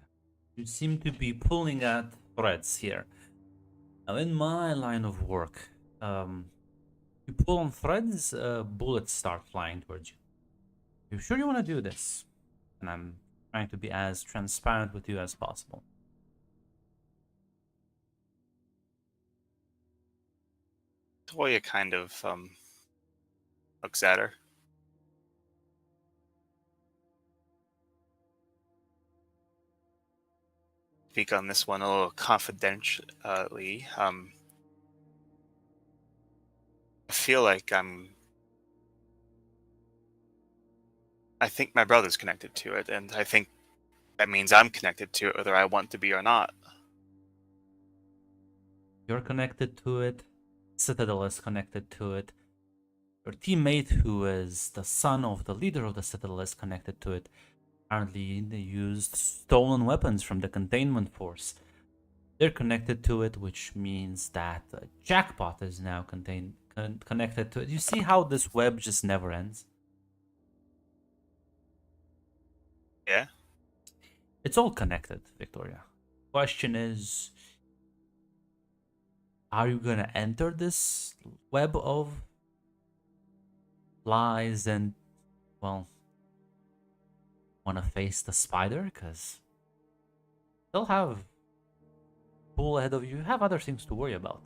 You seem to be pulling at threads here. Now, in my line of work, you pull on threads, bullets start flying towards you. You sure you want to do this? And I'm trying to be as transparent with you as possible. Toya kind of looks at her. Speak on this one a little confidentially. I feel like I think my brother's connected to it, and I think that means I'm connected to it, whether I want to be or not. You're connected to it. Citadel is connected to it. Your teammate, who is the son of the leader of the Citadel, is connected to it. Apparently, they used stolen weapons from the containment force. They're connected to it, which means that Jackpot is now connected to it. You see how this web just never ends? Yeah. It's all connected, Victoria. Question is, are you gonna enter this web of lies and, well, want to face the spider, because they'll have pool ahead of you. You have other things to worry about.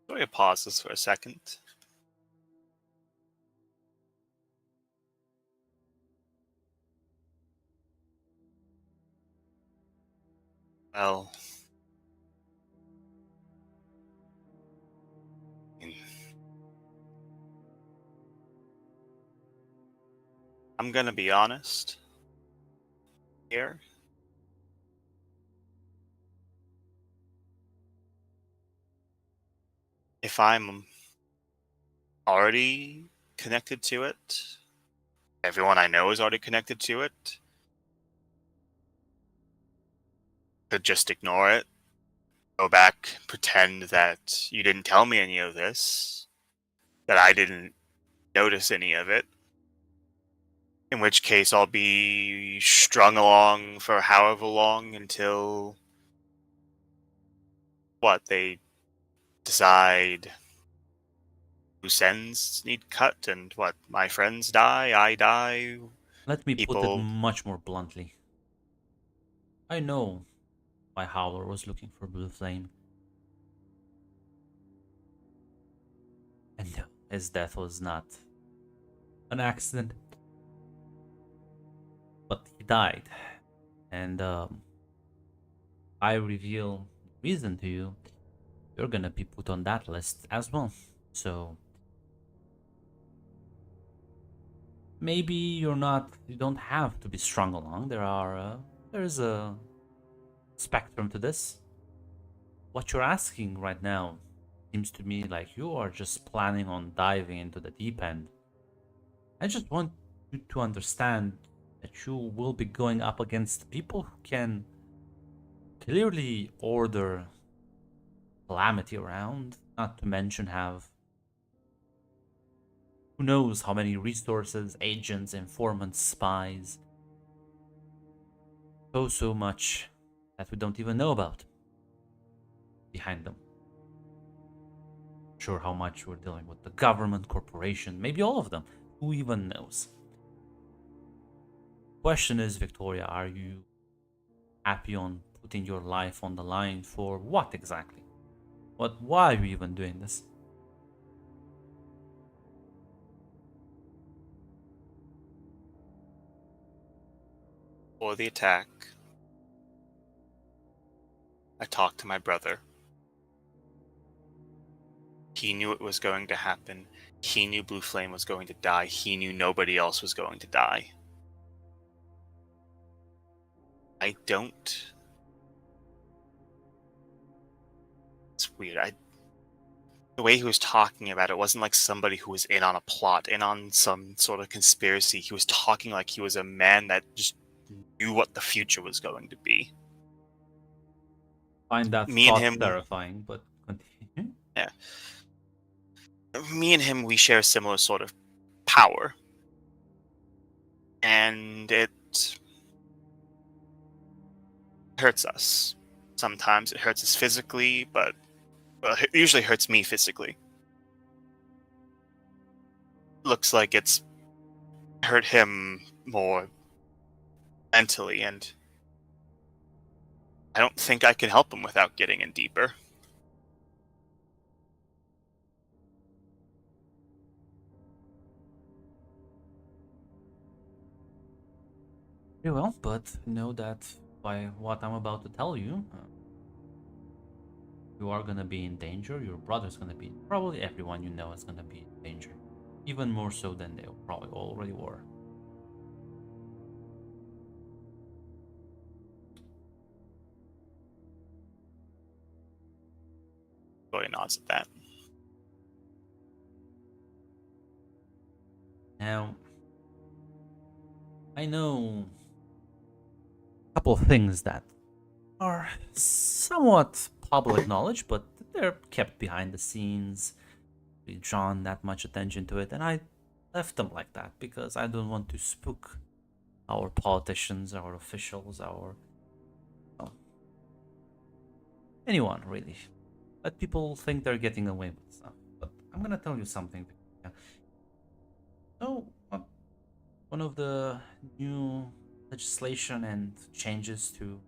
Victoria pauses for a second. Well, I'm gonna be honest here. If I'm already connected to it, everyone I know is already connected to it, could just ignore it, go back, pretend that you didn't tell me any of this, that I didn't notice any of it, in which case I'll be strung along for however long until they decide loose ends need cut, and my friends die, I die. Let me put it People- much more bluntly. I know why Howler was looking for Blue Flame. And no, his death was not an accident. But he died. And I reveal reason to you, you're gonna be put on that list as well. So maybe you don't have to be strung along. There's a spectrum to this. What you're asking right now seems to me like you are just planning on diving into the deep end. I just want you to understand that you will be going up against people who can clearly order calamity around, not to mention have who knows how many resources, agents, informants, spies. So much that we don't even know about behind them. Sure how much we're dealing with the government, corporation, maybe all of them. Who even knows? Question is, Victoria, are you happy on putting your life on the line for what exactly? Why are you even doing this? For the attack, I talked to my brother. He knew it was going to happen. He knew Blue Flame was going to die. He knew nobody else was going to die. I don't. It's weird. The way he was talking about it wasn't like somebody who was in on a plot, in on some sort of conspiracy. He was talking like he was a man that just knew what the future was going to be. Find that Me and thought him- terrifying, but continue. Me and him, we share a similar sort of power. And it hurts us. Sometimes it hurts us physically, but it usually hurts me physically. Looks like it's hurt him more mentally, and I don't think I can help him without getting in deeper. Very well, but know that by what I'm about to tell you, you are gonna be in danger. Your brother's gonna be. Probably everyone you know is gonna be in danger. Even more so than they probably already were. Gloria nods at that. Now, I know a couple of things that are somewhat public knowledge, but they're kept behind the scenes. We've drawn that much attention to it, and I left them like that because I don't want to spook our politicians, our officials, our anyone really. Let people think they're getting away with stuff. But I'm gonna tell you something. So, one of the new legislation and changes to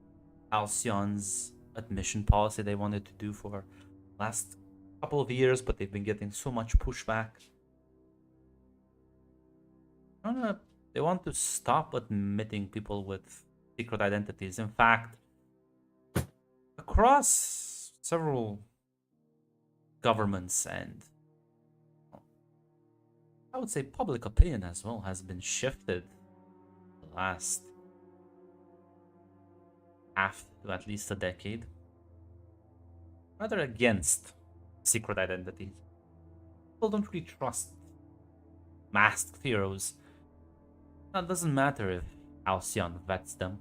Halcyon's admission policy they wanted to do for last couple of years, but they've been getting so much pushback. They want to stop admitting people with secret identities. In fact, across several governments and I would say public opinion as well has been shifted the last half to at least a decade, rather against secret identities. People don't really trust masked heroes. Now, it doesn't matter if Halcyon vets them.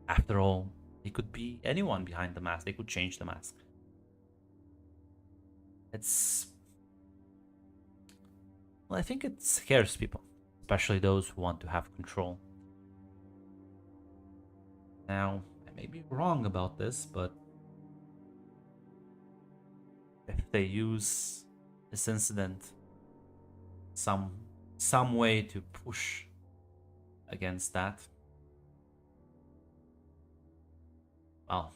After all, they could be anyone behind the mask. They could change the mask. Well, I think it scares people, especially those who want to have control. Now, I may be wrong about this, but if they use this incident some way to push against that, well,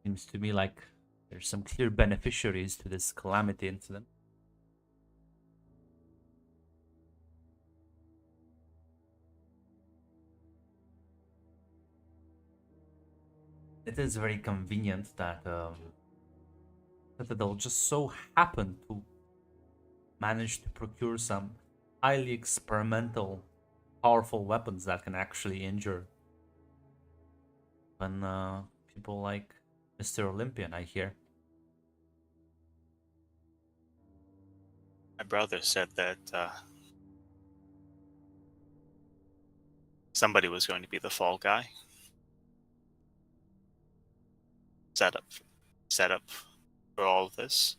seems to me like there's some clear beneficiaries to this calamity incident. It is very convenient that they'll just so happen to manage to procure some highly experimental, powerful weapons that can actually injure. When people like Mr. Olympian, I hear. My brother said that somebody was going to be the fall guy. Set up for all of this.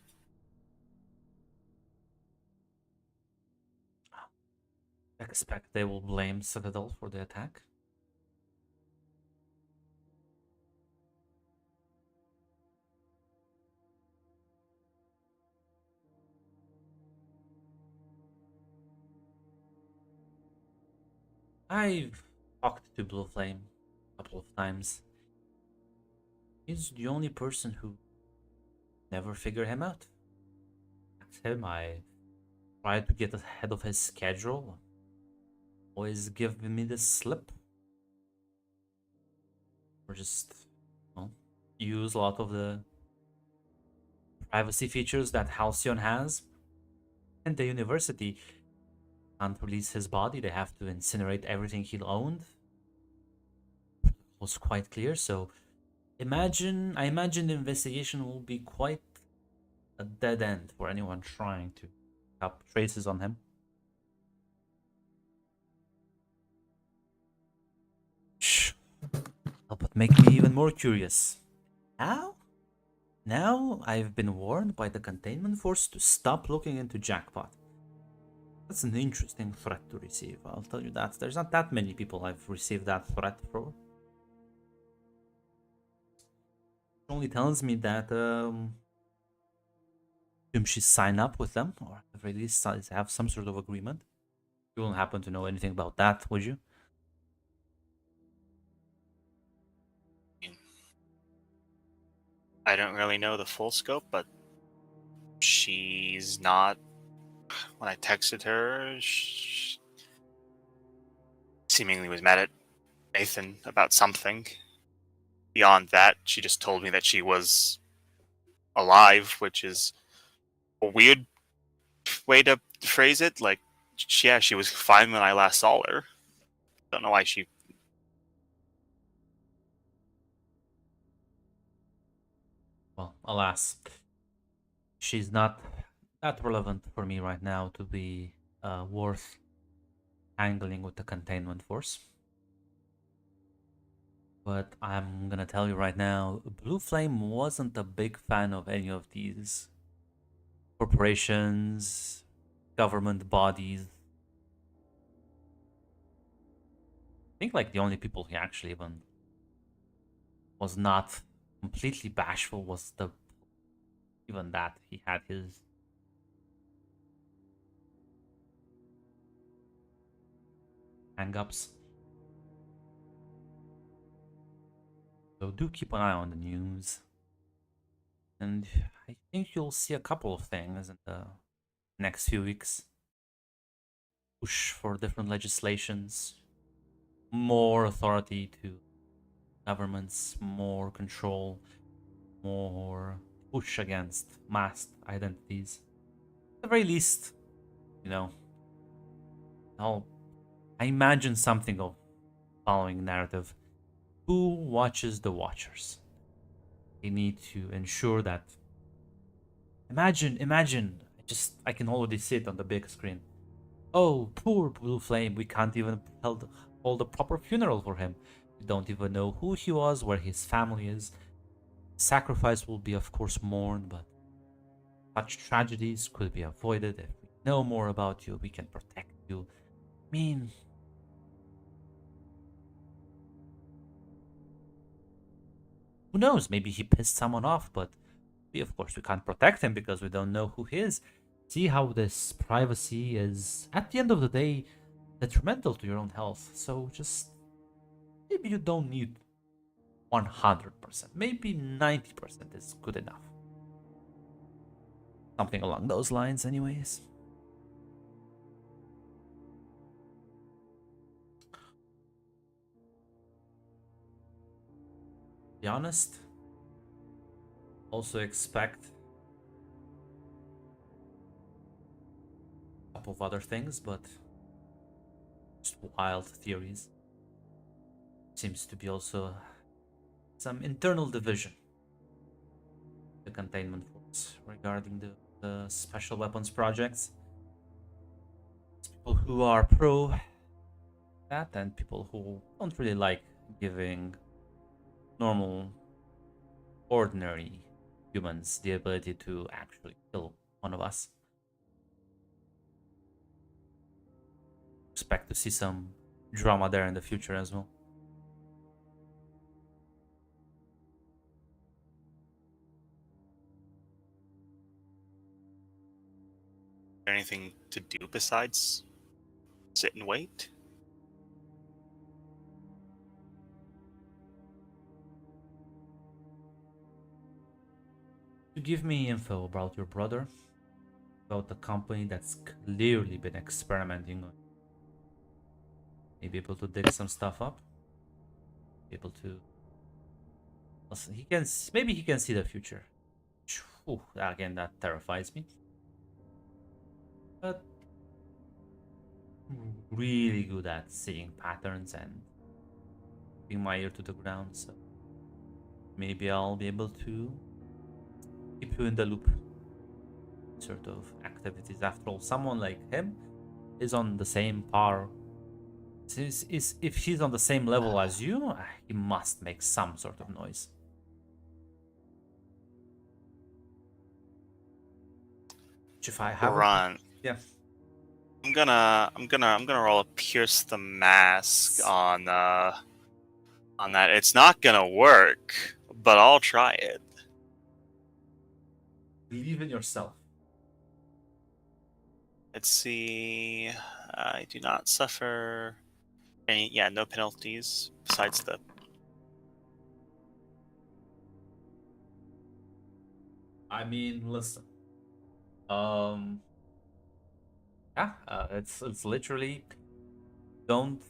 I expect they will blame Citadel for the attack. I've talked to Blue Flame a couple of times. He's the only person who never figured him out. That's him. I tried to get ahead of his schedule. Always giving me the slip. Or just, use a lot of the privacy features that Halcyon has. And the university can't release his body. They have to incinerate everything he owned. It was quite clear, so I imagine the investigation will be quite a dead end for anyone trying to up traces on him. Shh. But make me even more curious. Now I've been warned by the containment force to stop looking into Jackpot. That's an interesting threat to receive, I'll tell you that. There's not that many people I've received that threat for. It only tells me that she sign up with them, or at the very least have some sort of agreement. You won't happen to know anything about that, would you? I don't really know the full scope, but she's not. When I texted her, she seemingly was mad at Nathan about something. Beyond that, she just told me that she was alive, which is a weird way to phrase it. Like, yeah, she was fine when I last saw her. Don't know why she... Well, alas, she's not that relevant for me right now to be worth angling with the containment force. But I'm gonna tell you right now, Blue Flame wasn't a big fan of any of these corporations, government bodies. I think like the only people he actually even was not completely bashful was the even that he had his hang-ups. So do keep an eye on the news. And I think you'll see a couple of things in the next few weeks. Push for different legislations, more authority to governments, more control, more push against masked identities. At the very least, you know, I imagine something of following narrative. Who watches the watchers? They need to ensure that. Imagine, I can already see it on the big screen. Oh, poor Blue Flame, we can't even hold a proper funeral for him. We don't even know who he was, where his family is. Sacrifice will be, of course, mourned, but such tragedies could be avoided. If we know more about you, we can protect you. I mean, who knows? Maybe he pissed someone off, but of course, we can't protect him because we don't know who he is. See how this privacy is, at the end of the day, detrimental to your own health. So just maybe you don't need 100%. Maybe 90% is good enough. Something along those lines, anyways. To be honest, also expect a couple of other things, but just wild theories. Seems to be also some internal division. The containment force regarding the special weapons projects. It's people who are pro that and people who don't really like giving normal, ordinary humans the ability to actually kill one of us. Expect to see some drama there in the future as well. Anything to do besides sit and wait? To give me info about your brother, about the company that's clearly been experimenting on. Maybe able to dig some stuff up. Able to. Also, maybe he can see the future. Ooh, again, that terrifies me. But really good at seeing patterns and keeping my ear to the ground. So maybe I'll be able to keep you in the loop. Sort of activities. After all, someone like him is on the same par. If he's on the same level as you, he must make some sort of noise. If I have Ron, yeah. I'm gonna roll a pierce the mask on that. It's not gonna work, but I'll try it. Believe in yourself. Let's see. I do not suffer any. Yeah, no penalties besides the. I mean, listen. Yeah, it's literally don't.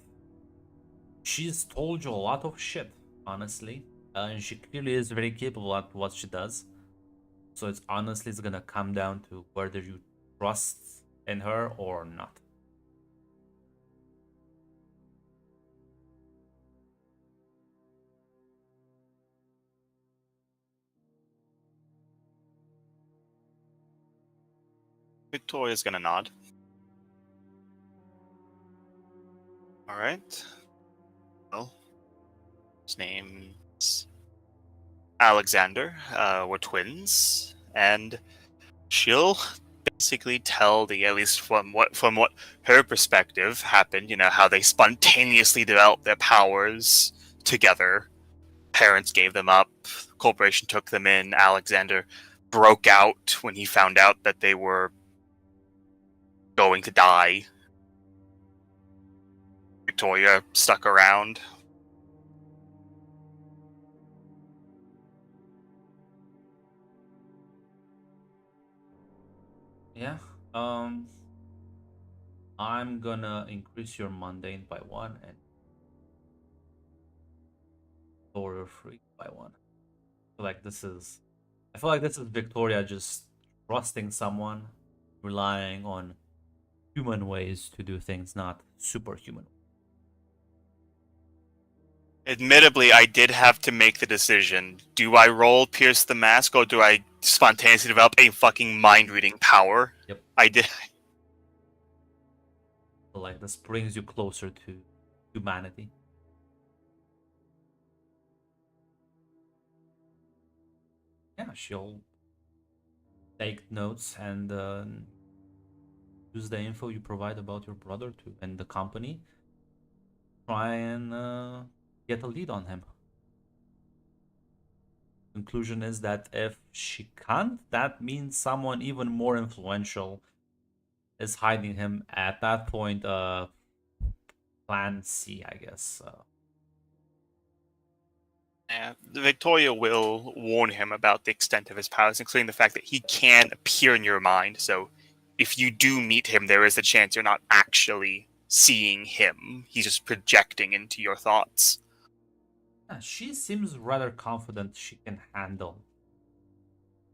She's told you a lot of shit, honestly, and she clearly is very capable at what she does. So it's gonna come down to whether you trust in her or not. Victoria's gonna nod. All right. Well, his name's Alexander. We're twins, and she'll basically tell at least from what her perspective happened. You know how they spontaneously developed their powers together, parents gave them up. The corporation took them in. Alexander broke out when he found out that they were going to die. Victoria stuck around. Yeah. I'm gonna increase your mundane by 1 and lower your freak by 1. I feel like this is Victoria just trusting someone, relying on human ways to do things, not superhuman. Admittedly, I did have to make the decision. Do I roll Pierce the Mask, or do I spontaneously develop a fucking mind-reading power? Yep. I did. So, like, this brings you closer to humanity. Yeah, she'll take notes and use the info you provide about your brother to and the company. Try and get a lead on him. Conclusion is that if she can't, that means someone even more influential is hiding him. At that point, plan C, I guess. Yeah, Victoria will warn him about the extent of his powers, including the fact that he can appear in your mind. So if you do meet him, there is a chance you're not actually seeing him. He's just projecting into your thoughts. Yeah, she seems rather confident she can handle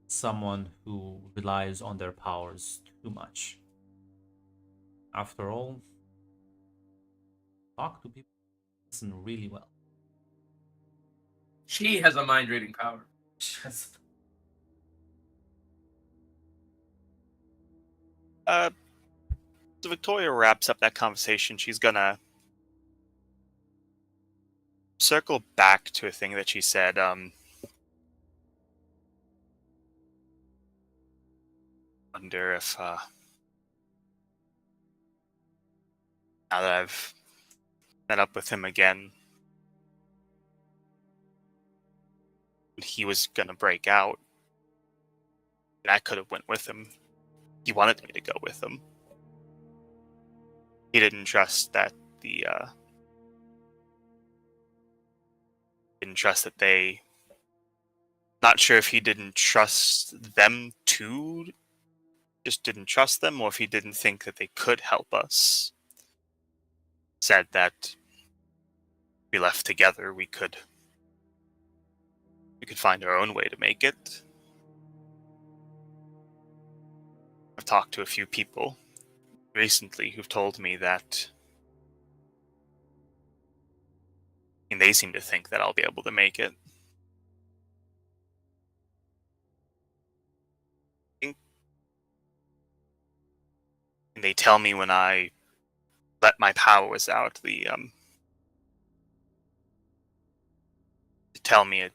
someone who relies on their powers too much. After all, talk to people, listen really well. She has a mind reading power. So Victoria wraps up that conversation. She's gonna circle back to a thing that she said. Wonder if now that I've met up with him again, he was gonna break out, and I could have went with him. He wanted me to go with him. He didn't trust that they. Not sure if he didn't trust them too, just didn't trust them, or if he didn't think that they could help us. Said that if we left together, we could find our own way to make it. I've talked to a few people recently who've told me that, and they seem to think that I'll be able to make it. And they tell me when I let my powers out, they tell me it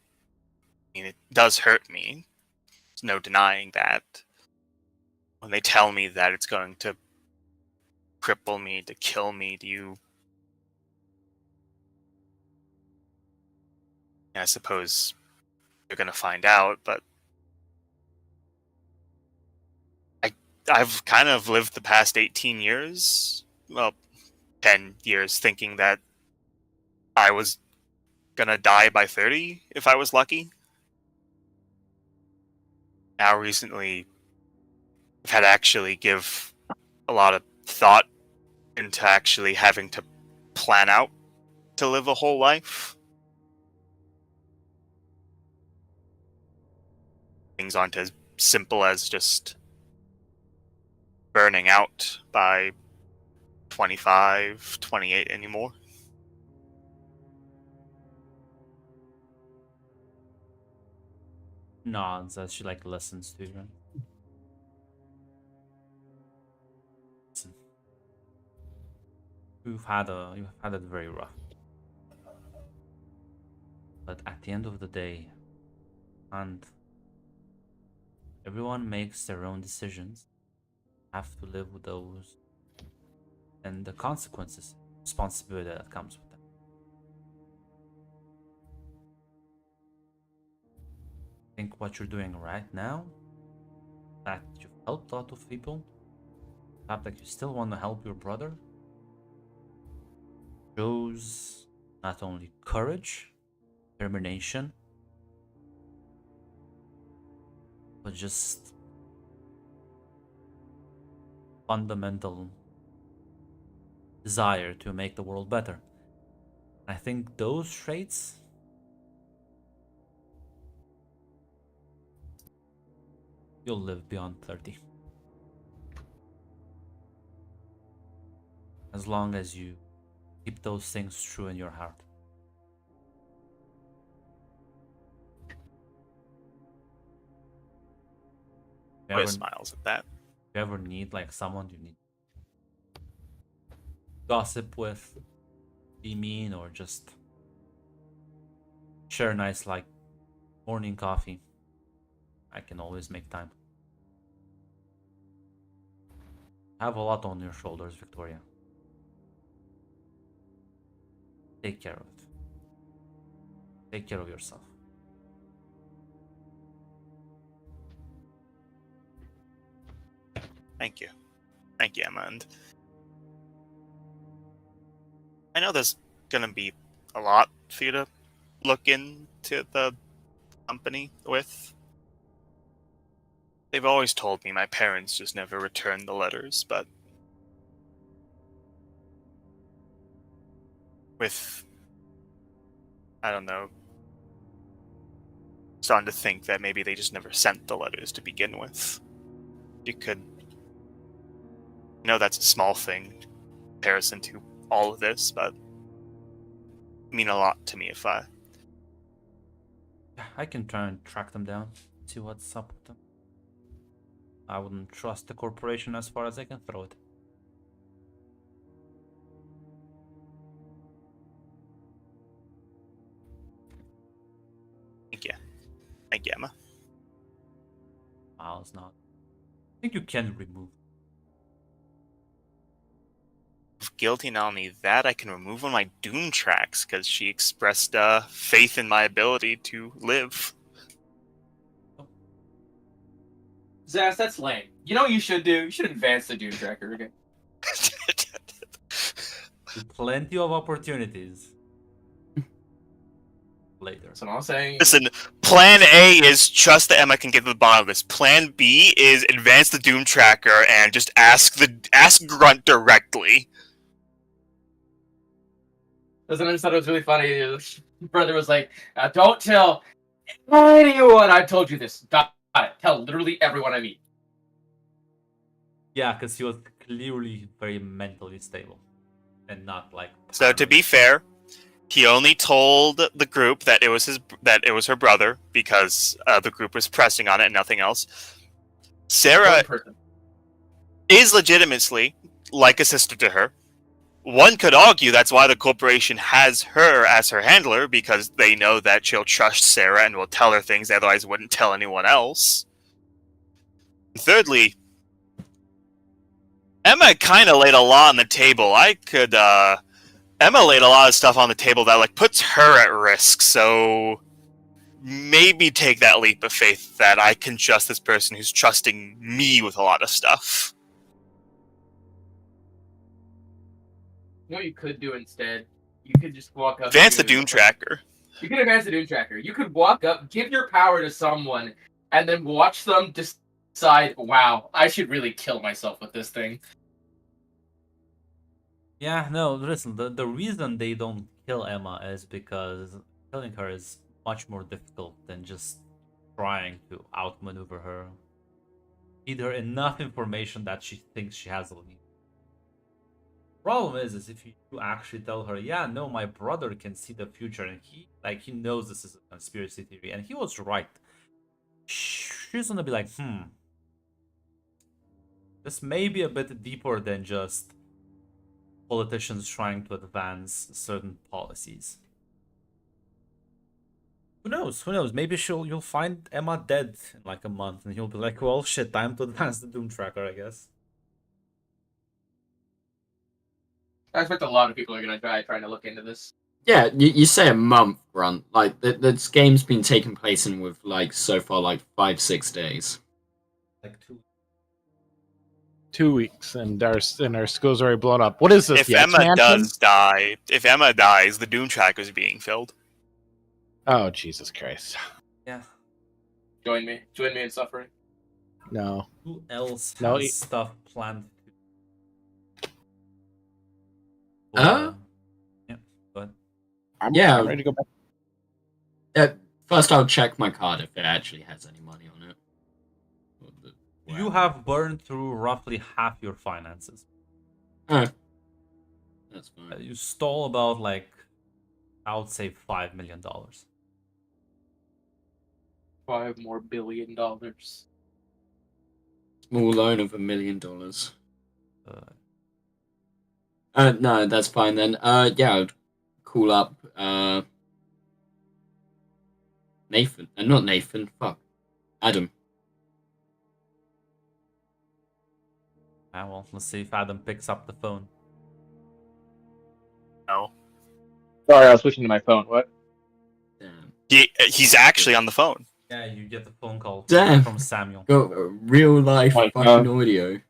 does hurt me. There's no denying that. When they tell me that it's going to cripple me, to kill me, I suppose you're going to find out, but I've kind of lived the past 18 years, well, 10 years, thinking that I was going to die by 30 if I was lucky. Now, recently, I've had to actually give a lot of thought into actually having to plan out to live a whole life. Things aren't as simple as just burning out by 25, 28 anymore. Nods as she like listens to you. Listen. You've had it very rough. But at the end of the day, and everyone makes their own decisions, have to live with those and the consequences, responsibility that comes with them. think what you're doing right now, that you've helped a lot of people, the fact that you still want to help your brother, shows not only courage, determination, but just fundamental desire to make the world better. I think those traits you'll live beyond 30. As long as you keep those things true in your heart. If you Boy ever, smiles at that. if you ever need like someone you need gossip with, be mean, or just share a nice like morning coffee, I can always make time. Have a lot on your shoulders, Victoria. Take care of it. Take care of yourself. Thank you. Thank you, Emma. And I know there's gonna be a lot for you to look into the company with. They've always told me my parents just never returned the letters, but with, I don't know, starting to think that maybe they just never sent the letters to begin with. You could, I know that's a small thing in comparison to all of this, but it'd mean a lot to me if I can try and track them down, see what's up with them. I wouldn't trust the corporation as far as I can throw it. Thank you, Emma. Miles not. I think you can remove. Guilty, not only that, I can remove one of my doom tracks because she expressed faith in my ability to live. Zaz, that's lame. You know what you should do? You should advance the Doom Tracker again. Plenty of opportunities. Later. That's what I'm saying. Listen, Plan A is trust that Emma can get to the bottom of this. Plan B is advance the Doom Tracker and just ask Grunt directly. Listen, I just thought it was really funny. His brother was like, don't tell anyone I told you this. Got it. Tell literally everyone I meet. Yeah, because he was clearly very mentally stable. And not like... So to be fair, he only told the group that it was her brother because the group was pressing on it and nothing else. Sarah One person. is legitimately like a sister to her. One could argue that's why the corporation has her as her handler, because they know that she'll trust Sarah and will tell her things they otherwise wouldn't tell anyone else. And thirdly, Emma kind of laid a lot on the table. Emma laid a lot of stuff on the table that like puts her at risk, so maybe take that leap of faith that I can trust this person who's trusting me with a lot of stuff. You know what you could do instead? You could just walk up. Advance the to- Doom Tracker. You could advance the Doom Tracker. You could walk up, give your power to someone, and then watch them decide, wow, I should really kill myself with this thing. Yeah, no, listen, the reason they don't kill Emma is because killing her is much more difficult than just trying to outmaneuver her. Feed her enough information that she thinks she has a lead. Problem is if you actually tell her, yeah, no, my brother can see the future and he knows this is a conspiracy theory and he was right. She's gonna be like, this may be a bit deeper than just politicians trying to advance certain policies. Who knows? Who knows? Maybe you'll find Emma dead in like a month and you'll be like, well, shit, time to advance the Doom Tracker, I guess. I expect a lot of people are going to trying to look into this. Yeah, you say a month, Grunt. Like this game's been taking place in with like so far like 5-6 days. Like 2. 2 weeks, and our school's already blown up. What is this? If the X Emma Mansion? does die, if Emma dies, the Doom track is being filled. Oh Jesus Christ! Yeah. Join me in suffering. No. Who else has No, stuff planned? Huh? Yeah. But I'm Yeah. ready to go back. First, I'll check my card if it actually has any money on it. you have burned through roughly half your finances. Oh, that's fine. You stole about like, I would say $5 million. $5 more billion. Small loan of $1 million. Uh, No, that's fine then. Yeah, I'd call up Nathan. Not Nathan. Fuck, Adam. well, let's see if Adam picks up the phone. No, Sorry, I was switching to my phone. What? Damn. he's actually on the phone. Yeah, you get the phone call Damn. from Samuel. Got real life Oh my fucking God. audio.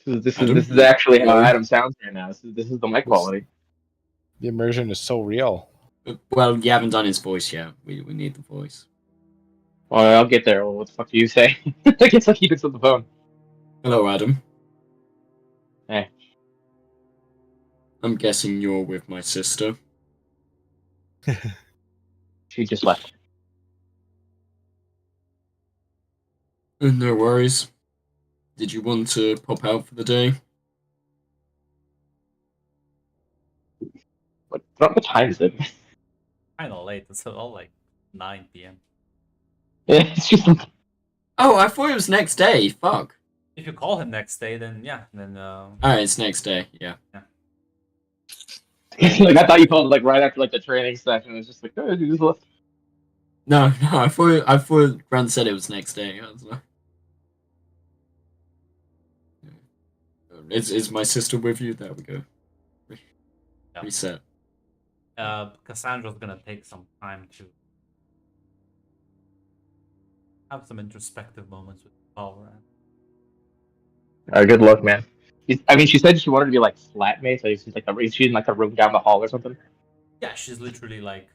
This Adam? is actually how Hello? Adam sounds right now. This is the mic quality. The immersion is so real. Well, you haven't done his voice yet. We need the voice. Well, I'll get there. Well, what the fuck do you say? I guess I'll keep it on the phone. Hello, Adam. Hey. I'm guessing you're with my sister. She just left. No worries. Did you want to pop out for the day? What time is it? Kind of late. It's all like 9 p.m. It's just Oh, I thought it was next day. Fuck. If you call him next day, then yeah, then Alright, it's next day. Yeah. like I thought you called like right after like the training session. It's just like, oh, you just left. No, I thought Grant said it was next day. I was like, is my sister with you? There we go. Yeah. Reset. Cassandra's gonna take some time to have some introspective moments with power. Good luck, man. I mean, she said she wanted to be like flatmates. Like she's like she's in like a room down the hall or something. Yeah, she's literally like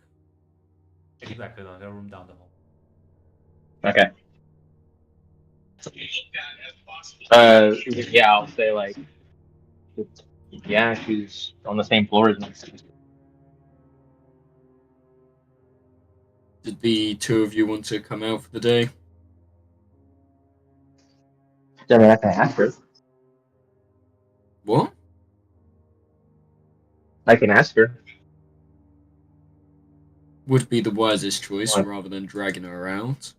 exactly the room down the hall. Okay. Yeah, I'll say like, yeah, she's on the same floor as me. Did the two of you want to come out for the day? I mean, I can ask her. What? I can ask her. Would be the wisest choice What? rather than dragging her out.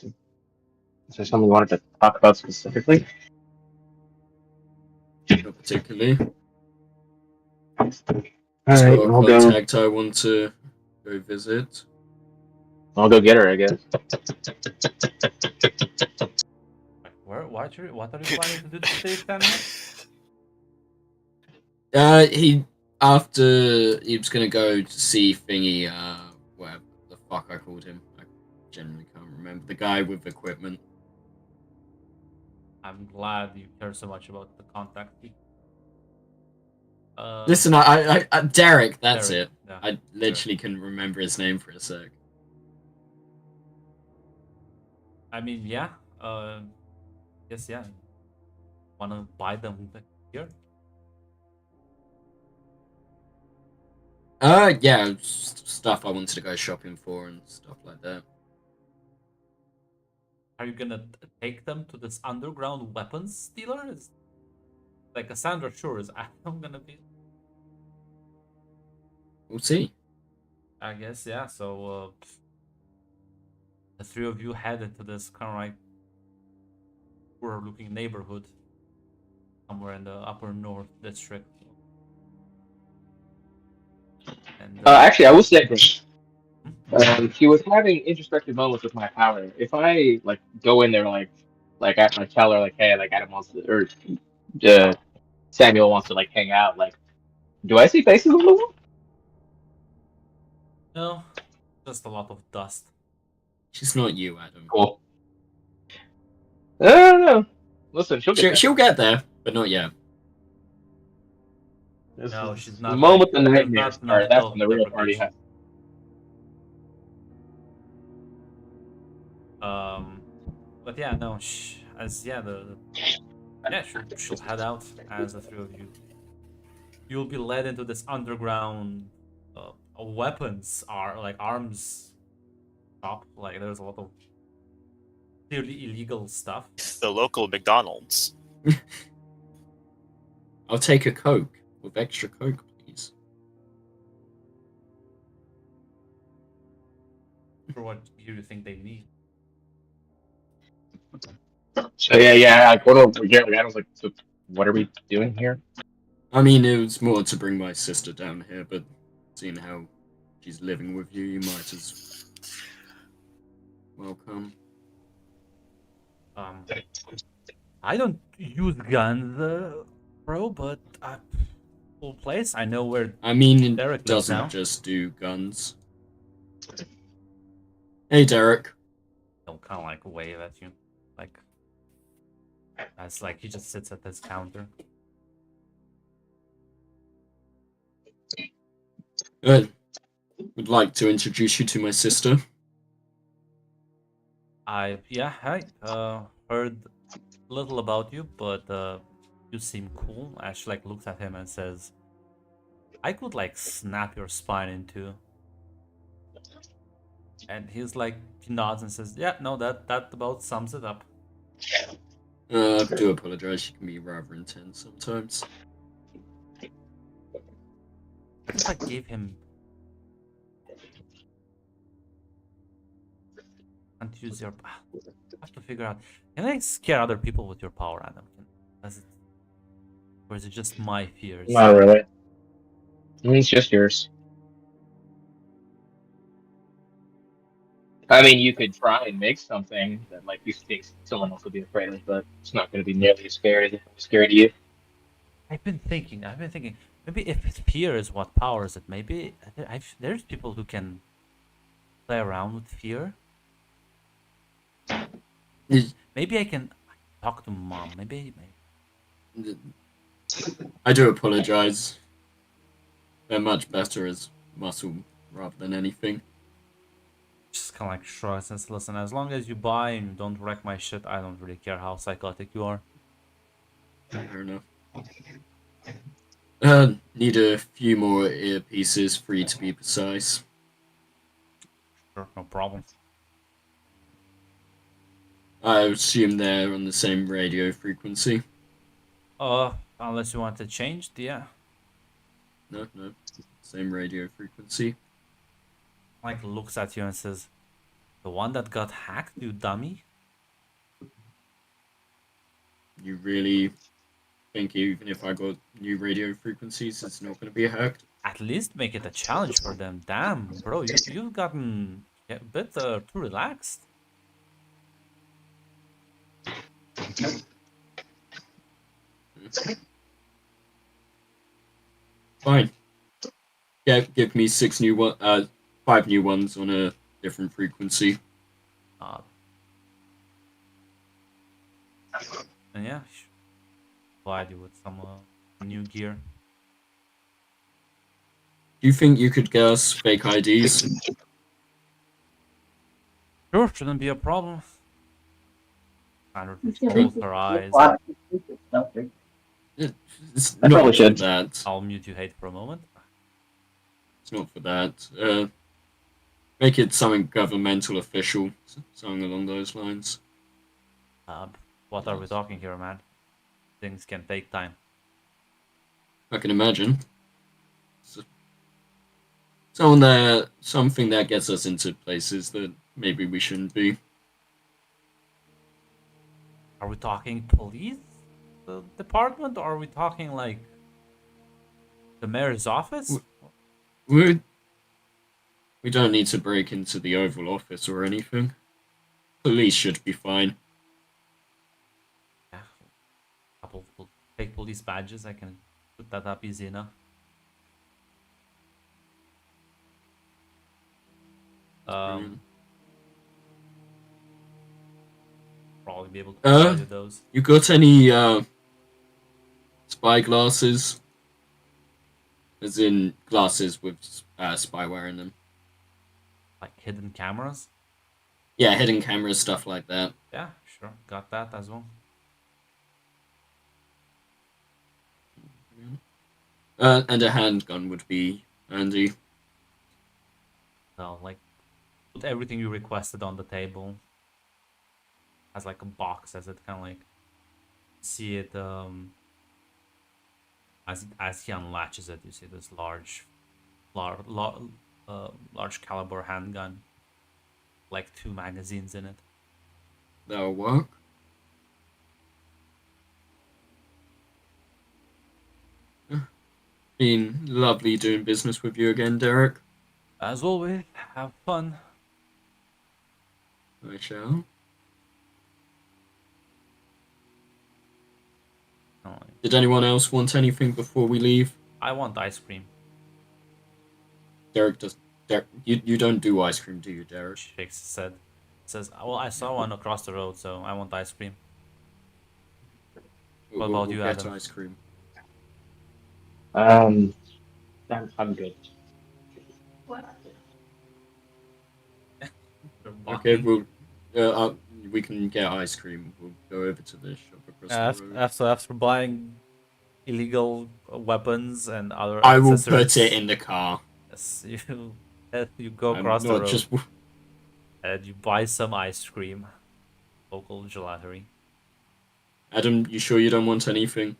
Is there something you wanted to talk about specifically? Not particularly. Alright, Just got a I'll go. contact I want to go visit. I'll go get her, I guess. What are you planning to do today, Samuel? He was gonna go to see Thingy, whatever the fuck I called him. I genuinely can't remember. The guy with equipment. I'm glad you care so much about the contact. Listen, I Derek, that's Derek, it. yeah, I literally couldn't remember his name for a sec. I mean, yeah. Yes, yeah. Wanna buy them here? Yeah, stuff I wanted to go shopping for and stuff like that. Are you gonna take them to this underground weapons dealer? Is like Cassandra sure is I'm gonna be. We'll see. I guess yeah. So the three of you head into this kind of like poor-looking neighborhood somewhere in the upper north district. And Actually, I will say this. She was having introspective moments with my power. If I like go in there like I tell her like, hey, like Adam wants to, or Samuel wants to like hang out. Like, do I see faces on the wall? No, just a lot of dust. She's not you, Adam. Cool. I don't know. Listen, she'll get there. She'll get there, but not yet. This No, is she's the not. moment like, the there's nightmares not enough start. That's when the real party self-deprecation. happens. But yeah, no, she'll head out as the three of you. You'll be led into this underground weapons arms shop. Like there's a lot of clearly illegal stuff. It's the local McDonald's. I'll take a Coke with extra Coke, please. For what you think they need. So yeah. I go over here. I was like, so what are we doing here? I mean, it was more to bring my sister down here, but seeing how she's living with you, you might as well come. I don't use guns, bro, but full place. I know where I mean, it Derek lives doesn't now. just do guns. Hey, Derek. He'll kind of like wave at you, like as like he just sits at this counter. Would like to introduce you to my sister. Hi, heard little about you, but you seem cool. Ash like looks at him and says, "I could like snap your spine in two." And he's like, he nods and says, "Yeah, no, that about sums it up." I do apologize. She can be rather intense sometimes. I just like gave him. Can't use your. I have to figure out. Can I scare other people with your power, Adam? Or is it just my fears? Not really. It's just yours. I mean, you could try and make something that like you think someone else would be afraid of, but it's not going to be nearly as scary to you. I've been thinking. Maybe if fear is what powers it, maybe there's people who can play around with fear. Maybe I can talk to mom. Maybe. I do apologize. They're much better as muscle rather than anything. Just kind of like shrugs and says, "Listen, as long as you buy and don't wreck my shit, I don't really care how psychotic you are." Fair enough. Need a few more earpieces, 3 to be precise. Sure, no problem. I assume they're on the same radio frequency. Unless you want to change, yeah. No, same radio frequency. Like looks at you and says, "The one that got hacked, you dummy." You really think even if I got new radio frequencies, it's not going to be hacked? At least make it a challenge for them. Damn, bro, you've gotten a bit too relaxed. Fine. Yeah, give me 5 new ones on a different frequency. And yeah, provide you with some new gear. Do you think you could get us fake IDs? Sure, shouldn't be a problem. Kind of rolls her eyes. It's I not probably for should. that. I'll mute you, Hate, for a moment. It's not for that. Make it something governmental official, something along those lines. What are we talking here, man? Things can take time. I can imagine. Something that gets us into places that maybe we shouldn't be. Are we talking police department, or are we talking like the mayor's office? We don't need to break into the Oval Office or anything. Police should be fine. Yeah, couple will fake police badges. I can put that up easy enough. Probably be able to provide you those. You got any spy glasses? As in glasses with spyware in them. Like hidden cameras? Yeah, hidden cameras, stuff like that. Yeah, sure. Got that as well. And a handgun would be handy. So, like, put everything you requested on the table. As like a box, as it kind of like see it as he unlatches it, you see this large caliber handgun, like 2 magazines in it. That'll work. Been lovely doing business with you again, Derek. As always, have fun. I shall. Did anyone else want anything before we leave? I want ice cream. Derek does. Derek, you don't do ice cream, do you, Derek? Shakes his head. Says, well, I saw one across the road, so I want ice cream. What about you, get Adam? ice cream. I'm good. Okay, we can get ice cream. We'll go over to the shop across the road. After buying illegal weapons and other I will accessories, put it in the car. Yes, you go across the road and you buy some ice cream. Local gelatery. Adam, you sure you don't want anything?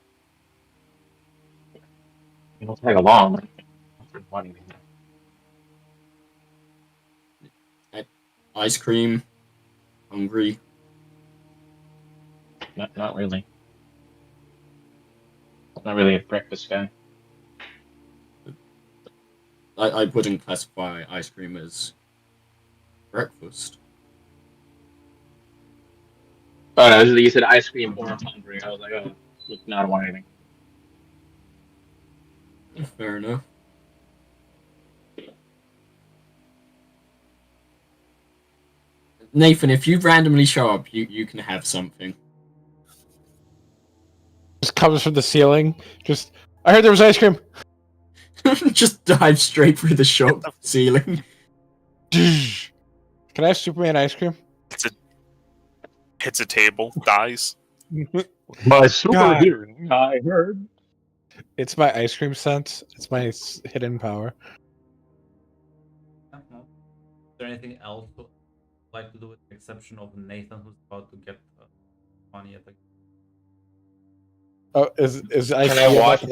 It'll tag along. Ice cream? Hungry? Not really. Not really a breakfast guy. I wouldn't classify ice cream as breakfast. Oh, no, you said ice cream or hungry. I was like, oh, look, no, I don't want anything. Fair enough. Nathan, if you randomly show up, you can have something. Just comes from the ceiling. Just, I heard there was ice cream. Just dive straight through the shop ceiling. Can I have Superman ice cream? Hits a table, dies. My super hearing, I heard. It's my ice cream sense. It's my hidden power. Is there anything else you'd like to do with the exception of Nathan, who's about to get money at the... Oh, is I Can I watch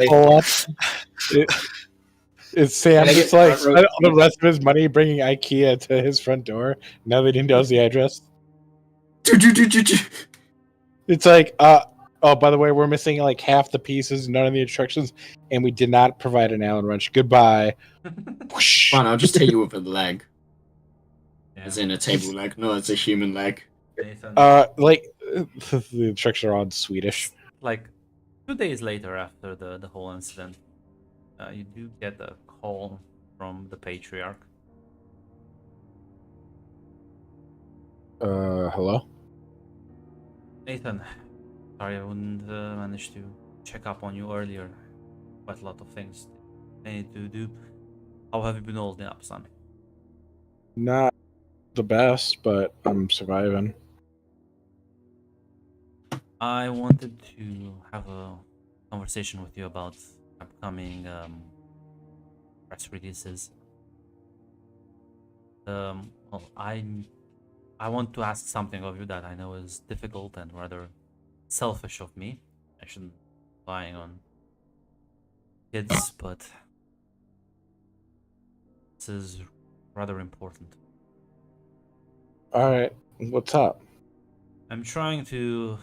Is Sam Can I just get like front row spent all the rest of his money bringing IKEA to his front door now that he knows the address? It's like, oh, by the way, we're missing like half the pieces, none of the instructions, and we did not provide an Allen wrench. Goodbye. Fine, I'll just hit you with a leg. Yeah. As in a table leg, not as a human leg. Nathan, Like the instructions are all in Swedish. like 2 days later after the whole incident, you do get a call from the patriarch. Hello? Nathan, sorry I wouldn't manage to check up on you earlier. Quite a lot of things I need to do. How have you been holding up, son? Not the best, but I'm surviving. I wanted to have a conversation with you about upcoming press releases. Well, I want to ask something of you that I know is difficult and rather selfish of me. I shouldn't be relying on kids, but this is rather important. Alright, what's up? I'm trying to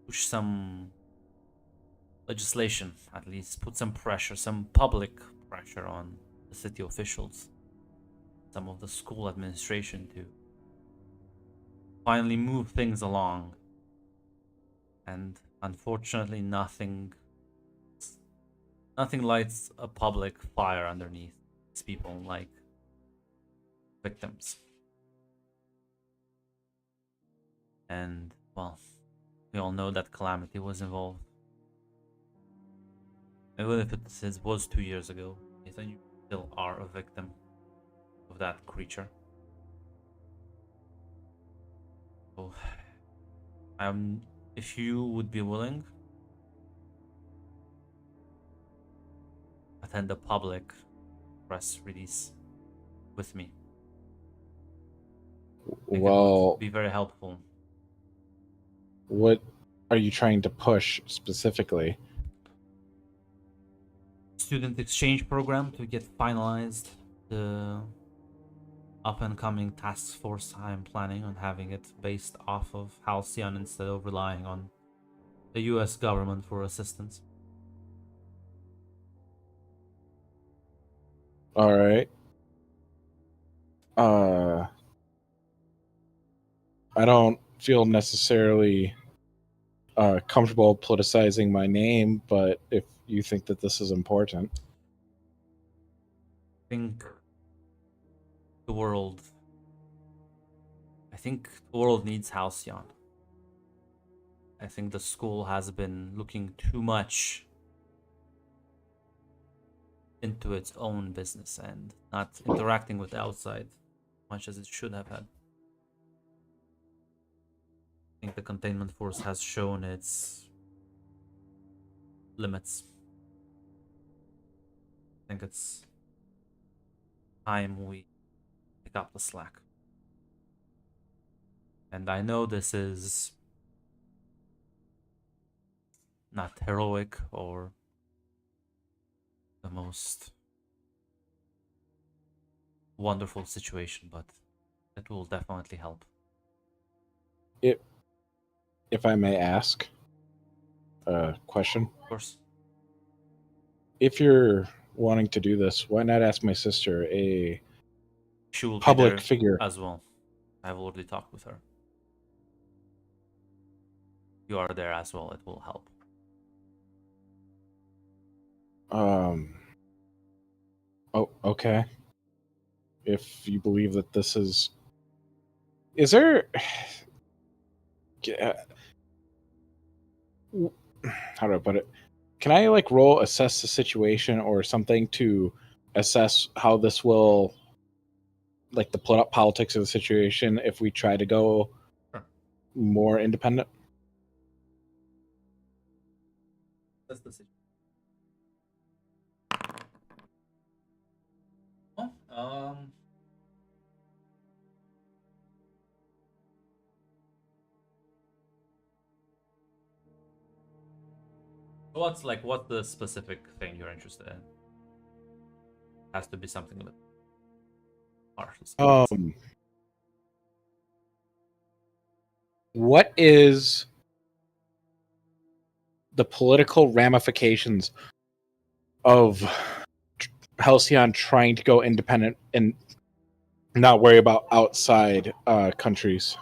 push some legislation, at least put some pressure, some public pressure on the city officials, some of the school administration to finally move things along. And Unfortunately, nothing lights a public fire underneath these people like victims. And, well, we all know that Calamity was involved. Even if it was 2 years ago, Ethan, you still are a victim of that creature. So, if you would be willing, attend a public press release with me. I think it Well, would be very helpful. what are you trying to push specifically? Student exchange program to get finalized. The up and coming task force, I'm planning on having it based off of Halcyon instead of relying on the US government for assistance. All right. I don't feel necessarily comfortable politicizing my name, but if you think that this is important, I think the world needs Halcyon. I think the school has been looking too much into its own business and not interacting with the outside much as it should have had. I think the containment force has shown its limits. I think it's time we pick up the slack. And I know this is not heroic or the most wonderful situation, but it will definitely help. if I may ask a question, Of course. if you're wanting to do this, why not ask my sister, a She will be public there figure? as well. I've already talked with her. You are there as well, it will help. Oh, okay. If you believe that this is there how do I put it? Can I like roll assess the situation or something to assess how this will, like, the politics of the situation if we try to go Sure. more independent? That's the situation. What's the specific thing you're interested in? Has to be something with harsh. What is the political ramifications of Halcyon trying to go independent and not worry about outside countries?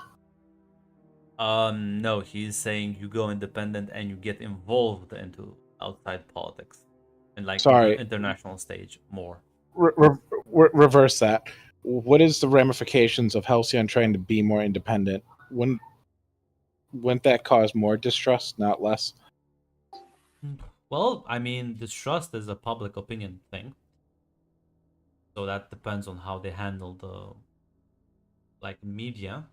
No, he's saying you go independent and you get involved into outside politics and Sorry. the international stage more. Reverse that. What is the ramifications of Halcyon trying to be more independent? Wouldn't that cause more distrust, not less? Well, I mean, distrust is a public opinion thing, so that depends on how they handle the media.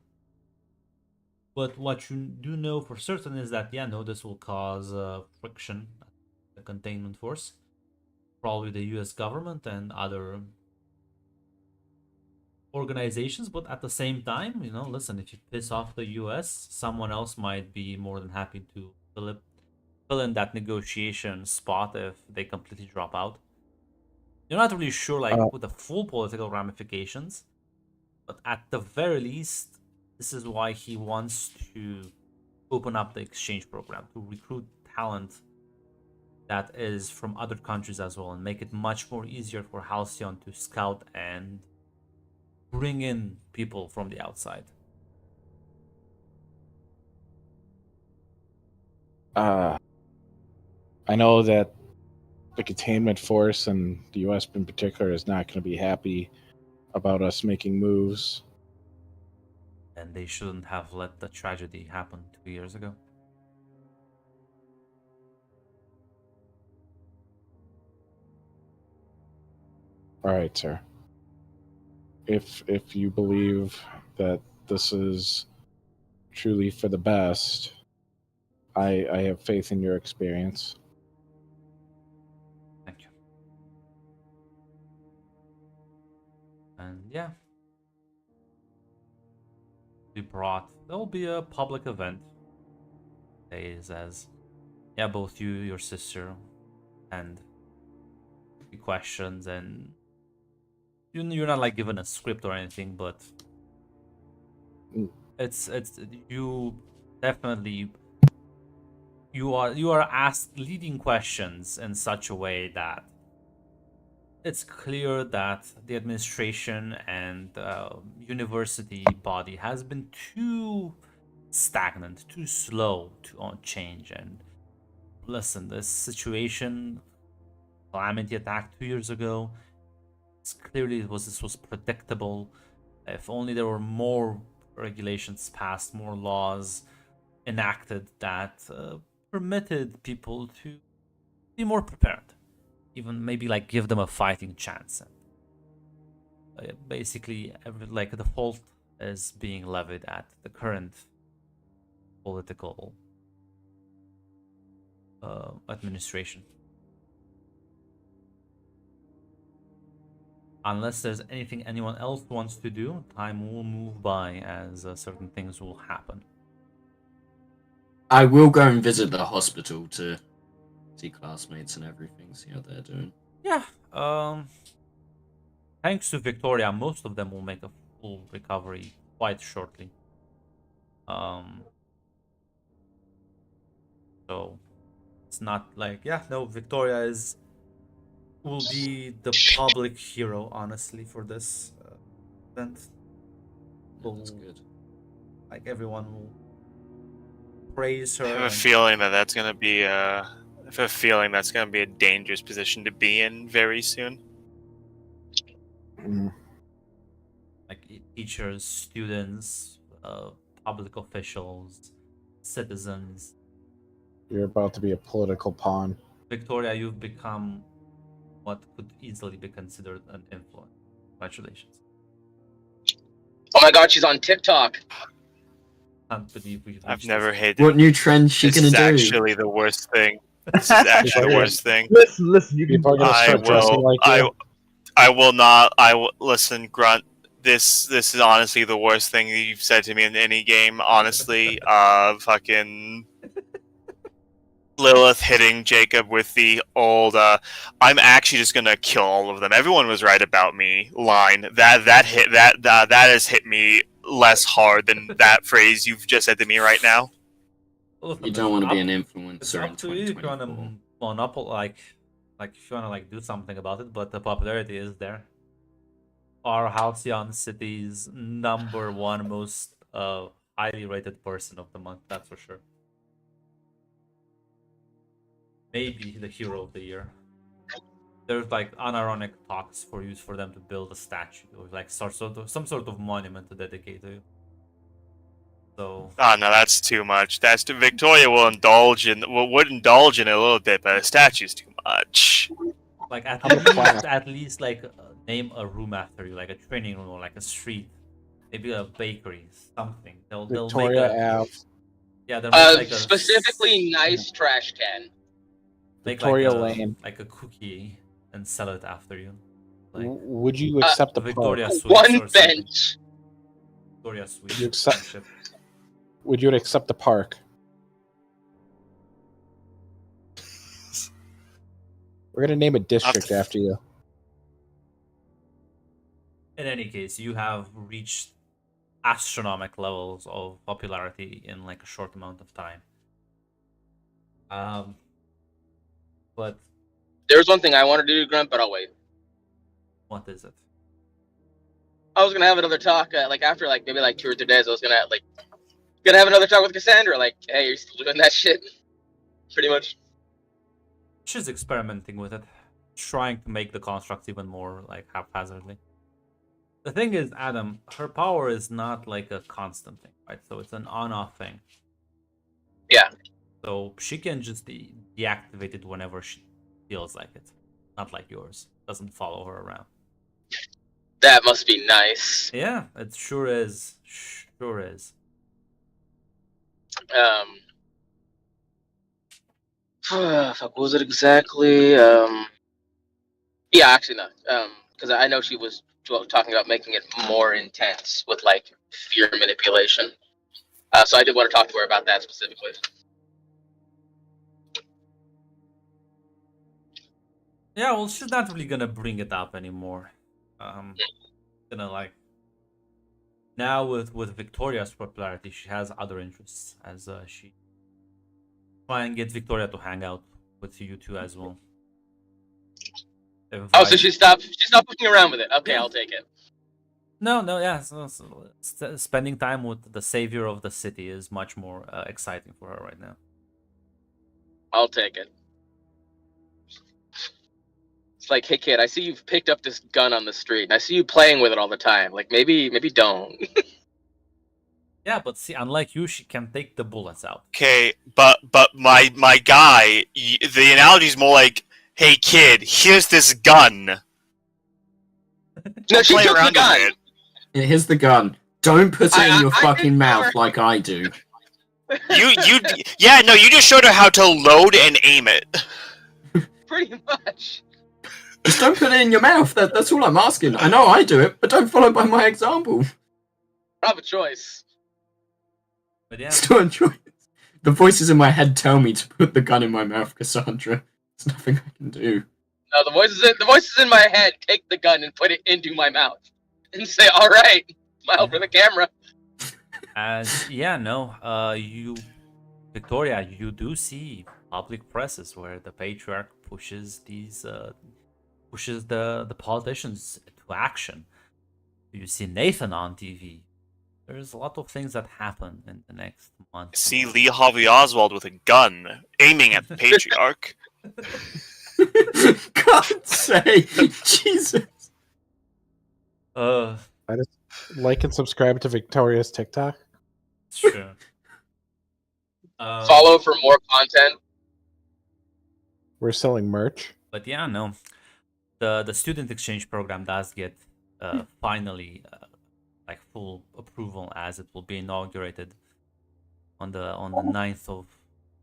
But what you do know for certain is that this will cause friction at the containment force, probably the U.S. government and other organizations. But at the same time, listen, if you piss off the U.S., someone else might be more than happy to fill in that negotiation spot if they completely drop out. You're not really sure with the full political ramifications, but at the very least, this is why he wants to open up the exchange program to recruit talent that is from other countries as well and make it much more easier for Halcyon to scout and bring in people from the outside. I know that the containment force and the U.S. in particular is not going to be happy about us making moves. And they shouldn't have let the tragedy happen 2 years ago. All right, sir. If you believe that this is truly for the best, I have faith in your experience. Thank you. And yeah, there'll be a public event. Days as, yeah, both you, your sister, and the questions, and you're not like given a script or anything, but it's you definitely you are asked leading questions in such a way that it's clear that the administration and university body has been too stagnant, too slow to change. And listen, this situation, calamity attack 2 years ago, it's clearly this was predictable. If only there were more regulations passed, more laws enacted that permitted people to be more prepared, even maybe like give them a fighting chance. Basically, like the fault is being levied at the current political administration. Unless there's anything anyone else wants to do, time will move by as certain things will happen. I will go and visit the hospital to see classmates and everything, see how they're doing. Yeah. Thanks to Victoria, most of them will make a full recovery quite shortly. So it's not like, yeah, no, Victoria will be the public hero, honestly, for this event. That's good. Like everyone will praise her. I have a feeling that's gonna be I have a feeling that's gonna be a dangerous position to be in very soon. Like teachers, students, public officials, citizens. You're about to be a political pawn. Victoria, you've become what could easily be considered an influence. Congratulations. Oh my god, she's on TikTok. Can't believe we've I've reached never this. hated. What new trend she This gonna is do? actually the worst thing. This is actually the worst thing. Listen, you can. People are gonna I start dressing will. like you. I will not. I will listen, Grunt. This is honestly the worst thing that you've said to me in any game. Honestly, fucking Lilith hitting Jacob with the old "I'm actually just gonna kill all of them. Everyone was right about me" line. That has hit me less hard than that phrase you've just said to me right now. You don't want to be an It's influencer in up to you if you want 2024. to monopolize, like if you want to like do something about it. But the popularity is there. Our Halcyon City's #1 most highly rated person of the month. That's for sure. Maybe the hero of the year. There's like unironic talks for them to build a statue or like some sort of monument to dedicate to you. So Oh no, that's too much. Victoria will would indulge in it a little bit, but a statue's too much. like I'm a class. at least like name a room after you, like a training room or like a street, maybe a bakery, something. They'll make Victoria Ave. yeah, they'll make like a Specifically, nice trash can. make Victoria like Lane. like a cookie and sell it after you. Like Would you accept the Victoria park? Sweets or One something. bench. Victoria Sweets. You accept- friendship. Would you accept the park? We're gonna name a district after you. In any case, you have reached astronomical levels of popularity in like a short amount of time. But There's one thing I wanted to do, Grunt, but I'll wait. what is it? I was gonna have another talk, like after like maybe like 2 or 3 days. I was gonna have another talk with Cassandra. Like, hey, you're still doing that shit? pretty much. She's experimenting with it, trying to make the constructs even more like haphazardly. The thing is, Adam, her power is not like a constant thing, right? So it's an on-off thing. Yeah. So she can just deactivate it whenever she feels like it. Not like yours. Doesn't follow her around. That must be nice. Yeah, it sure is. Sure is. Fuck, what was it exactly? Yeah, actually no. Because I know she was talking about making it more intense with like fear manipulation. So I did want to talk to her about that specifically. Yeah, well, she's not really gonna bring it up anymore. Gonna like now with Victoria's popularity, she has other interests as she try and get Victoria to hang out with you two as well. Oh, so she stopped fucking around with it. Okay, Yeah. I'll take it. No, yeah. So spending time with the savior of the city is much more exciting for her right now. I'll take it. It's like, hey kid, I see you've picked up this gun on the street, and I see you playing with it all the time. Like maybe don't. Yeah, but see, unlike you, she can take the bullets out. Okay, but my guy, the analogy is more like, hey kid, here's this gun. No, she Play took the around gun. with it. Yeah, here's the gun. Don't put it I- in your I fucking did mouth for- like I do. Yeah, no, you just showed her how to load and aim it. Pretty much. Just don't put it in your mouth. That's all I'm asking. I know I do it, but don't follow by my example. I have a choice. But yeah, Still enjoy it. The voices in my head tell me to put the gun in my mouth, Cassandra. There's nothing I can do. No, the voices in my head take the gun and put it into my mouth and say, "All right, smile for the camera." you, Victoria, you do see public presses where the patriarch pushes the politicians to action. You see Nathan on TV. There's a lot of things that happen in the next month. See Lee Harvey Oswald with a gun aiming at the patriarch. God's sake, Jesus. Like and subscribe to Victoria's TikTok. Sure. Follow for more content. We're selling merch. But yeah, no. The student exchange program does get finally like full approval, as it will be inaugurated on the 9th of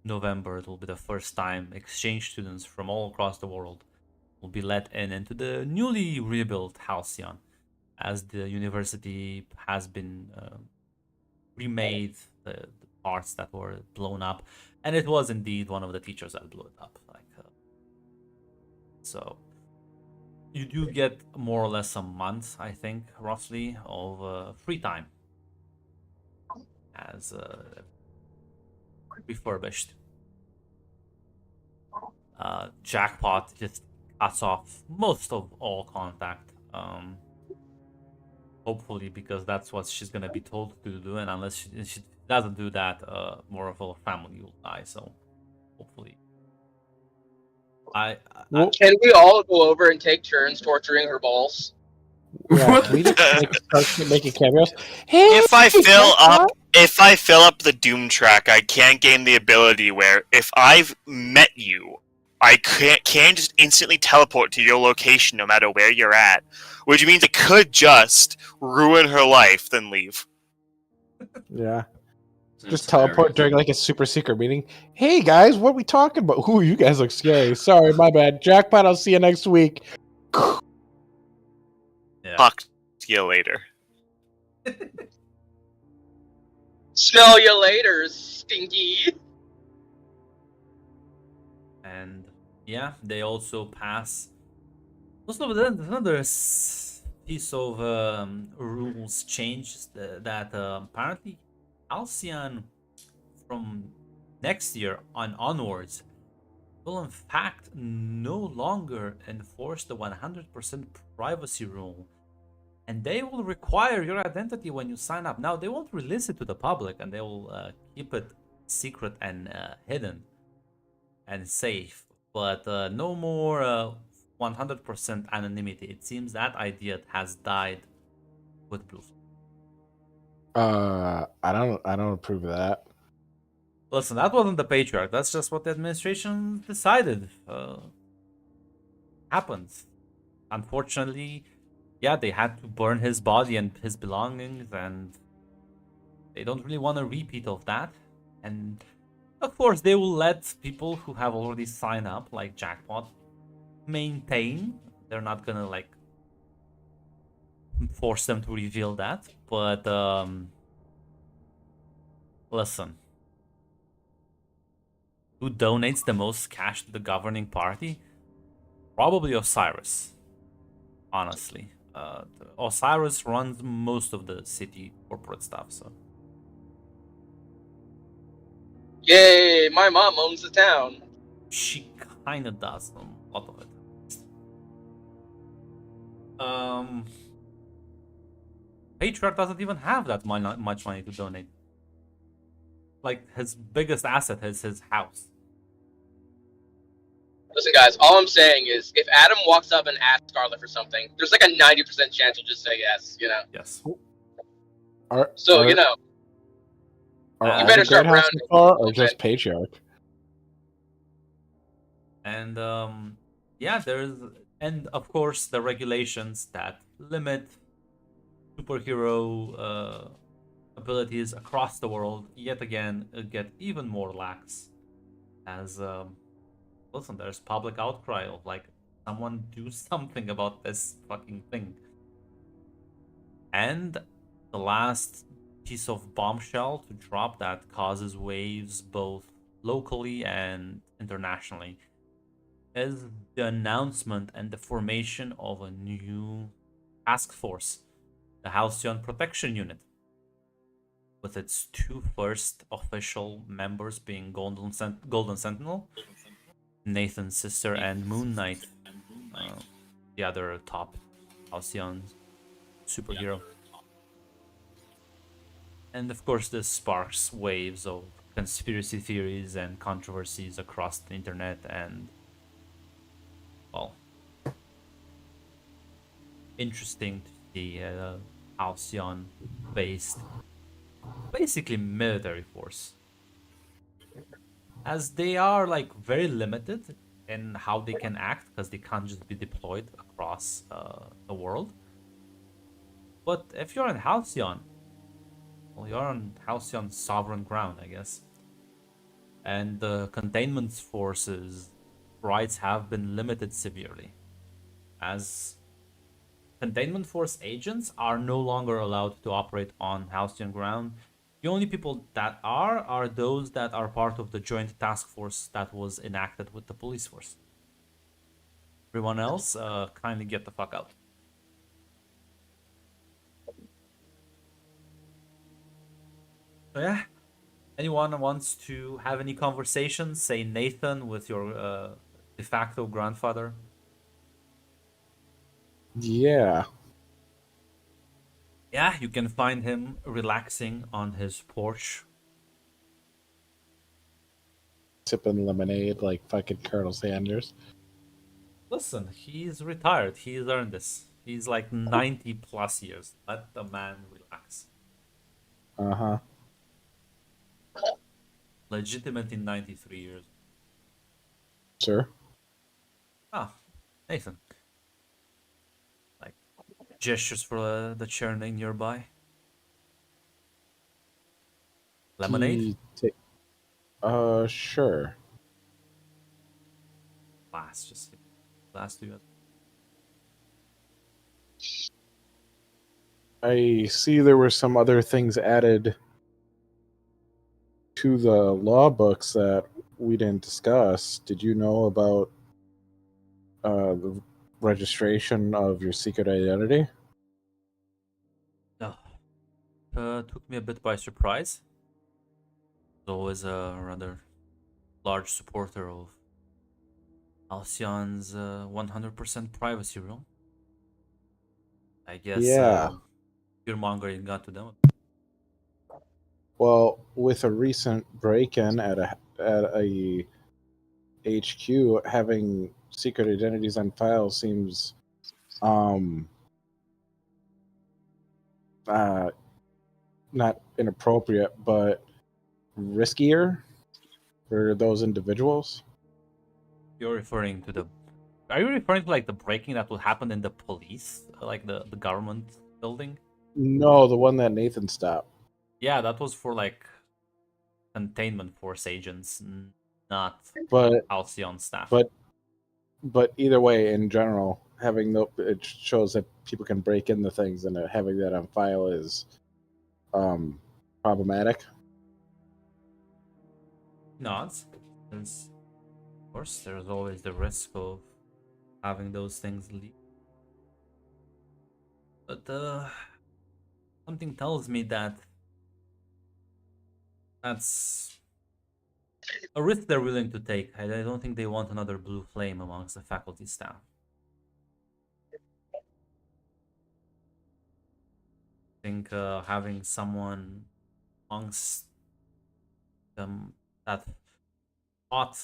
November. It will be the first time exchange students from all across the world will be let into the newly rebuilt Halcyon, as the university has been remade, the parts that were blown up, and it was indeed one of the teachers that blew it up. So you do get more or less a month, I think, roughly, of free time as refurbished. Jackpot just cuts off most of all contact. Hopefully, because that's what she's gonna be told to do, and unless she doesn't do that, more of her family will die. So hopefully. Can we all go over and take turns torturing her balls? Yeah, can we just start making cameos? Hey, If I fill up the Doom track, I can't gain the ability where if I've met you, I can just instantly teleport to your location no matter where you're at, which means it could just ruin her life, then leave. Yeah. Sounds Just teleport hilarious. during like a super secret meeting. Hey guys, what are we talking about? Ooh, you guys look scary. Sorry, my bad. Jackpot, I'll see you next week. Yeah. Talk to you later. Smell you later, stinky. And yeah, they also pass. Also, then another piece of rules changes that apparently Halcyon from next year onwards will in fact no longer enforce the 100% privacy rule, and they will require your identity when you sign up. Now they won't release it to the public, and they will keep it secret and hidden. and safe, but no more 100% anonymity. It seems that idea has died with Blue. I don't approve of that. Listen, that wasn't the patriarch. That's just what the administration decided. Happened. Unfortunately, yeah, they had to burn his body and his belongings, and they don't really want a repeat of that. And of course, they will let people who have already signed up, like Jackpot, maintain. They're not gonna like force them to reveal that. But listen, who donates the most cash to the governing party? Probably Osiris. Honestly, Osiris runs most of the city corporate stuff. So Yay! My mom owns the town. she kind of does a lot of it. Patriarch doesn't even have that much money to donate. Like, his biggest asset is his house. Listen, guys, all I'm saying is if Adam walks up and asks Scarlet for something, there's like a 90% chance he'll just say yes, you know? Yes. So, you know. Are You all better the start Great House rounding. of Far or just Patriarch? And yeah, and of course the regulations that limit superhero abilities across the world yet again get even more lax. As listen, there's public outcry of like, someone do something about this fucking thing. And the last piece of bombshell to drop that causes waves both locally and internationally is the announcement and the formation of a new task force, the Halcyon Protection Unit, with its two first official members being Golden Sentinel, Nathan's sister, and Moon Knight, the other top Halcyon superhero. And of course, this sparks waves of conspiracy theories and controversies across the internet, and well, interesting to see Halcyon-based, basically military force, as they are like very limited in how they can act because they can't just be deployed across the world. But if you're in Halcyon, well, you're on Halcyon sovereign ground, I guess. And the containment forces' rights have been limited severely, as containment force agents are no longer allowed to operate on Halcyon ground. The only people that are those that are part of the joint task force that was enacted with the police force. Everyone else, kindly get the fuck out. So yeah, anyone wants to have any conversations? Say Nathan with your de facto grandfather. Yeah. Yeah, you can find him relaxing on his porch. Sipping lemonade like fucking Colonel Sanders. Listen, he's retired. He's earned this. He's like 90 plus years. Let the man relax. Uh-huh. Legitimate in 93 years. Sir? Ah, Nathan. Like, gestures for the chair nearby. Lemonade? Sure. Just glass to you. I see there were some other things added to the law books that we didn't discuss. Did you know about the registration of your secret identity? No. Took me a bit by surprise. Was always a rather large supporter of Halcyon's 100% privacy rule. I guess Yeah. fear-mongering got to them. Well, with a recent break-in at a HQ, having secret identities on file seems not inappropriate, but riskier for those individuals. You're referring to the. Are you referring to like the breaking that will happen in the police, like the government building? No, the one that Nathan stopped. Yeah, that was for like containment force agents, not But Halcyon staff. but either way, in general, having it shows that people can break into things, and having that on file is problematic. Nods. Since, of course, there's always the risk of having those things leak. But something tells me that that's a risk they're willing to take. I don't think they want another blue flame amongst the faculty staff. I think having someone amongst them that fought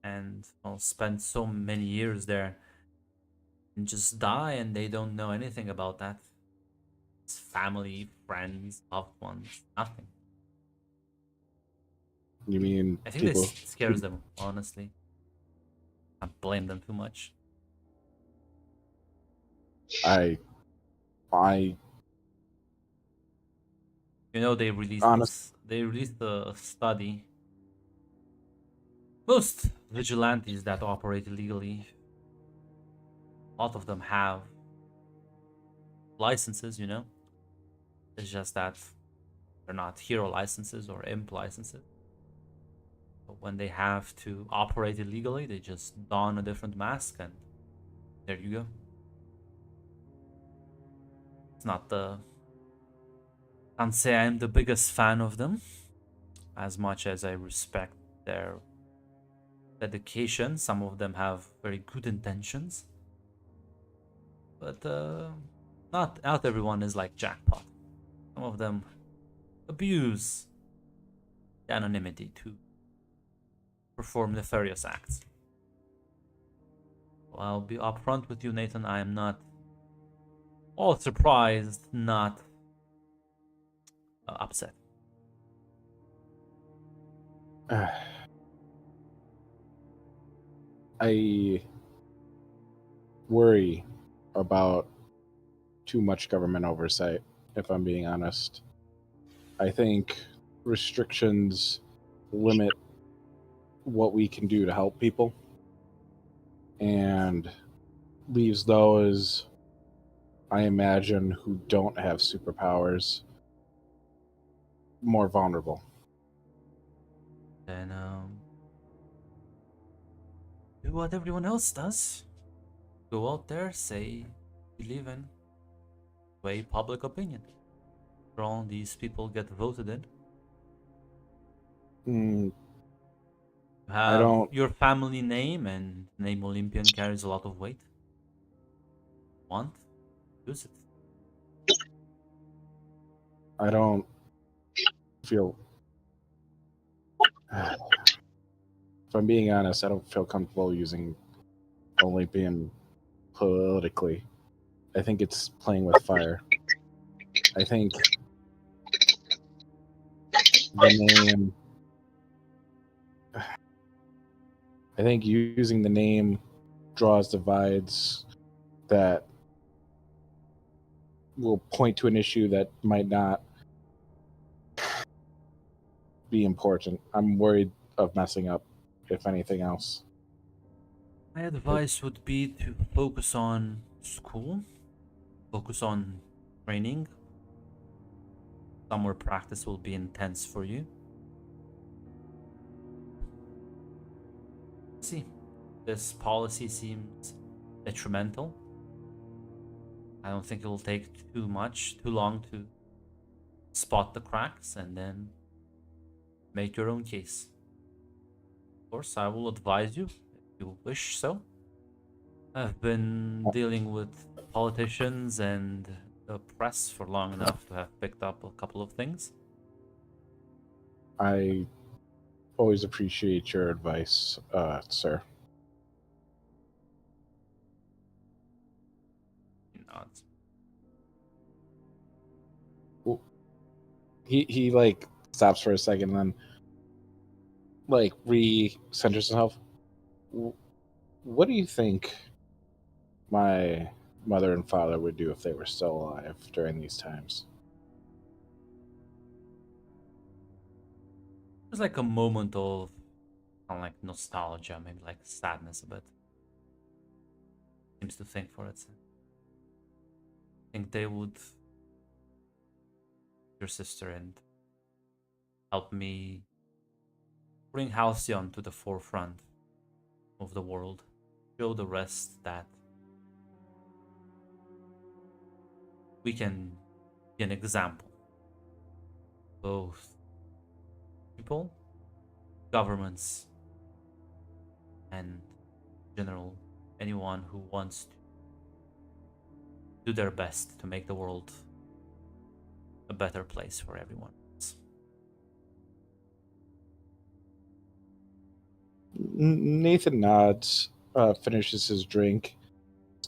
and spent so many years there and just die and they don't know anything about that. It's family, friends, loved ones, nothing. You mean I think this scares them, honestly. I can't blame them too much. I You know, they released a study. Most vigilantes that operate illegally, a lot of them have licenses, you know? It's just that they're not hero licenses or imp licenses. But when they have to operate illegally, they just don a different mask and there you go. It's not the... Can't say I'm the biggest fan of them, as much as I respect their dedication. Some of them have very good intentions, but not everyone is like Jackpot. Some of them abuse the anonymity to perform nefarious acts. Well, I'll be upfront with you, Nathan. I am not all surprised, not upset. I worry about too much government oversight, if I'm being honest. I think restrictions limit what we can do to help people and leaves those, I imagine, who don't have superpowers more vulnerable. Then do what everyone else does. Go out there, say believe in, sway public opinion. For all these people get voted in. I don't. Your family name, and name Olympian carries a lot of weight. Want? Use it. I don't feel. If I'm being honest, I don't feel comfortable using Olympian politically. I think it's playing with fire. I think the name. I think using the name draws divides that will point to an issue that might not be important. I'm worried of messing up, if anything else. My advice would be to focus on school, focus on training. Summer practice will be intense for you. See, this policy seems detrimental. I don't think it will take too long to spot the cracks and then make your own case. Of course, I will advise you if you wish so. I've been dealing with politicians and the press for long enough to have picked up a couple of things. I always appreciate your advice, sir. He nods. He like stops for a second and then like re-centers himself. What do you think my mother and father would do if they were still alive during these times? There's like a moment of kind of like nostalgia, maybe like sadness a bit. Seems to think for it. I think they would your sister and help me bring Halcyon to the forefront of the world. Show the rest that we can be an example. Both people, governments, and in general, anyone who wants to do their best to make the world a better place for everyone else. Nathan nods, finishes his drink,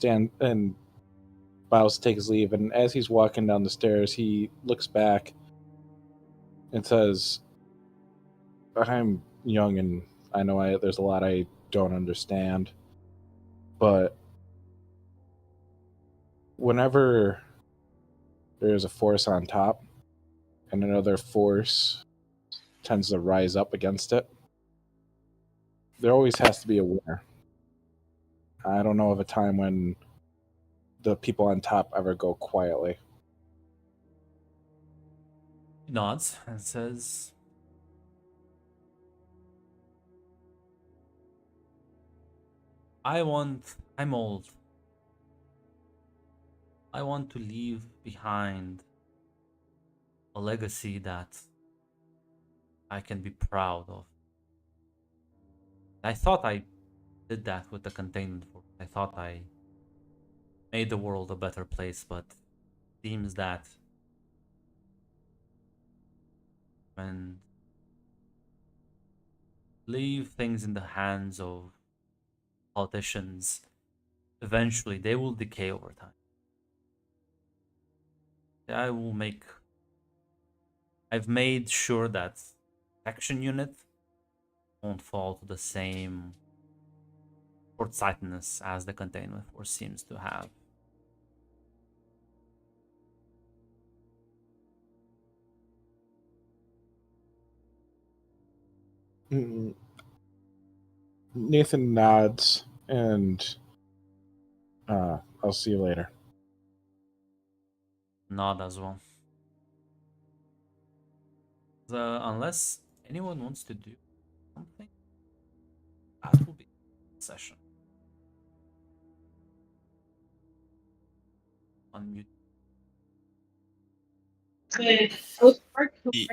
and bows to take his leave. And as he's walking down the stairs, he looks back and says, "I'm young, and I know there's a lot I don't understand, but whenever there's a force on top and another force tends to rise up against it, there always has to be a winner. I don't know of a time when the people on top ever go quietly." He nods and says, I'm old. I want to leave behind a legacy that I can be proud of. I thought I did that with the containment force. I thought I made the world a better place, but it seems that when leave things in the hands of politicians, eventually they will decay over time. I've made sure that action unit won't fall to the same short-sightedness as the containment force seems to have. Nathan nods, and I'll see you later. Nod as well. Unless anyone wants to do something, that will be the session. Unmute.